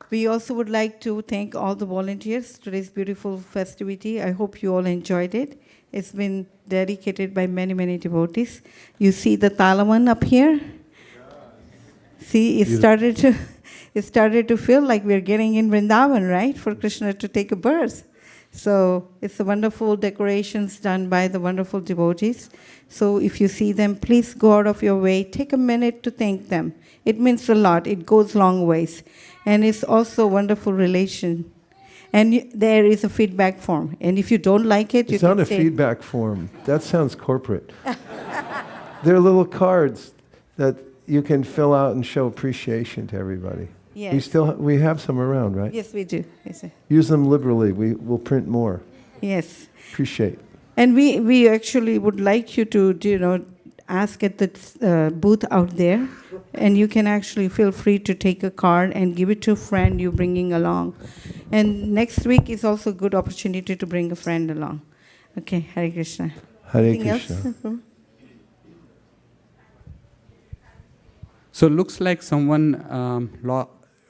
We also would like to thank all the volunteers. Today's beautiful festivity. I hope you all enjoyed it. It's been dedicated by many, many devotees. You see the Talaman up here? See, it started to feel like we're getting in Vrindavan, right? For Krishna to take a birth. So it's a wonderful decorations done by the wonderful devotees. So if you see them, please go out of your way. Take a minute to thank them. It means a lot. It goes long ways. And it's also a wonderful relation. And there is a feedback form. And if you don't like it, you can say... It's not a feedback form. That sounds corporate. They're little cards that you can fill out and show appreciation to everybody. Yes. We have some around, right? Yes, we do. Yes, sir. Use them liberally. We'll print more. Yes. Appreciate. And we actually would like you to, ask at the booth out there. And you can actually feel free to take a card and give it to a friend you're bringing along. And next week is also a good opportunity to bring a friend along. Okay, Hare Krishna. Hare Anything Krishna. else? So looks like someone,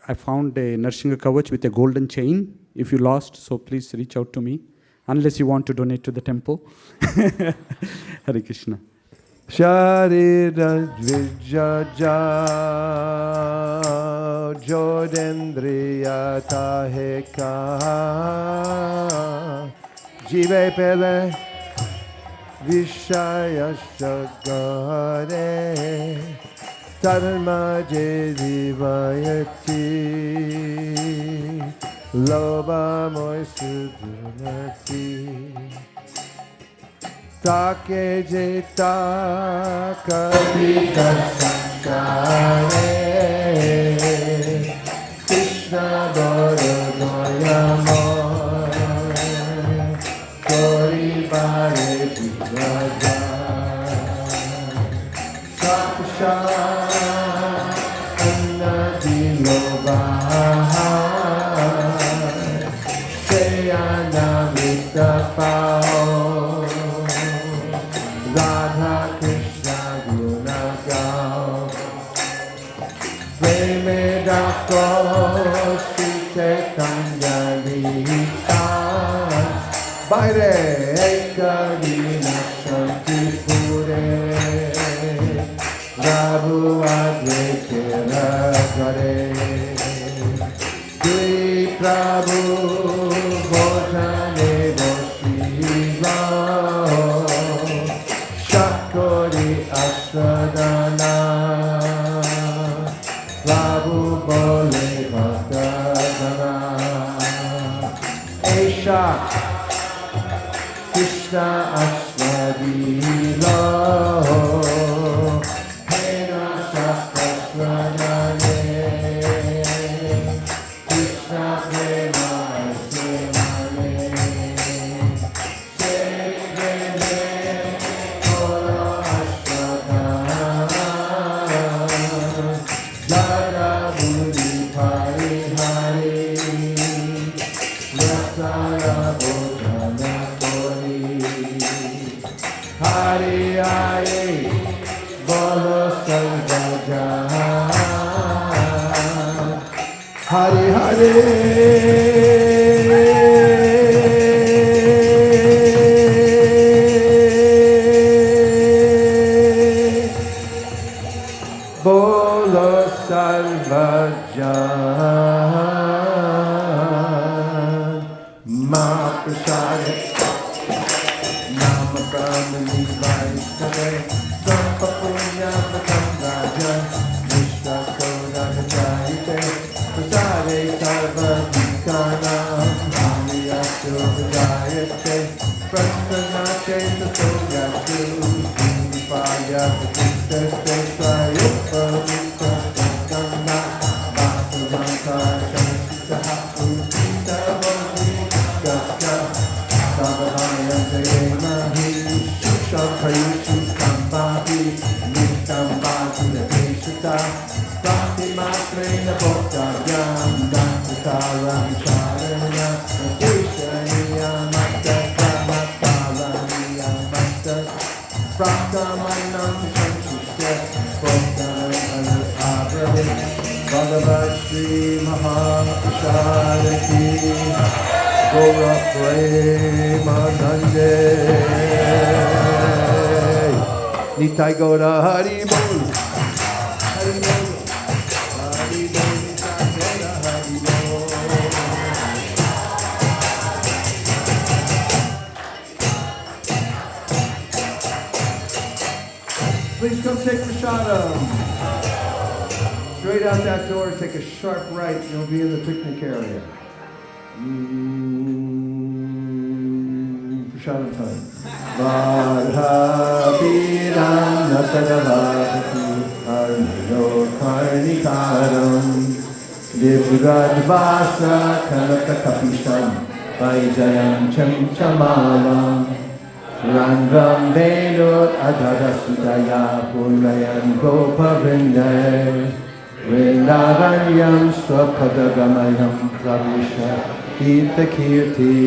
I found a Narsingha Kavach with a golden chain. If you lost, so please reach out to me. Unless you want to donate to the temple. Hare Krishna. Sharira Dvijaja Jodendriya Taheka Jive Pele Vishaya Shagare Dharma Jedivayati Loba Moisudunati Take jeta kapita sankare Krishna Dorodoyamo Kori Pare Pivaja Sakusha Annadi Loba Anamrita Pao Radha Krishna Guna Gao Preme Dako Sri Chaitanya Lita Baire Eka Dina Shanti Pure Rabu Advaita Ragare Dui Prabhu Bhojane Boshiva Shakori Ashwadana Prabhu Bole Bhaktadana Esha Krishna Ashwadila Hena Shakaswadane Krishna Prema Semane Sekrene Koro Ashwadana Dara Budi Pari Hari Rasara Bhojana Kori Hari Hari Bolo Sarvajahan Hari Hari Bolo Sarvajahan Mahaprasad Nama Brahmani Vaisesika Sampa Punya Patam Mishra Kodana Jayate Prasade Sarva Dikana Amiya Suvajayate Prasanate Tasogatu Indipaya Patisteste Swayupa Vista Ganga Vasavanta Shansita Utita Bodhi Gaska Savadayante Mahi Shuksham Payusham Kambahi Nishtam Bhati Deshita Prati Matrena Bhoktayam Dantakaram Charana Deshaniya Matta Kamatkalaniya Matta Prakamanam Sanchishya Bhoktaram Abraham Bhagavad Sri Mahaprasad Gora Premanande Nitai Gora Hari Bol Hari Bol Hari Bol Nitai Gora Hari Bol Please come take prasadam. Straight out that door, take a sharp right, you'll be in the picnic area. Prasadam time. Varhapiram natadavati arnyo karnikaram divradvasa kanakakapisham vaijayam chamchamalam Randram Venut Adhadasudaya Purayan Gopavinde Vrindavanayam Swapadagamayam Pravisha Kirti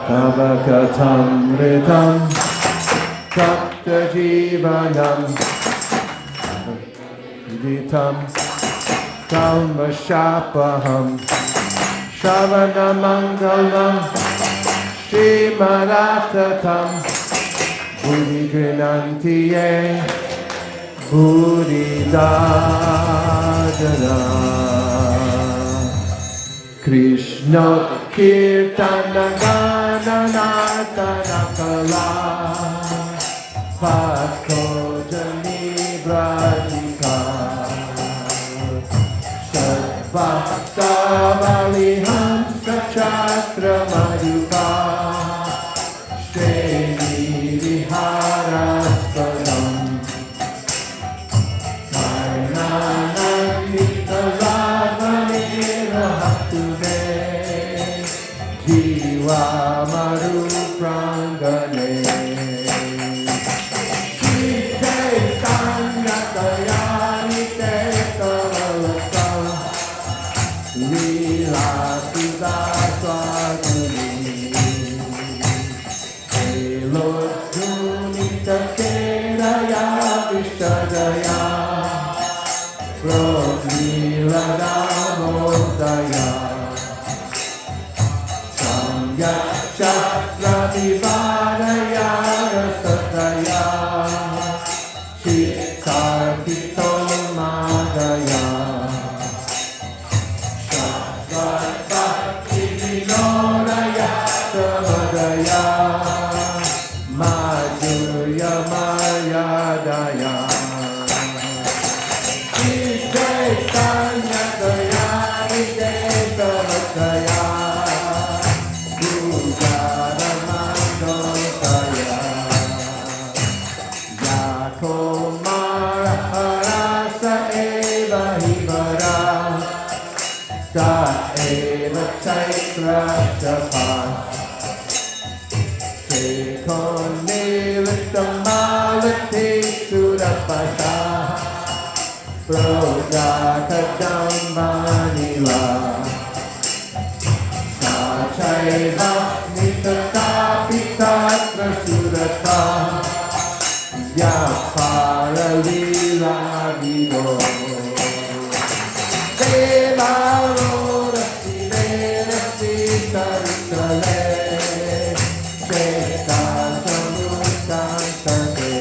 Tavakatam Ritam Tapta Jivanam Viditam Kalmashapaham Shavanamangalam Shrimaratatam Buddhi Grinantiye Buddhi Dadana Krishna Kirtana Gana Natana Kala Patko Jani Brajika Sadbhakta Valiham Sachakra Madhuka Sheni Viharaspadam Karnanandita Radhanira Hattude Jiva Maru Prangane Shite Sangatayani Te Lila Sudasa Yachakravivaraya rasataya Chikarpito madaya Shasvatbhakti vinoraya samadaya Madhurya mayadaya Chaitanya daya videsavakaya Buddharamandotaya Yato marharasa eva himara Sa eva chaitra chapas Sekon nivitamalati surapasa Prodakadambanila Sachaiva nitatapitatra surata Yaparalila vido Devaro rasi verasi taritale Cheta samutantante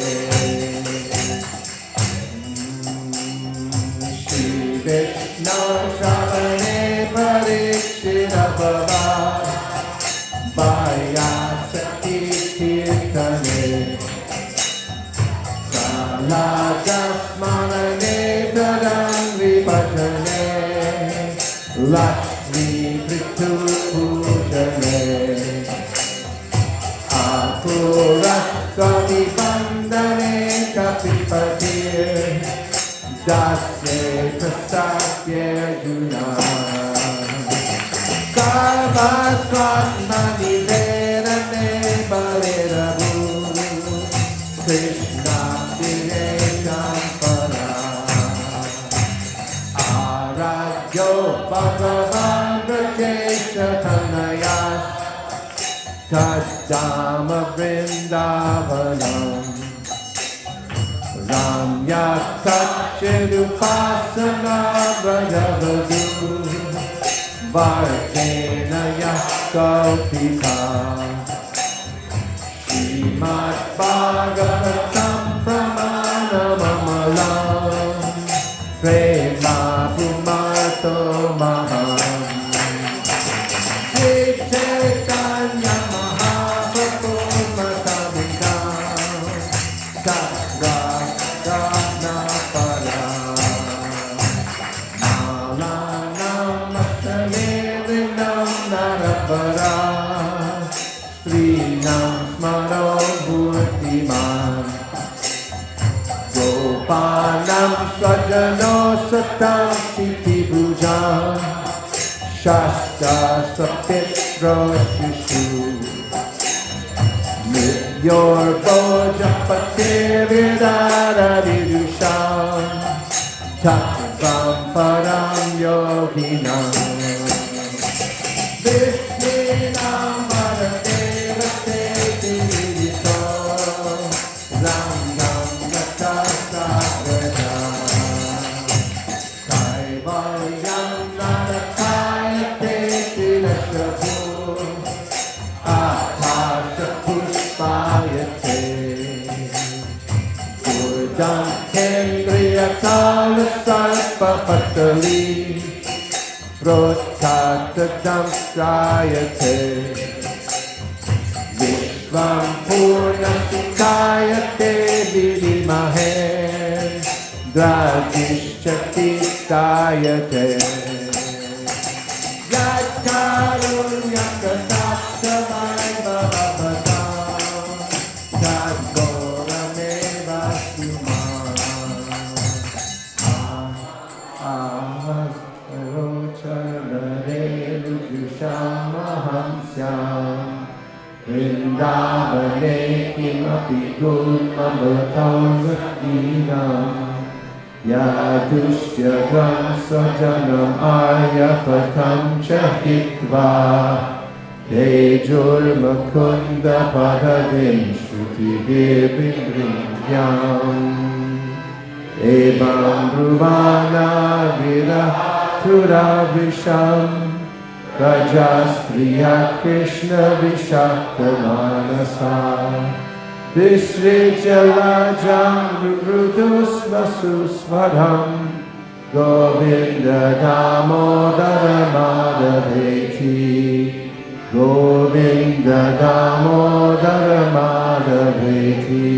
Vishnu Shavane Parikshita Bhava Vayasati Kirtane Salajasmanane Tadam Vipachane Lakshmi Pritu Pujane Apuraswami Bandane Kapipatir Dasya prasakya juna Sarvasvatmani verane baleravu Krishna diresham para Aradyo bhagavan vrajesha tanayas Tasdama vrindavanam Ramya Kachirupasana Vrajavadu Varkena Yaskaupika Srimad Bhagavatam Pramana Mamalam Prema Pumato Maham Hey Chaitanya Mahaprabhu Matabhikam Sakra Gopanam Swajano Satam Siti Bhujam Shasta Sapitra Shishu Yor Bojapate Vidara Vidusham Tattvam Param Yoginam Vishnam Varadeva Teti Vidito Ram Ram Gata Sagrada Kaivalyam Narakaya Teti Lashapu Akasha Pushpayate Gurdam Kendriya Kala Sarpa Patali Prottatadam Strayate Vishvam Purnasukayate Vidimahe Dragishchati Kayate Yatkarunyakatasavai Bhavatam Tadgorameva Sumam Vrindavane kimapi gulmamatam vrinam Yadushya gram sajanam aryapatam chahitva Tejur makunda padavim shruti devim vrinyam Evam bruvana viratura visham Rajastriya Krishna Vishaktamanasa Visrijalajam Rudusvasusvaram Govinda Damodara Madhaveti Govinda Damodara Madhaveti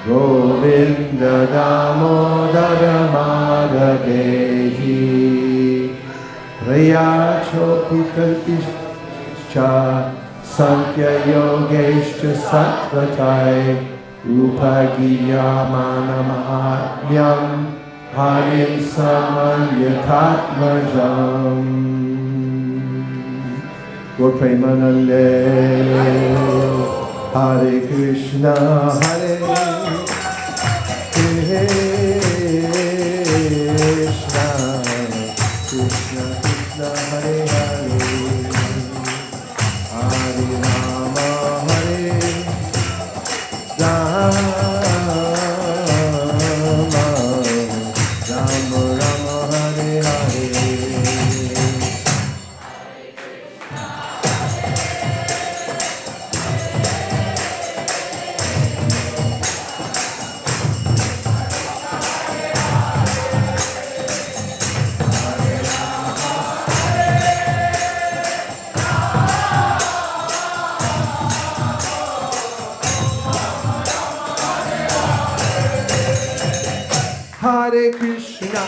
Govinda Damodara Madhaveti Raya Chopitalpischa Sankhya Yogeshcha Sattvatai Upagiyamana Mahatmyam Harim Samanyatatmajam Gaur Premanande Hare Krishna Hare Krishna Krishna Krishna Hare Hare Hare Rama Hare Rama Rama Rama Hare Hare Hare Krishna,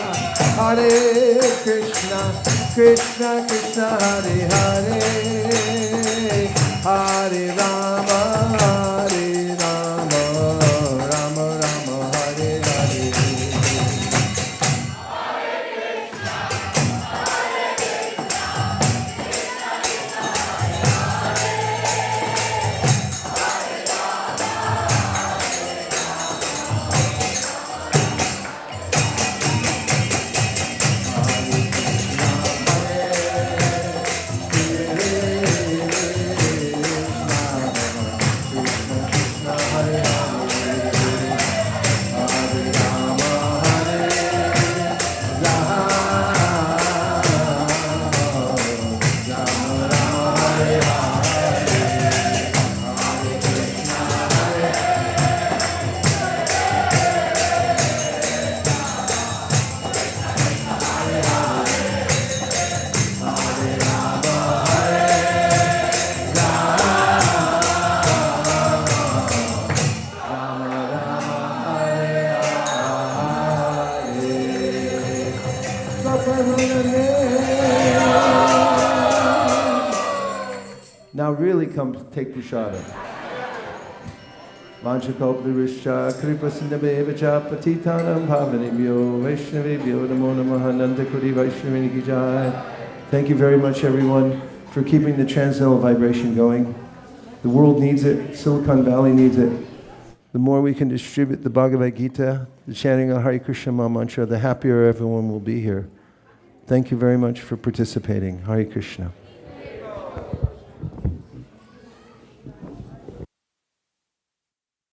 Hare Krishna, Krishna Krishna, Hare Hare, Hare Rama, Hare Rama, Rama Rama, Hare Hare. Now really come take prasada. Vanchakoptarischa kripasindhabevacha patitanam pavanibhyo vaishnavibhyo namo namaha nandakuri vaishnavini ki jai. Thank you very much, everyone, for keeping the transcendental vibration going. The world needs it. Silicon Valley needs it. The more we can distribute the Bhagavad Gita, the chanting of Hare Krishna Maha Mantra, the happier everyone will be here. Thank you very much for participating. Hare Krishna.